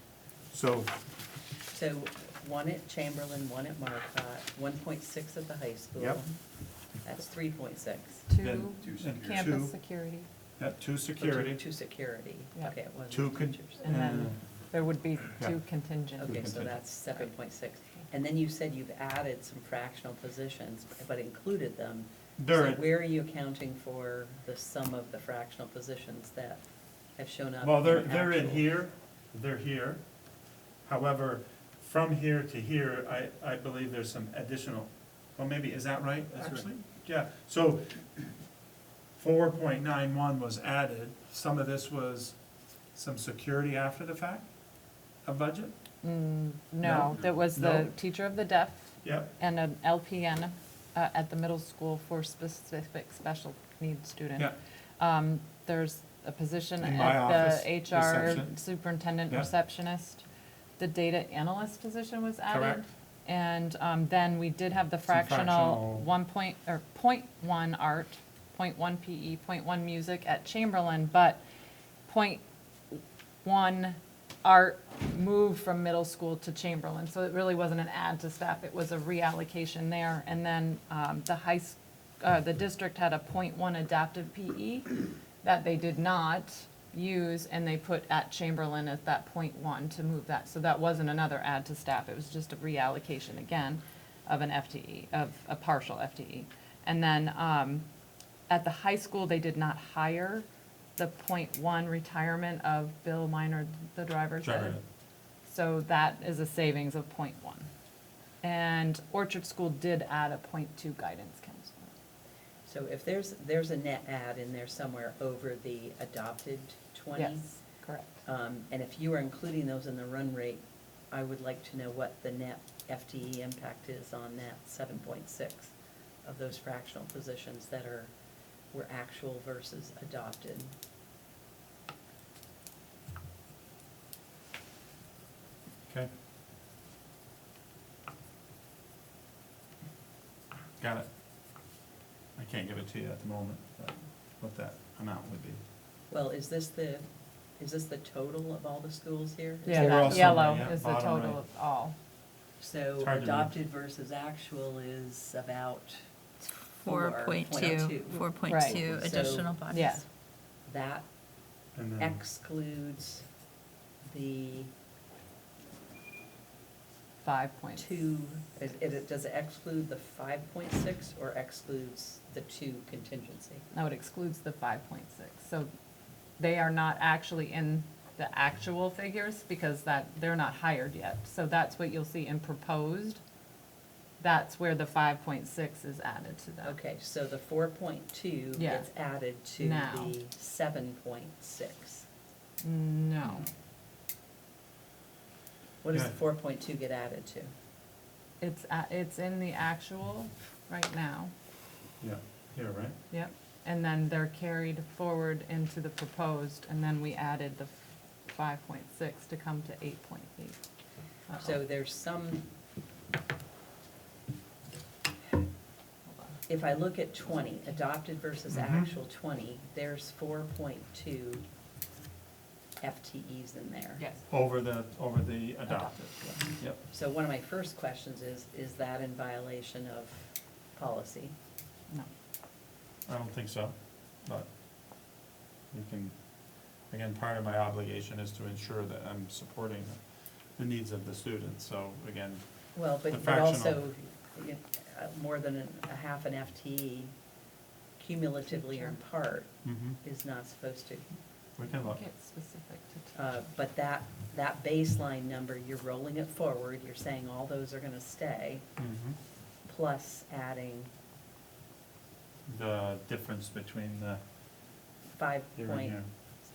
So, So 1 at Chamberlain, 1 at Marcotte, 1.6 at the high school. Yep. That's 3.6. Then Campus two- security. 2 security, 2 security, Yeah. okay, it wasn't 2 teachers. And then there would be Yeah. 2 contingent. Okay, so contingent. that's 7.6. And then you said you've added some fractional positions, but included them. So They're- where are you accounting for the sum of the fractional positions that have shown up? well, they're in actual? here, they're here. However, from here to here, I believe there's some additional, well, maybe, is that right, actually? Yeah, so 4.91 was added. Some of this was some security after the fact of budget? No? No, that was the No? teacher of the deaf Yep, and an LPN at the middle school for specific special needs student. yeah, There's a position In my at office, the HR reception. superintendent Yeah. receptionist. The data analyst position was added. Correct. And then we did have the Some fractional fractional- 0.1 art, 0.1 PE, 0.1 music at Chamberlain, but 0.1 art moved from middle school to Chamberlain. So it really wasn't an add to staff, it was a reallocation there. And then the district had a 0.1 adaptive PE that they did not use, and they put at Chamberlain at that 0.1 to move that. So that wasn't another add to staff, it was just a reallocation again of an FTE, of a partial FTE. And then at the high school, they did not hire the 0.1 retirement of Bill Minor, the driver's Driver ed. ed. So that is a savings of 0.1. And Orchard School did add a 0.2 guidance counselor. So if there's a net add in there somewhere over the adopted 20. Yes, correct. And if you are including those in the run rate, I would like to know what the net FTE impact is on that 7.6 of those fractional positions that were actual versus adopted. okay. Got it. I can't give it to you at the moment, but what that amount would be. Well, is this the total of all the schools here? Is Yeah, Overall that summary, yellow yeah, is the bottom total right. of all. So It's hard to read. adopted versus actual is about 4.2, 4.2 Right. additional So- bodies. Yeah. That And then, excludes the 5.2. does it exclude the 5.6 or excludes the 2 contingency? No, it excludes the 5.6. So they are not actually in the actual figures because they're not hired yet. So that's what you'll see in proposed that's where the 5.6 is added to that. Okay, so the 4.2 Yeah. gets added to Now. the 7.6. No, What does Yeah. the 4.2 get added to? it's in the actual right now, Yeah, here, right? yep. And then they're carried forward into the proposed, and then we added the 5.6 to come to 8.8. So there's some, if I look at 20, adopted versus actual 20, there's 4.2 FTEs in there. Yes. Over the adopted. Yep. So one of my first questions is that in violation of policy? No. I don't think so, but you can, again, part of my obligation is to ensure that I'm supporting the needs of the students, so again, Well, The but also, fractional. more than a half an FTE cumulatively or in part is not supposed to. we can look. Get specific to. But that baseline number, you're rolling it forward, you're saying all those are gonna stay, plus adding The difference between the here and here.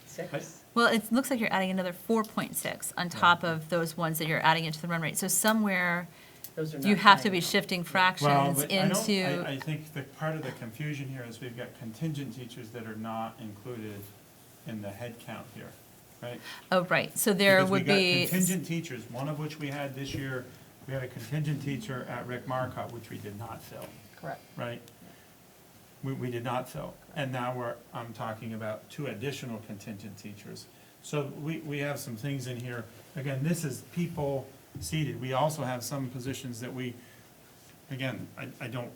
5.6. Well, it looks like you're adding another 4.6 on top of those ones that you're adding into the run rate. So somewhere, Those are you not have to be final. shifting Well, fractions but I don't, into, I think that part of the confusion here is we've got contingent teachers that are not included in the head count here, right? oh, right, so there Because we would got be, contingent teachers, one of which we had this year, we had a contingent teacher at Rick Marcotte, which we did not fill, Correct. right? We did not fill, and now I'm talking about 2 additional contingent teachers. So we have some things in here, again, this is people seated, we also have some positions that we, again,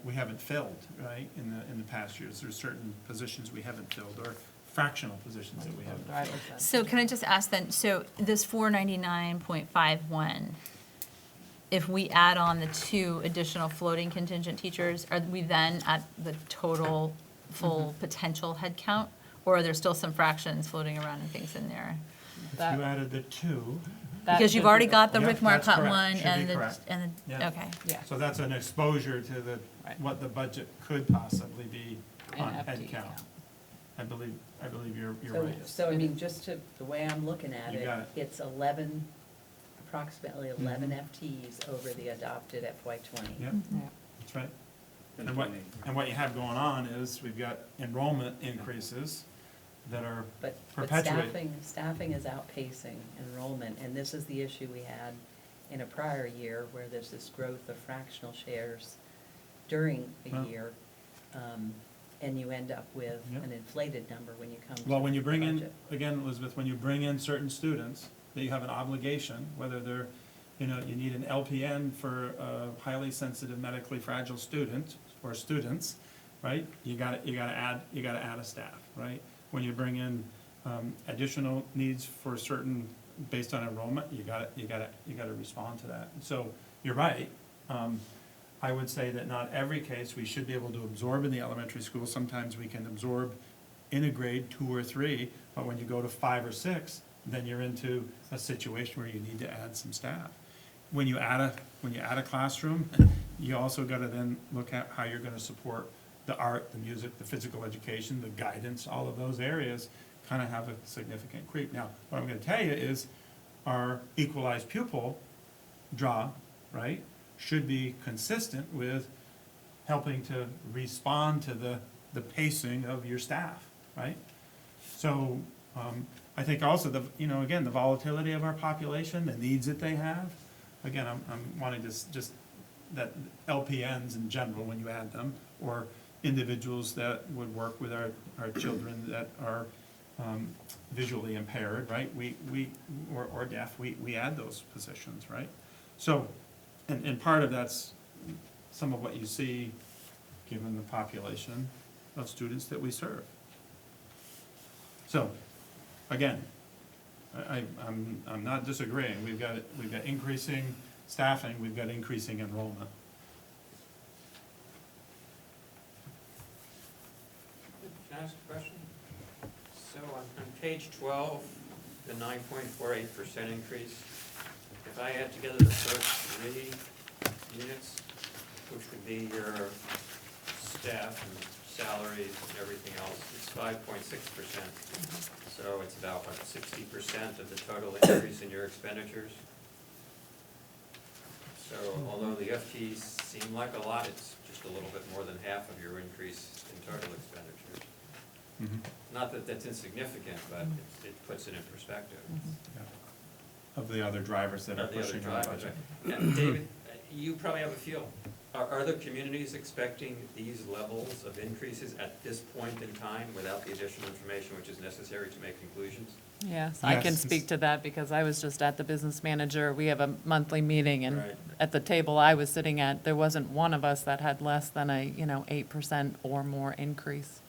we haven't filled, right, in the past years, there's certain positions we haven't filled, or fractional positions that we haven't filled. so can I just ask then, so this 499.51, if we add on the 2 additional floating contingent teachers, are we then at the total full potential head count? Or are there still some fractions floating around and things in there? If you added the 2, Because you've already got the Yep, Rick that's Marcotte correct. one Should be and the, correct. Yeah. okay. Yeah. so that's an exposure to Right. what the budget could possibly be on And head FTE count. count. I believe you're So, right. so I mean, just to, the way I'm looking at You it, got it. it's approximately 11 FTEs over the adopted FY '20. Yep, Yeah. that's right. And what you have going on is, we've got enrollment increases that are But perpetuated. staffing is outpacing enrollment, and this is the issue we had in a prior year, where there's this growth of fractional shares during a Well- year, and you end up with Yep. an inflated number when you come to Well, when you bring in, budget. again, Elizabeth, when you bring in certain students, that you have an obligation, whether they're, you need an LPN for a highly sensitive medically fragile student, or students, right? You gotta add a staff, right? When you bring in, additional needs for certain, based on enrollment, you gotta respond to that. So, you're right. I would say that not every case we should be able to absorb in the elementary school. Sometimes we can absorb in a grade 2 or 3, but when you go to 5 or 6, then you're into a situation where you need to add some staff. When you add a classroom, you also gotta then look at how you're gonna support the art, the music, the physical education, the guidance, all of those areas kind of have a significant creep. Now, what I'm gonna tell you is, our equalized pupil draw, right, should be consistent with helping to respond to the pacing of your staff, right? So, I think also again, the volatility of our population, the needs that they have. Again, I'm wanting to just, that LPNs in general, when you add them, or individuals that would work with our children that are visually impaired, right? Or deaf, we add those positions, right? So, and part of that's some of what you see, given the population of students that we serve. So, again, I'm not disagreeing. We've got increasing staffing, we've got increasing enrollment. Can I ask a question? So on page 12, the 9.48% increase, if I add together the first 3 units, which would be your staff and salaries and everything else, it's 5.6%. So it's about, what, 60% of the total increase in your expenditures? So although the FTEs seem like a lot, it's just a little bit more than half of your increase in total expenditures. Not that that's insignificant, but it puts it in perspective. Of the other drivers that are Of the other pushing the drivers, budget. right. And David, you probably have a feel. Are other communities expecting these levels of increases at this point in time without the additional information which is necessary to make conclusions? Yes, I can Yes. speak to that because I was just at the business manager. We have a monthly meeting and Right. at the table I was sitting at, there wasn't one of us that had less than a, 8% or more increase.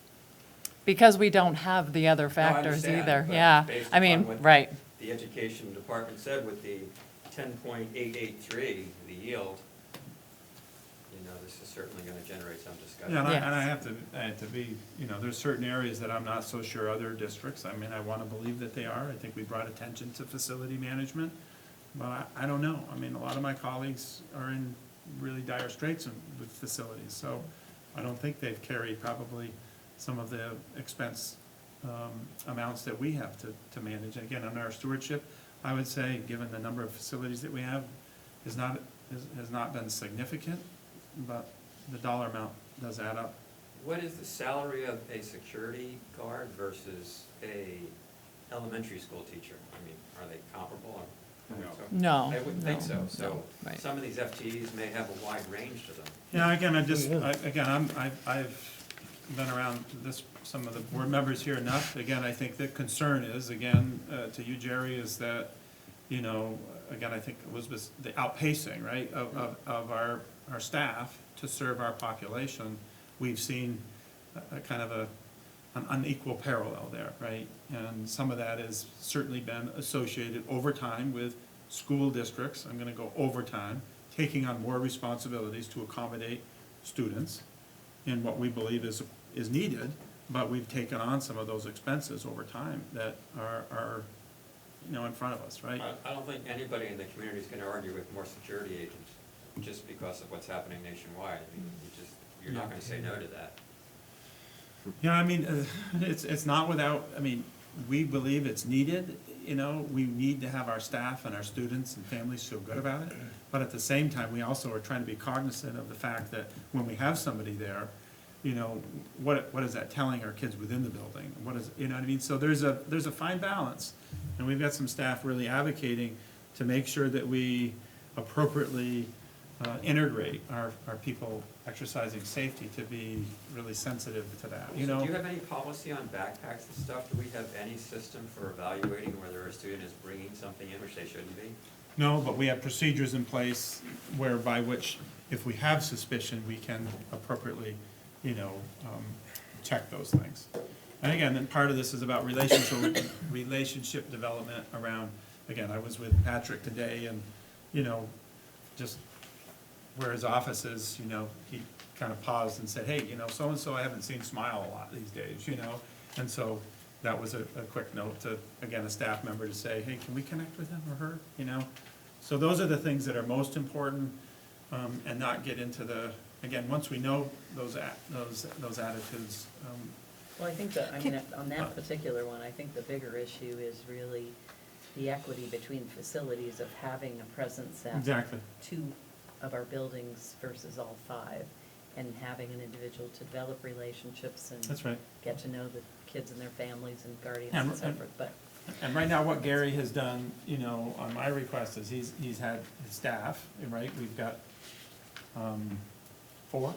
Because we don't have the other factors understand, either, but yeah. based I mean, upon what right, The education department said with the 10.883, the yield, this is certainly going to generate some discussion. Yeah, and Yes. I have to be, there's certain areas that I'm not so sure other districts, I mean, I want to believe that they are. I think we brought attention to facility management, but I don't know. I mean, a lot of my colleagues are in really dire straits with facilities, so I don't think they've carried probably some of the expense amounts that we have to manage. And again, on our stewardship, I would say, given the number of facilities that we have, has not been significant, but the dollar amount does add up. What is the salary of a security guard versus a elementary school teacher? I mean, are they comparable? no. I wouldn't think no, so. So no, right. some of these FTEs may have a wide range to them. Yeah, again, I've been around some of the board members here enough. Again, I think the concern is, again, to you, Jerry, is that, again, I think Elizabeth, the outpacing, right, of our staff to serve our population. We've seen a kind of an unequal parallel there, right? And some of that has certainly been associated over time with school districts, I'm gonna go overtime, taking on more responsibilities to accommodate students in what we believe is needed, but we've taken on some of those expenses over time that are in front of us, right? I don't think anybody in the community is going to argue with more security agents just because of what's happening nationwide. I mean, you're not going to say no to that. Yeah, I mean, it's not without, I mean, we believe it's needed, we need to have our staff and our students and families feel good about it. But at the same time, we also are trying to be cognizant of the fact that when we have somebody there, what is that telling our kids within the building? What is, what I mean? So there's a fine balance. And we've got some staff really advocating to make sure that we appropriately integrate our people exercising safety to be really sensitive to that, So do you have any policy on backpacks and stuff? Do we have any system for evaluating whether a student is bringing something in which they shouldn't be? No, but we have procedures in place by which, if we have suspicion, we can appropriately, check those things. And again, then part of this is about relationship development around, again, I was with Patrick today and, just where his office is, he kind of paused and said, hey, so-and-so I haven't seen smile a lot these days, And so that was a quick note to, again, a staff member to say, hey, can we connect with him or her, So those are the things that are most important, and not get into the, again, once we know those attitudes. Well, I think on that particular one, I think the bigger issue is really the equity between facilities of having a presence at Exactly. 2 of our buildings versus all 5, and having an individual to develop relationships and That's right. get to know the kids and their families and guardians And- and so forth. But And right now, what Gary has done, on my request is he's had his staff, right? We've got 4?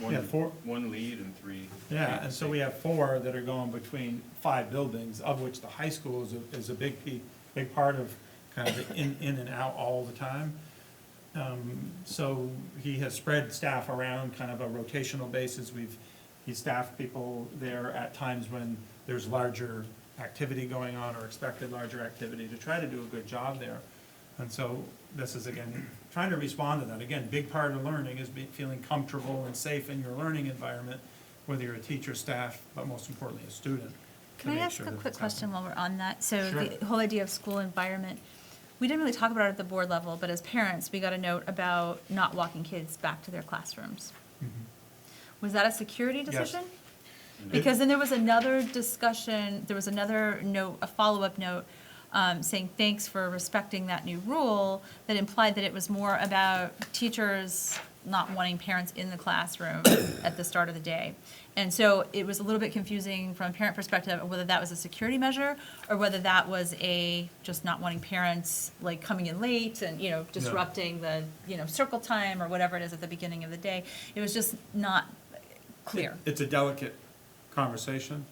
Yeah, 4. One lead and 3. Yeah, and so we have 4 that are going between 5 buildings, of which the high school is a big part of kind of the in and out all the time. So he has spread staff around kind of a rotational basis. He's staffed people there at times when there's larger activity going on or expected larger activity to try to do a good job there. And so this is, again, trying to respond to that. Again, big part of learning is feeling comfortable and safe in your learning environment, whether you're a teacher, staff, but most importantly, a student. Can I ask a quick question while we're on that? So Sure. the whole idea of school environment, we didn't really talk about it at the board level, but as parents, we got a note about not walking kids back to their classrooms. Was that a security decision? Because then there was another discussion, there was another note, a follow-up note, saying thanks for respecting that new rule, that implied that it was more about teachers not wanting parents in the classroom at the start of the day. And so it was a little bit confusing from a parent perspective of whether that was a security measure or whether that was just not wanting parents like coming in late and, disrupting the, circle time or whatever it is at the beginning of the day. It was just not clear. It's a delicate conversation,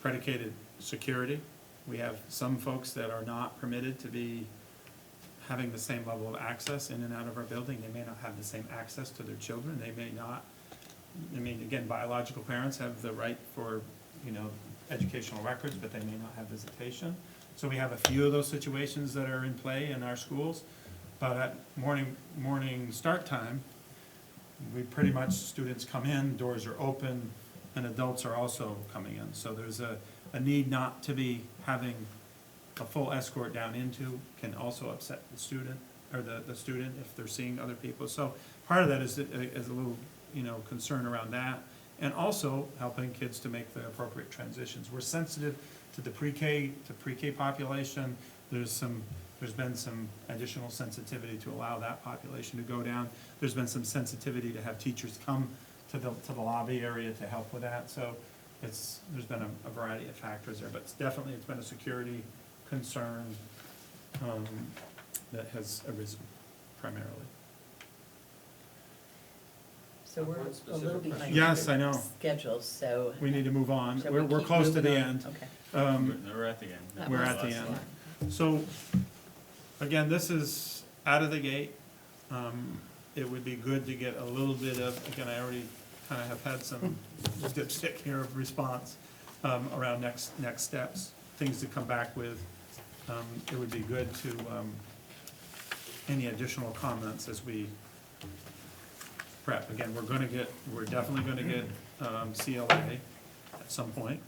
predicated security. We have some folks that are not permitted to be having the same level of access in and out of our building. They may not have the same access to their children. They may not, again, biological parents have the right for, educational records, but they may not have visitation. So we have a few of those situations that are in play in our schools. But at morning start time, we pretty much, students come in, doors are open, and adults are also coming in. So there's a need not to be having a full escort down into can also upset the student, or the student if they're seeing other people. So part of that is a little, concern around that. And also helping kids to make the appropriate transitions. We're sensitive to the pre-K population. There's been some additional sensitivity to allow that population to go down. There's been some sensitivity to have teachers come to the lobby area to help with that. So there's been a variety of factors there, but it's been a security concern that has arisen primarily. So we're a little behind. Yes, I know. Schedule, so. We need to move on. Shall we We're keep close to the moving on? end. Okay. We're at the end. We're at the end. So, again, this is out of the gate. It would be good to get a little bit of, again, I already kind of have had some dipstick here of response around next steps, things to come back with. It would be good to, any additional comments as we prep. Again, we're definitely gonna get CLA at some point.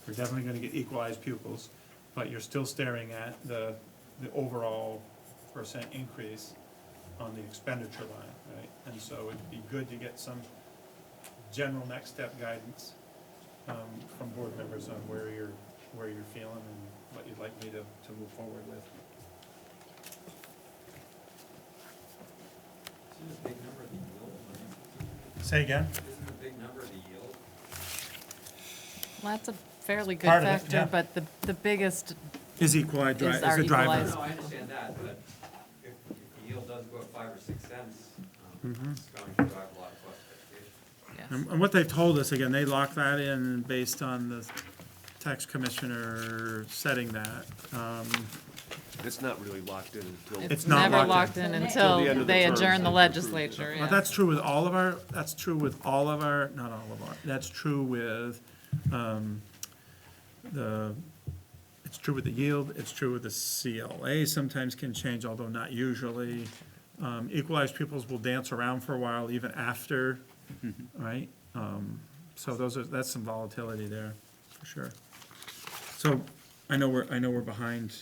We're definitely gonna get equalized pupils, but you're still staring at the overall % increase on the expenditure line, right? And so it'd be good to get some general next step guidance from board members on where you're feeling and what you'd like me to move forward with. Isn't a big number of the yield? Say again? Isn't a big number of the yield? Well, that's a fairly good Part of it, factor, yeah. but the biggest Is equalized, Is our is the driver. equalized. No, I understand that, but if the yield does go up 5 or 6 cents, it's going to drive a lot of cost of education. And what they've told us, again, they lock that in based on the tax commissioner setting that. It's not really locked in until. It's not never locked locked in Till the end until of the they term, adjourn the so it's approved. legislature, But yeah. that's true with all of our, not all of our, that's true with, it's true with the yield, it's true with the CLA sometimes can change, although not usually. Equalized pupils will dance around for a while even after, right? So that's some volatility there, for sure. So I know we're behind.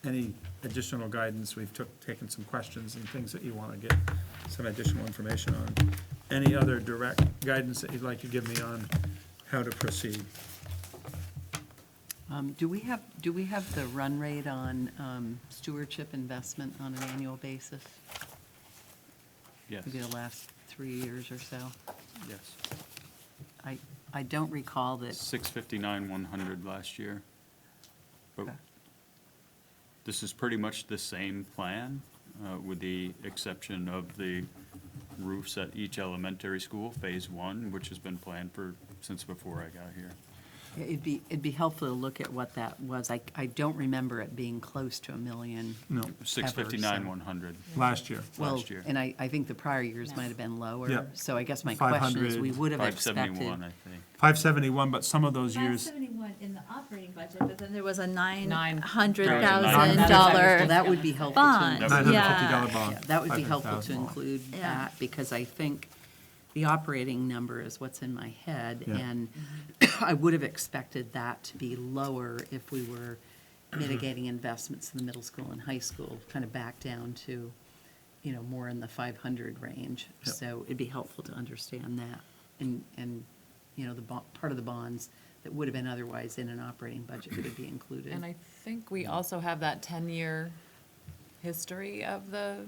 Any additional guidance? We've taken some questions and things that you want to get some additional information on. Any other direct guidance that you'd like to give me on how to proceed? Do we have the run rate on stewardship investment on an annual basis? Yes, Maybe the last 3 years or so? yes. I don't recall that. 659, 100 last year. But Okay. this is pretty much the same plan, with the exception of the roofs at each elementary school, phase 1, which has been planned since before I got here. It'd be helpful to look at what that was. I don't remember it being close to $1 million. No, 659, so. 100 last year. Well, last year. and I think the prior years might have been lower. Yeah. So I guess my question is, we would have expected. 571, I think. 571, but some of those years, 571 in the operating budget, but then there was a Well, $900,000 that would be helpful to. bond. $950 Yeah. bond. Yeah, that would be helpful to 500,000 bond. include Yeah. that, because I think the operating number is what's in my head, Yeah. and I would have expected that to be lower if we were mitigating investments in the middle school and high school, kind of back down to, more in the 500 range. Yep. So it'd be helpful to understand that. And part of the bonds that would have been otherwise in an operating budget would be included. And I think we also have that 10-year history of the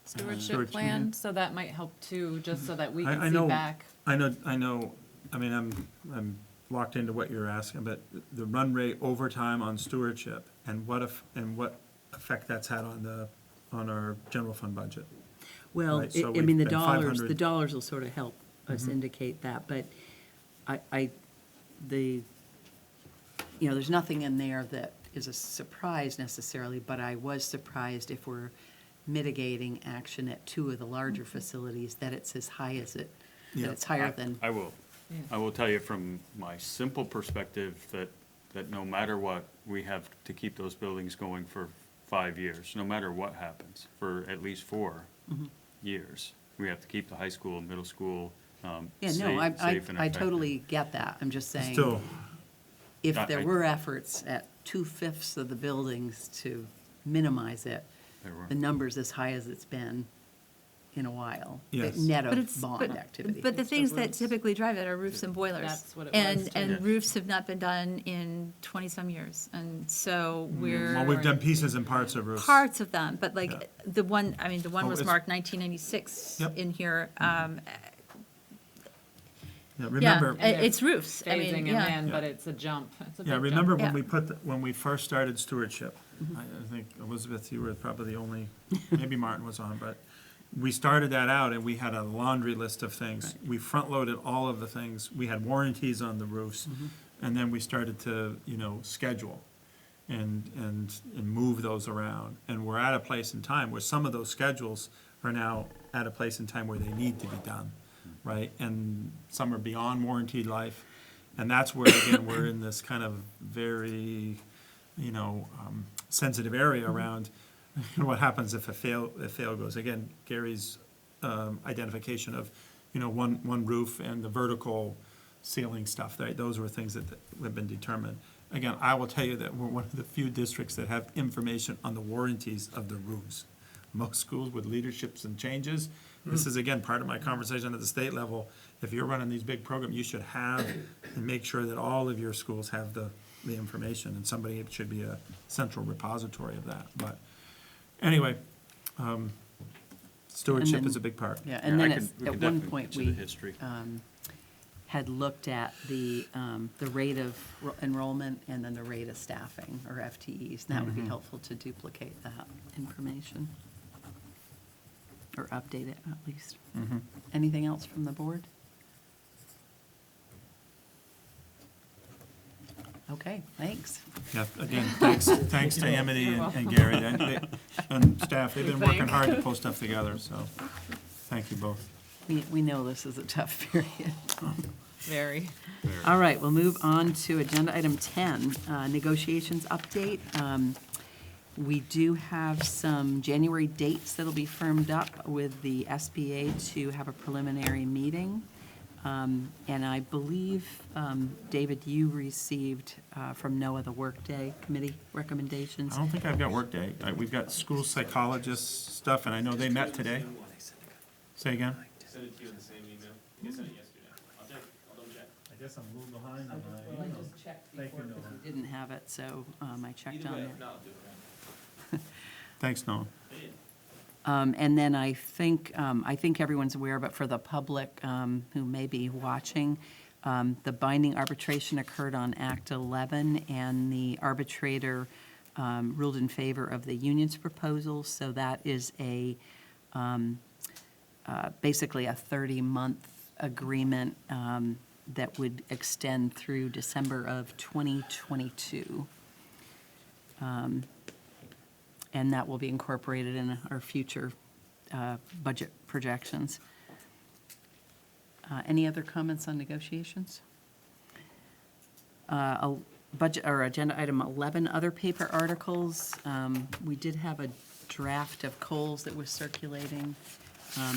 stewardship Stewardship, plan, yeah. so that might help too, just so that we I can see know- back. I know, I mean, I'm locked into what you're asking, but the run rate over time on stewardship and what effect that's had on our general fund budget. Well, Right, so I mean, the we've been dollars, 500. the dollars will sort of help us Mhm. indicate that, but there's nothing in there that is a surprise necessarily, but I was surprised if we're mitigating action at two of the larger facilities, that it's as high as that Yeah. it's higher than. I will tell you from my simple perspective that no matter what, we have to keep those buildings going for 5 years, no matter what happens, for at least 4 years. We have to keep the high school, middle school, Yeah, safe no, and effective. I totally get that. I'm just saying, Still, if I- there were efforts at 2/5 of the buildings to minimize it, There were. the number's as high as it's been in a while. Yes. Net But of it's, bond activity. but the It's the things that roofs. typically drive it are roofs and boilers. That's what it was, too. And Yes. roofs have not been done in 20-some years, and so we're. well, we've done pieces and parts of roofs. Parts of them, but Yeah. like, the one Oh, was it's- marked 1996 Yep. in here. Yeah, Yeah, remember, it's roofs, I mean, Phasing yeah. them in, but it's a jump. It's a yeah, big remember jump. when Yeah. when we first started stewardship, I think, Elizabeth, you were probably the only, maybe Martin was on, but we started that out and we had a laundry list of things. We front-loaded all of the things. We had warranties on the roofs. And then we started to, schedule and move those around. And we're at a place in time where some of those schedules are now at a place in time where they need to be done, right? And some are beyond warranty life. And that's where, again, we're in this kind of very, sensitive area around what happens if a fail goes. Again, Gary's identification of, one roof and the vertical ceiling stuff, right? Those were things that have been determined. Again, I will tell you that we're one of the few districts that have information on the warranties of the roofs. Most schools with leaderships and changes, this is again, part of my conversation at the state level. If you're running these big programs, you should have and make sure that all of your schools have the information, and somebody, it should be a central repository of that. But anyway, stewardship And then- is a big part. Yeah, and then we at could one definitely point, get to the we history. had looked at the rate of enrollment and then the rate of staffing, or FTEs. And that would be helpful to duplicate that information, or update it at least. Anything else from the board? Okay, thanks. Yeah, again, thanks to Amity and Gary and staff. They've been working hard to pull stuff together, so thank you both. We know this is a tough period. Very. All right, we'll move on to agenda item 10, negotiations update. We do have some January dates that'll be firmed up with the SBA to have a preliminary meeting. And I believe, David, you received from NOAA the Workday Committee recommendations. I don't think I've got Workday. We've got school psychologist stuff, and I know they met today. Say again? Send it to you in the same email. You sent it yesterday. I'll double check. I guess I'm a little behind on Well, I just checked before because we didn't have it, so I checked on it. I'll do it. Thanks, Noah. And then I think everyone's aware, but for the public who may be watching, the binding arbitration occurred on Act 11, and the arbitrator ruled in favor of the union's proposal. So that is basically a 30-month agreement that would extend through December of 2022. And that will be incorporated in our future budget projections. Any other comments on negotiations? Budget, or agenda item 11, other paper articles. We did have a draft of Cole's that was circulating,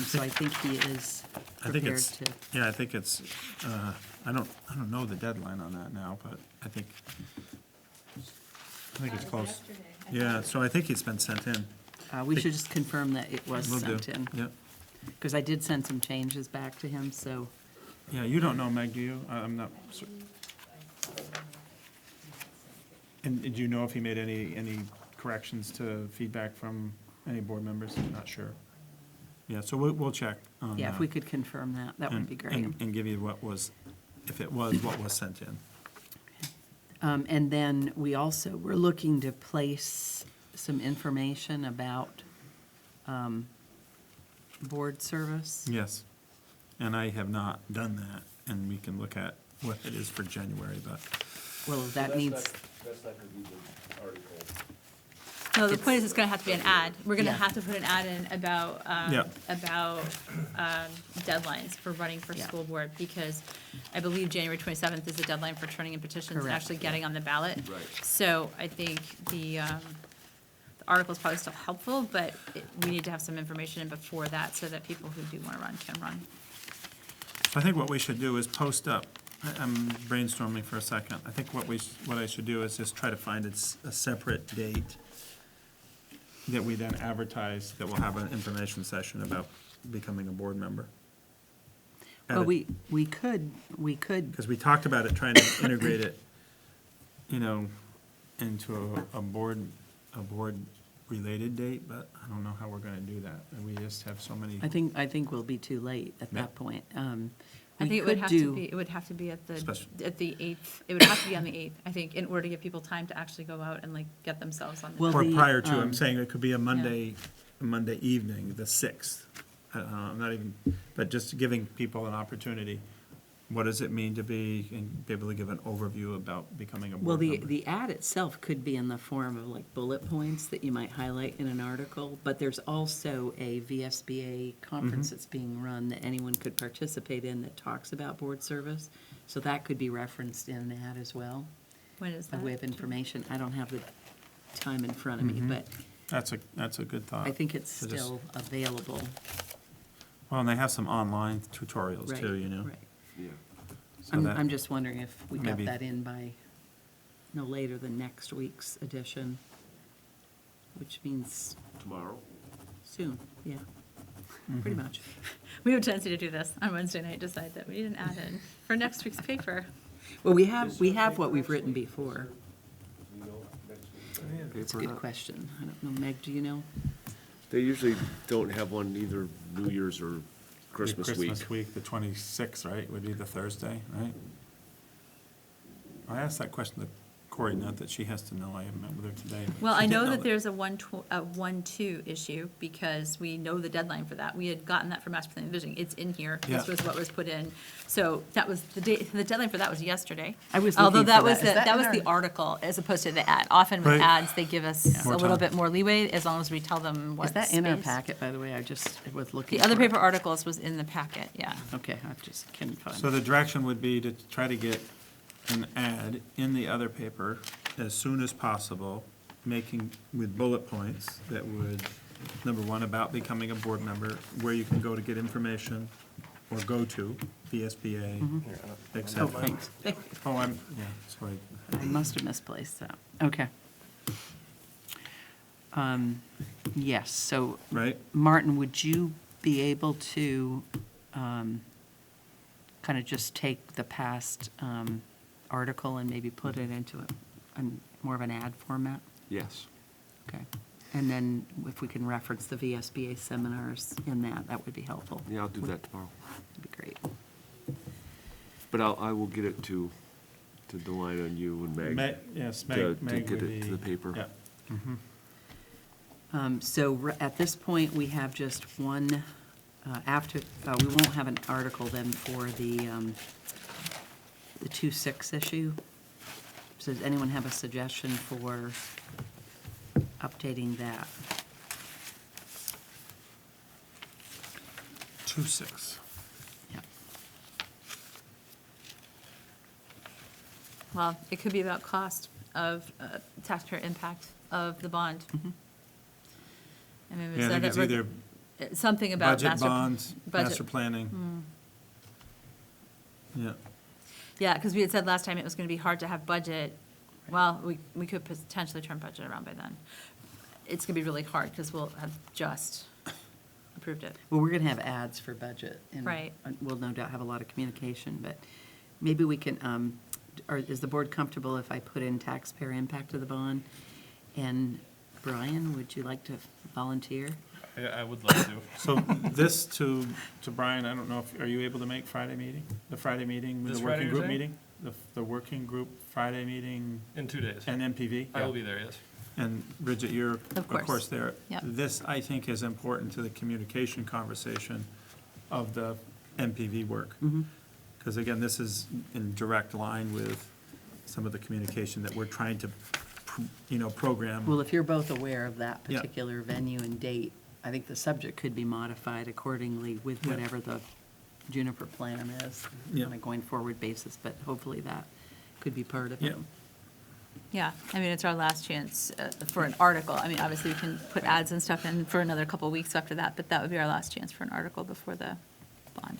so I think he is prepared to. Yeah, I think it's, I don't know the deadline on that now, but I think I think it's close. Yeah, so I think it's been sent in. We should just confirm that it was Will do. sent in. Yep. Because I did send some changes back to him, so. Yeah, you don't know, Meg, do you? I'm not. And do you know if he made any corrections to feedback from any board members? Not sure. Yeah, so we'll check on that. Yeah, if we could confirm that, that would and- be great. And give you what was, if it was, what was sent in. And then we also, we're looking to place some information about board service. Yes. And I have not done that, and we can look at what it is for January, but. Well, that needs, That's not gonna be the article. No, the point is it's gonna have to be an ad. We're gonna Yeah. have to put an ad in about, Yeah. Deadlines for running for Yeah. school board, because I believe January 27th is the deadline for turning in petitions and Correct. actually getting on the ballot. Right. So I think the article is probably still helpful, but we need to have some information in before that so that people who do wanna run can run. I think what we should do is post up, I'm brainstorming for a second. I think what I should do is just try to find a separate date that we then advertise, that we'll have an information session about becoming a board member. well, we could, Because we talked about it, trying to integrate it, into a board-related date, but I don't know how we're gonna do that. And we just have so many. I think we'll be too late at Yeah. that point. I We think it would could have do- to be, it would have to be at the Special. 8th. It would have to be on the 8th, I think, in order to give people time to actually go out and like get themselves on the. Well, Or the, prior to, I'm um, saying it could be a Monday evening, the 6th. I'm not even, but just giving people an opportunity. What does it mean to be, and be able to give an overview about becoming a Well, board member? the ad itself could be in the form of like bullet points that you might highlight in an article, but there's also a VSBA conference that's being run that anyone could participate in that talks about board service. So that could be referenced in the ad as well, When is by that? way of information. I don't have the time in front of me, but That's a good thought. I think it's To just- still available. Well, and they have some online tutorials Right, too, right. Yeah. So I'm, that- I'm just wondering if we got maybe- that in by no later than next week's edition, which means Tomorrow? soon, yeah, Mm-hmm. pretty much. We have a tendency to do this on Wednesday night, decide that we need an ad in for next week's paper. Well, we have what we've written before. We know next week. It's a good question. I don't know, Meg, do you know? They usually don't have one either New Year's or Christmas week. Christmas week, the 26th, right, would be the Thursday, right? I asked that question to Corey, not that she has to know, I haven't met with her today. but Well, she I did know that that. there's a 1-2 issue because we know the deadline for that. We had gotten that from Master Plan Vision. It's in here. This Yeah. was what was put in. So that was the date, the deadline for that was yesterday. I was Although looking that for was, that. Is that that in was the our- article as opposed to the ad. Often with Right. ads, they give us a More little time. bit more leeway as long as we tell them what Is that in our space. packet, by the way? I just was looking. The other for it. paper articles was in the packet, yeah. Okay, I just couldn't find So it. the direction would be to try to get an ad in the other paper as soon as possible, making, with bullet points that would, number one, about becoming a board member, where you can go to get information, or go to, VSBA, et Oh, cetera. thanks. Oh, yeah, sorry. I must have misplaced that. Okay. Yes, so Right? Martin, would you be able to kind of just take the past article and maybe put it into more of an ad format? Yes. Okay. And then if we can reference the VSBA seminars in that, that would be helpful. Yeah, I'll do that tomorrow. That'd be great. But I will get it to Delina and you and Meg. Yes, To Meg get would it to be- the paper. Yeah. So at this point, we have just one, we won't have an article then for the 2.6 issue. So does anyone have a suggestion for updating that? 2.6. Yeah. Well, it could be about cost of taxpayer impact of the bond. I mean, we Yeah, I said think it's that either something about budget master. bonds, budget. master planning. Yeah. Yeah, because we had said last time it was going to be hard to have budget Well, we could potentially turn budget around by then. It's gonna be really hard, because we'll have just approved it. Well, we're going to have ads for budget. And Right. we'll no doubt have a lot of communication, but maybe we can, or is the board comfortable if I put in taxpayer impact of the bond? And Brian, would you like to volunteer? I would love to. So this to Brian, I don't know if, are you able to make Friday meeting? The Friday meeting, This the Friday, working you're group saying? meeting? The working group Friday meeting In 2 days. and MPV? I will be there, yes. And Bridget, you're, of course. course, there. Yep. This, I think, is important to the communication conversation of the MPV work. Because again, this is in direct line with some of the communication that we're trying to, program. Well, if you're both aware of that Yeah. particular venue and date, I think the subject could be modified accordingly with Yeah. whatever the Juniper plan is Yeah. on a going forward basis, but hopefully that could be part of it. Yeah. Yeah, I mean, it's our last chance for an article. I mean, obviously, we can put ads and stuff in for another couple of weeks after that, but that would be our last chance for an article before the bond.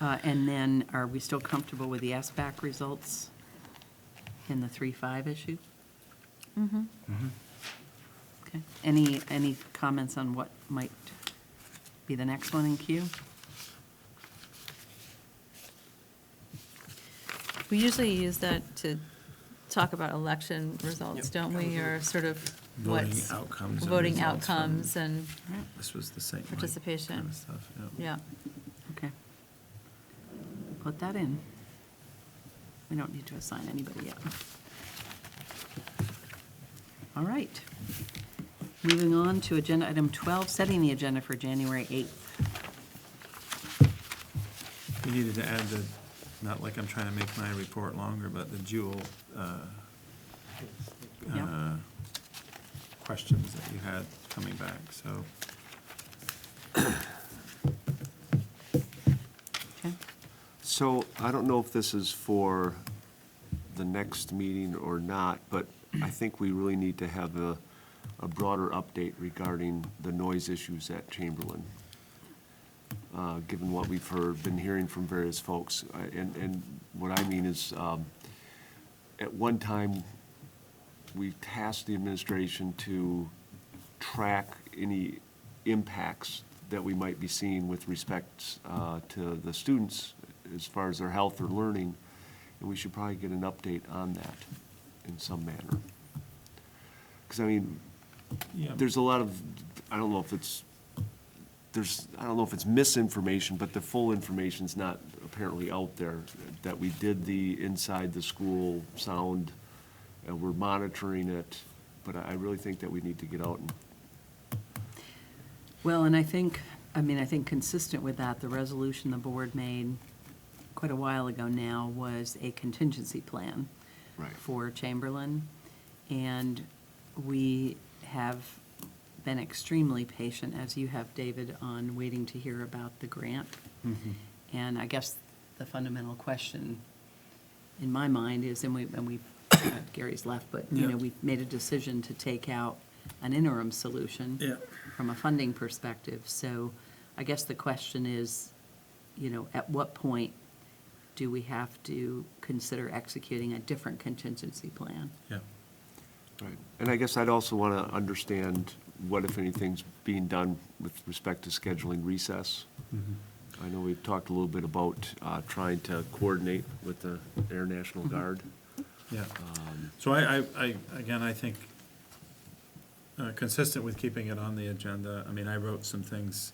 And then, are we still comfortable with the SBAC results in the 3.5 issue? Okay. Any comments on what might be the next one in queue? We usually use that to talk about election results, don't we, or sort of Voting what's. outcomes and Voting results from- outcomes and, This was the same. like, Participation. kind of stuff, yeah. Okay. Put that in. We don't need to assign anybody yet. All right. Moving on to agenda item 12, setting the agenda for January 8th. You needed to add the, not like I'm trying to make my report longer, but the Jewel Yeah. questions that you had coming back, so. Okay. So I don't know if this is for the next meeting or not, but I think we really need to have a broader update regarding the noise issues at Chamberlain, given what we've been hearing from various folks. And what I mean is, at one time, we tasked the administration to track any impacts that we might be seeing with respect to the students as far as their health or learning, and we should probably get an update on that in some manner. Because, I mean, Yeah. there's a lot of, I don't know if it's misinformation, but the full information's not apparently out there, that we did the inside the school sound, and we're monitoring it, but I really think that we need to get out and. Well, and I think consistent with that, the resolution the board made quite a while ago now was a contingency plan Right. for Chamberlain. And we have been extremely patient, as you have, David, on waiting to hear about the grant. And I guess the fundamental question in my mind is, and we Gary's left, but, Yeah. we've made a decision to take out an interim solution Yeah. from a funding perspective. So I guess the question is, at what point do we have to consider executing a different contingency plan? Yeah. Right. And I guess I'd also want to understand what, if anything's being done with respect to scheduling recess. I know we've talked a little bit about trying to coordinate with the Air National Guard. Yeah. So I again, I think, consistent with keeping it on the agenda, I mean, I wrote some things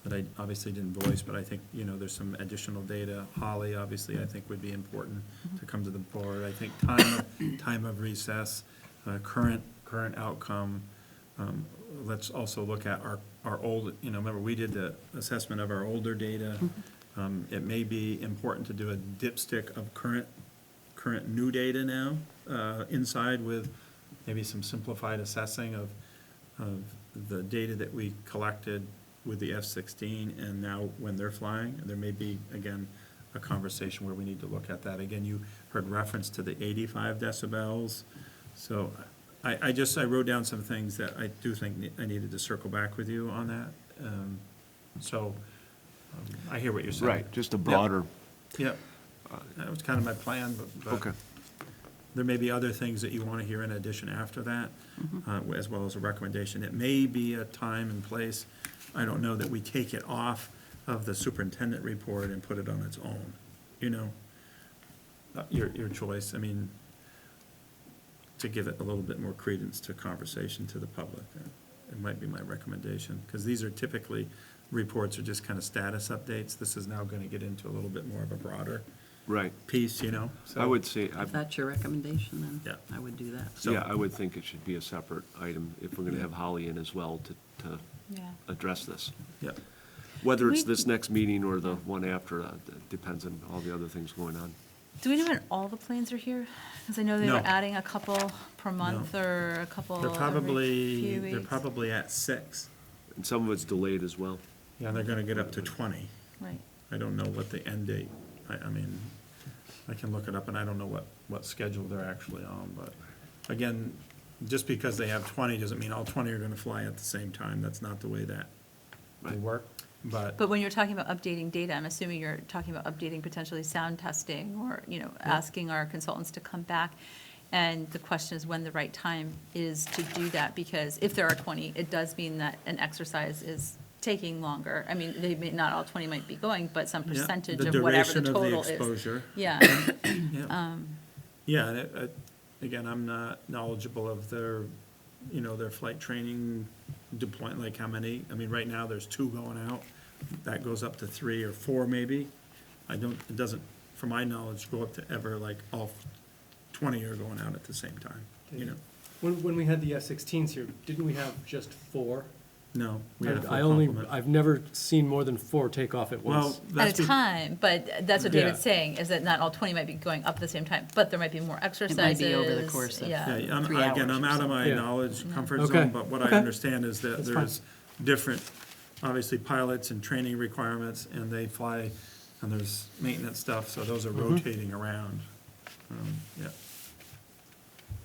that I obviously didn't voice, but I think, there's some additional data. Holly, obviously, I think would be important to come to the board. I think time of recess, current outcome. Let's also look at our old, remember, we did the assessment of our older data. It may be important to do a dipstick of current new data now, inside with maybe some simplified assessing of the data that we collected with the F-16 and now when they're flying. And there may be, again, a conversation where we need to look at that. Again, you heard reference to the 85 decibels. So I wrote down some things that I do think I needed to circle back with you on that. I hear what you're saying. Right, just a broader. Yep. That was kind of my plan, but. Okay. there may be other things that you want to hear in addition after that, as well as a recommendation. It may be a time and place, I don't know, that we take it off of the superintendent report and put it on its own, you know? Your choice, I mean, to give it a little bit more credence to conversation to the public. It might be my recommendation, because these are typically, reports are just kind of status updates. This is now going to get into a little bit more of a broader Right. piece, you know? I would say, If that's your recommendation, then Yeah. I would do that. So- yeah, I would think it should be a separate item if we're going to have Holly in as well to Yeah. address this. Yeah. Whether it's We- this next meeting or the one after, it depends on all the other things going on. Do we know when all the plans are here? Because I know they No. were adding a couple per month No. or a couple They're every probably, few they're weeks. probably at 6. And some of it's delayed as well. Yeah, they're going to get up to 20. Right. I don't know what the end date, I mean, I can look it up, and I don't know what schedule they're actually on, but again, just because they have 20 doesn't mean all 20 are going to fly at the same time. That's not the way that will Right. work, but. But when you're talking about updating data, I'm assuming you're talking about updating potentially sound testing or, asking our consultants to come back. And the question is when the right time is to do that, because if there are 20, it does mean that an exercise is taking longer. I mean, not all 20 might be going, but some Yeah, percentage the of whatever the duration of total the is. exposure. Yeah. Yeah. Yeah, and again, I'm not knowledgeable of their, their flight training deployment, like how many. I mean, right now, there's 2 going out. That goes up to 3 or 4 maybe. It doesn't, from my knowledge, go up to ever like all 20 are going out at the same time, When we had the F-16s here, didn't we have just 4? No, we had a full I only, complement. I've never seen more than 4 take off at Well, once. that's At a be- time, but that's what Yeah. David's saying, is that not all 20 might be going up at the same time, but there might be more It exercises. might be over the course of Yeah. Yeah, three again, hours I'm or out of my Yeah. knowledge comfort Okay. zone, but what I Okay. understand is that That's fine. there's different, obviously, pilots and training requirements, and they fly, and there's maintenance stuff, so those are rotating around. Yeah.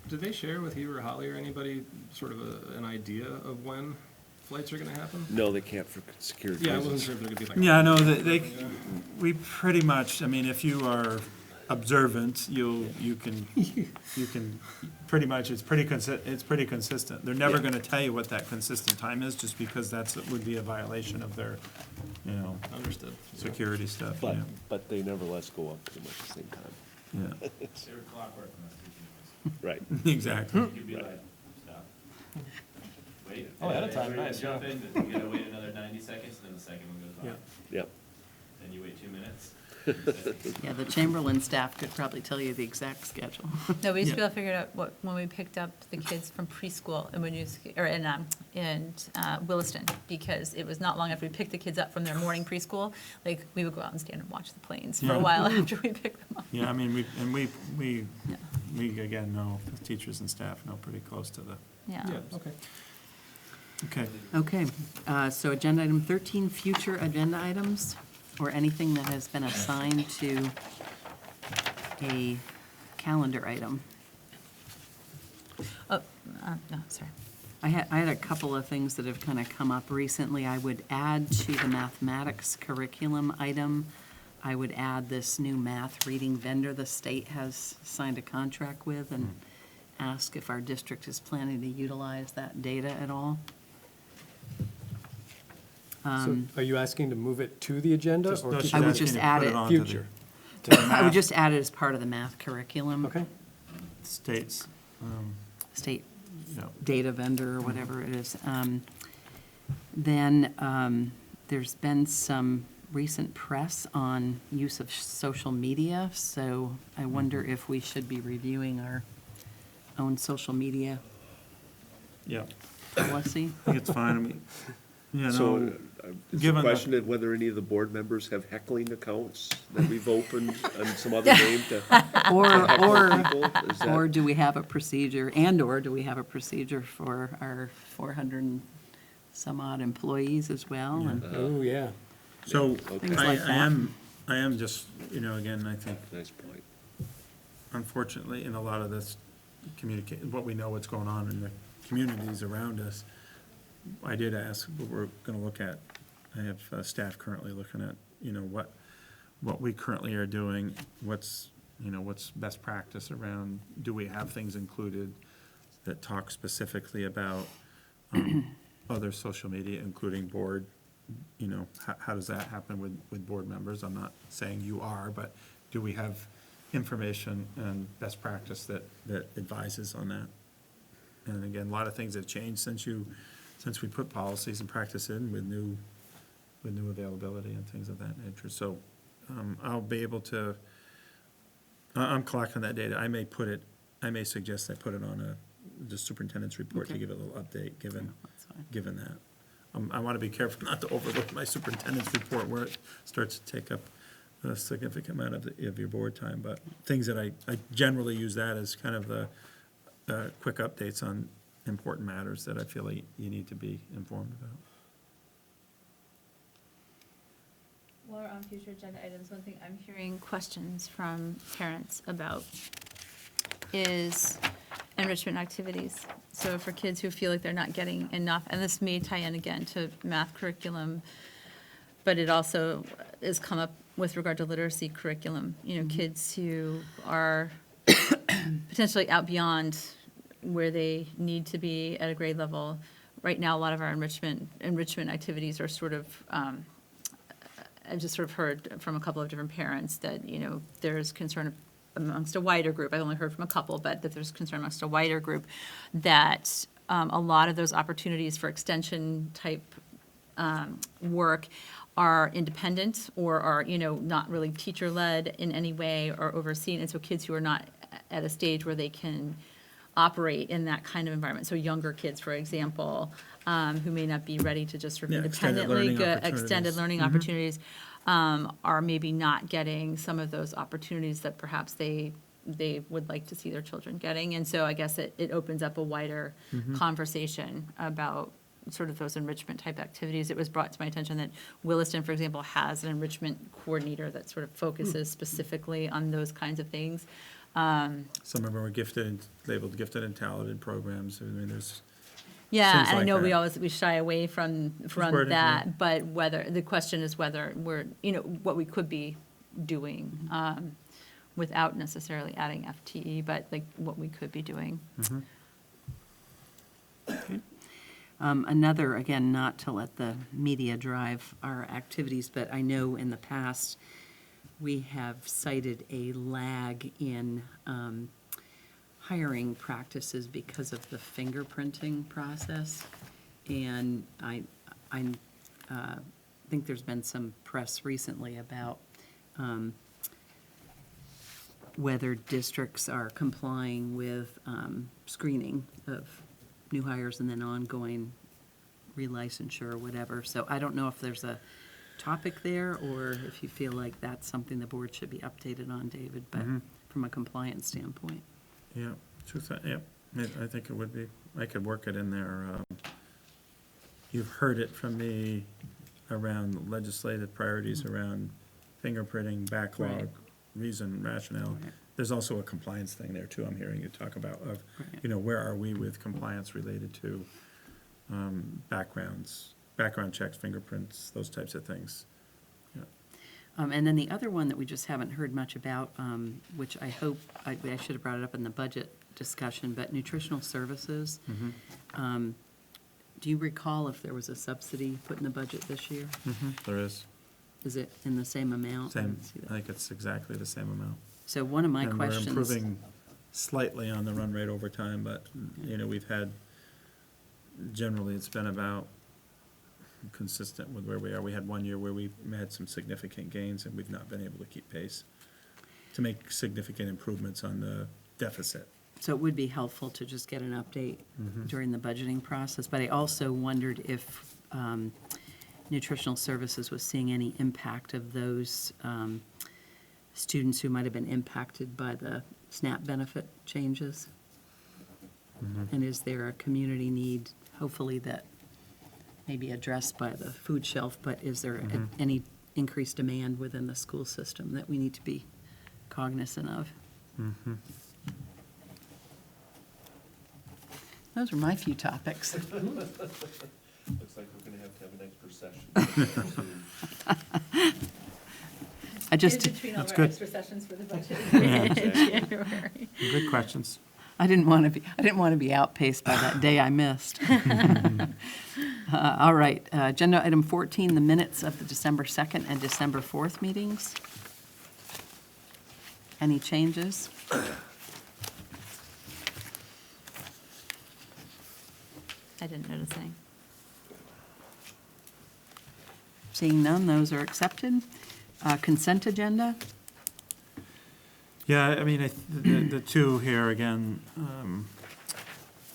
Did they share with you or Holly or anybody sort of an idea of when flights are gonna happen? No, they can't for security Yeah, I wasn't reasons. sure if there could be like. Yeah, no, we pretty much, I mean, if you are observant, you can, pretty much, it's pretty consistent. They're never Yeah. gonna tell you what that consistent time is, just because would be a violation of their, Understood. security stuff, But, yeah. but they nevertheless go up pretty much at the same time. Yeah, They were clockwork when I was teaching. Right. exactly. You'd be like, stop. Wait. Oh, ahead of time, Everybody nice, Jump yeah. in, then you gotta wait another 90 seconds, then the second one goes off. Yep. Then you wait 2 minutes. Yeah, the Chamberlain staff could probably tell you the exact schedule. No, we used to be Yeah. able to figure it out when we picked up the kids from preschool in Williston, because it was not long after we picked the kids up from their morning preschool, like, we would go out and stand and watch the planes for Yeah. a while after we picked them up. Yeah, I mean, we, Yeah. again, know, the teachers and staff know pretty close to the, Yeah. Yeah, okay. okay. Okay, so agenda item 13, future agenda items, or anything that has been assigned to a calendar item. No, sorry. I had a couple of things that have kind of come up recently. I would add to the mathematics curriculum item, I would add this new math reading vendor the state has signed a contract with, and ask if our district is planning to utilize that data at all. So are you asking to move it to the agenda Just- or no, keep she's I it would asking just to add put it- onto the- future? to the I would math just add it as part of the math curriculum. Okay. States, State yeah. data vendor or whatever it is. Then there's been some recent press on use of social media, so I wonder if we should be reviewing our own social media Yeah, policy. I think it's fine, I mean, So, is the given the- question of whether any of the board members have heckling accounts that we've opened on some other name to Or, heckle or, people? Is that- or do we have a procedure, and/or do we have a procedure for our 400 and some odd employees as well? And Oh, yeah. So, Things like that. I am just, again, I think, Nice point. unfortunately, in a lot of this what we know what's going on in the communities around us, I did ask, but we're gonna look at, I have staff currently looking at, what we currently are doing, what's what's best practice around, do we have things included that talk specifically about other social media, including board? How does that happen with board members? I'm not saying you are, but do we have information and best practice that advises on that? And again, a lot of things have changed since we put policies and practice in with new availability and things of that nature. So I'll be able to, I'm collecting that data. I may suggest I put it on the superintendent's report to Okay. give it a little update, given That's fine. that. I want to be careful not to overlook my superintendent's report where it starts to take up a significant amount of your board time. But things that I generally use that as kind of the quick updates on important matters that I feel like you need to be informed about. While we're on future agenda items, one thing I'm hearing questions from parents about is enrichment activities. So for kids who feel like they're not getting enough, and this may tie in again to math curriculum, but it also has come up with regard to literacy curriculum. Kids who are potentially out beyond where they need to be at a grade level. Right now, a lot of our enrichment activities are sort of, I've just sort of heard from a couple of different parents that, there's concern amongst a wider group. I only heard from a couple, but that there's concern amongst a wider group that a lot of those opportunities for extension type work are independent or are, not really teacher-led in any way or overseen. And so kids who are not at a stage where they can operate in that kind of environment. So younger kids, for example, who may not be ready to just sort of independently extended learning opportunities, are maybe not getting some of those opportunities that perhaps they would like to see their children getting. And so I guess it opens up a wider conversation about sort of those enrichment type activities. It was brought to my attention that Williston, for example, has an enrichment coordinator that sort of focuses specifically on those kinds of things. Some of them are labeled gifted and talented programs. I mean, there's Yeah, things and I like know that. we shy away from wording, that, yeah. but the question is whether we're, what we could be doing without necessarily adding FTE, but like what we could be doing. Another, again, not to let the media drive our activities, but I know in the past, we have cited a lag in hiring practices because of the fingerprinting process. And I think there's been some press recently about whether districts are complying with screening of new hires and then ongoing relicensure or whatever. So I don't know if there's a topic there or if you feel like that's something the board should be updated on, David, but from a compliance standpoint. Yeah, I think it would be. I could work it in there. You've heard it from me around legislative priorities around fingerprinting, backlog, Right. reason, rationale. Right. There's also a compliance thing there too, I'm hearing you talk about, of, where are we with compliance related to background checks, fingerprints, those types of things. Yeah. And then the other one that we just haven't heard much about, which I hope, I should have brought it up in the budget discussion, but nutritional services. Do you recall if there was a subsidy put in the budget this year? There is. Is it in the same amount? I Same, didn't see that. I think it's exactly the same amount. So one of my questions. And we're improving slightly on the run rate over time, but, we've had, generally, it's been about consistent with where we are. We had one year where we had some significant gains, and we've not been able to keep pace to make significant improvements on the deficit. So it would be helpful to just get an update during the budgeting process, but I also wondered if nutritional services was seeing any impact of those students who might have been impacted by the SNAP benefit changes? And is there a community need, hopefully, that may be addressed by the food shelf, but is there any increased demand within the school system that we need to be cognizant of? Those are my few topics. Looks like we're gonna have a next procession. I just, Between all That's our good. extra sessions for the budget Yeah. in January. Good questions. I didn't want to be outpaced by that day I missed. All right, agenda item 14, the minutes of the December 2nd and December 4th meetings. Any changes? I didn't notice any. Seeing none, those are accepted. Consent agenda, Yeah, I mean, the two here, again,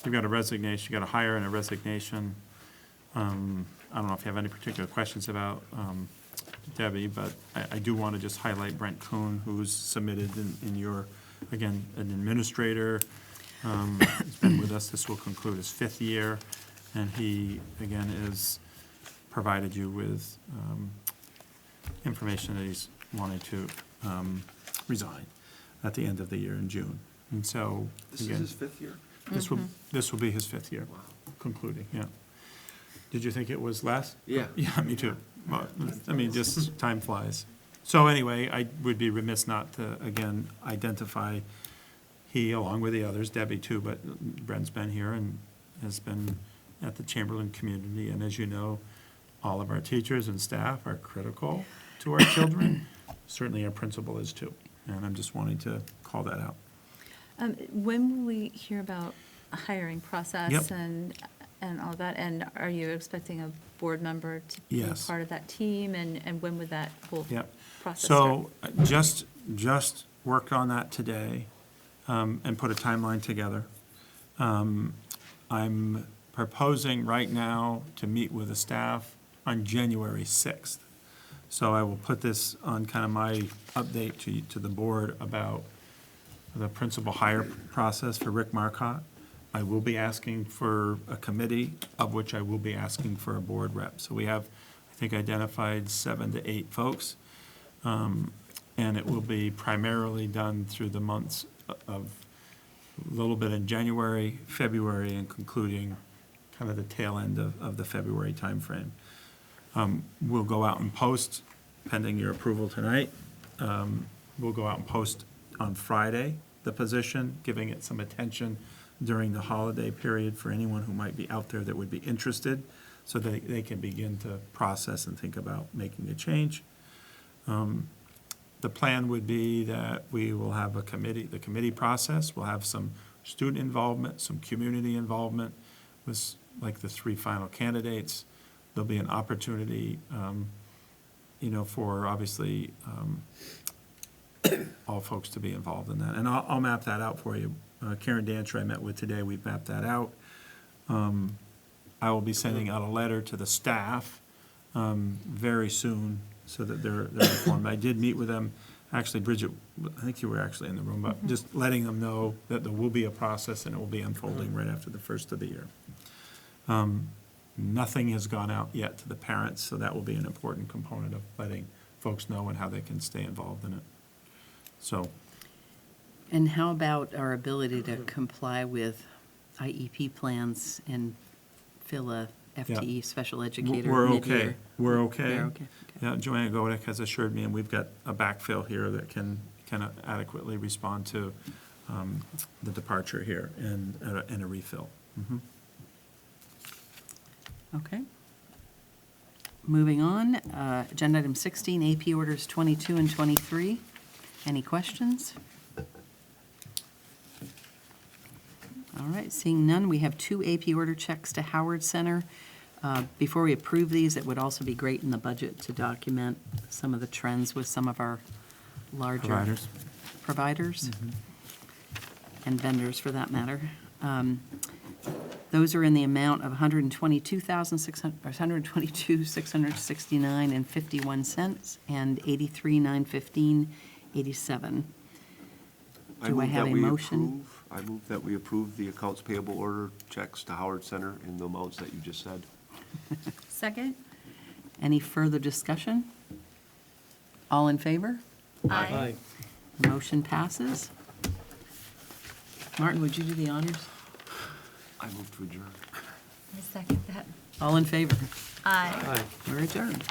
you've got a resignation, you've got a hire and a resignation. I don't know if you have any particular questions about Debbie, but I do want to just highlight Brent Kuhn, who's submitted in your, again, an administrator. He's been with us, this will conclude his 5th year, and he, again, is provided you with information that he's wanting to resign at the end of the year in June. And so, This is again, his 5th year? this will be his 5th year, concluding, yeah. Did you think it was less? Yeah. Yeah, me too. Well, I mean, just time flies. So anyway, I would be remiss not to, again, identify he, along with the others, Debbie too, but Brent's been here and has been at the Chamberlain community. And as you know, all of our teachers and staff are critical to our children. Certainly our principal is too. And I'm just wanting to call that out. When will we hear about a hiring process Yep. and all that? And are you expecting a board member to be Yes. part of that team? And when would that whole Yep. process start? So just worked on that today and put a timeline together. I'm proposing right now to meet with the staff on January 6th. So I will put this on kind of my update to the board about the principal hire process for Rick Marcotte. I will be asking for a committee, of which I will be asking for a board rep. So we have, I think, identified 7 to 8 folks. And it will be primarily done through the months of a little bit in January, February, and concluding kind of the tail end of the February timeframe. We'll go out and post, pending your approval tonight. We'll go out and post on Friday the position, giving it some attention during the holiday period for anyone who might be out there that would be interested, so that they can begin to process and think about making a change. The plan would be that we will have a committee, the committee process, we'll have some student involvement, some community involvement with like the 3 final candidates. There'll be an opportunity, for obviously all folks to be involved in that. And I'll map that out for you. Karen Dancher I met with today, we've mapped that out. I will be sending out a letter to the staff very soon so that they're informed. I did meet with them, actually, Bridget, I think you were actually in the room, but just letting them know that there will be a process and it will be unfolding right after the first of the year. Nothing has gone out yet to the parents, so that will be an important component of letting folks know and how they can stay involved in it. So, and how about our ability to comply with IEP plans and fill a FTE special educator we're mid-year? okay. We're okay. They're okay, okay. Yeah, Joanna Godek has assured me, and we've got a backfill here that can adequately respond to the departure here and a refill. Mhm. Okay. Moving on, agenda item 16, AP orders 22 and 23. Any questions? All right, seeing none, we have 2 AP order checks to Howard Center. Before we approve these, it would also be great in the budget to document some of the trends with some of our larger providers and vendors, for that matter. Those are in the amount of $122,669 and 51 cents and $83,915.87. Do I have a motion? I move that we approve the accounts payable order checks to Howard Center in the amounts that you just said. Second? Any further discussion? All in favor? Aye. Motion passes. Martin, would you do the honors? I move to adjourn. I second that. All in favor? Aye. We're adjourned.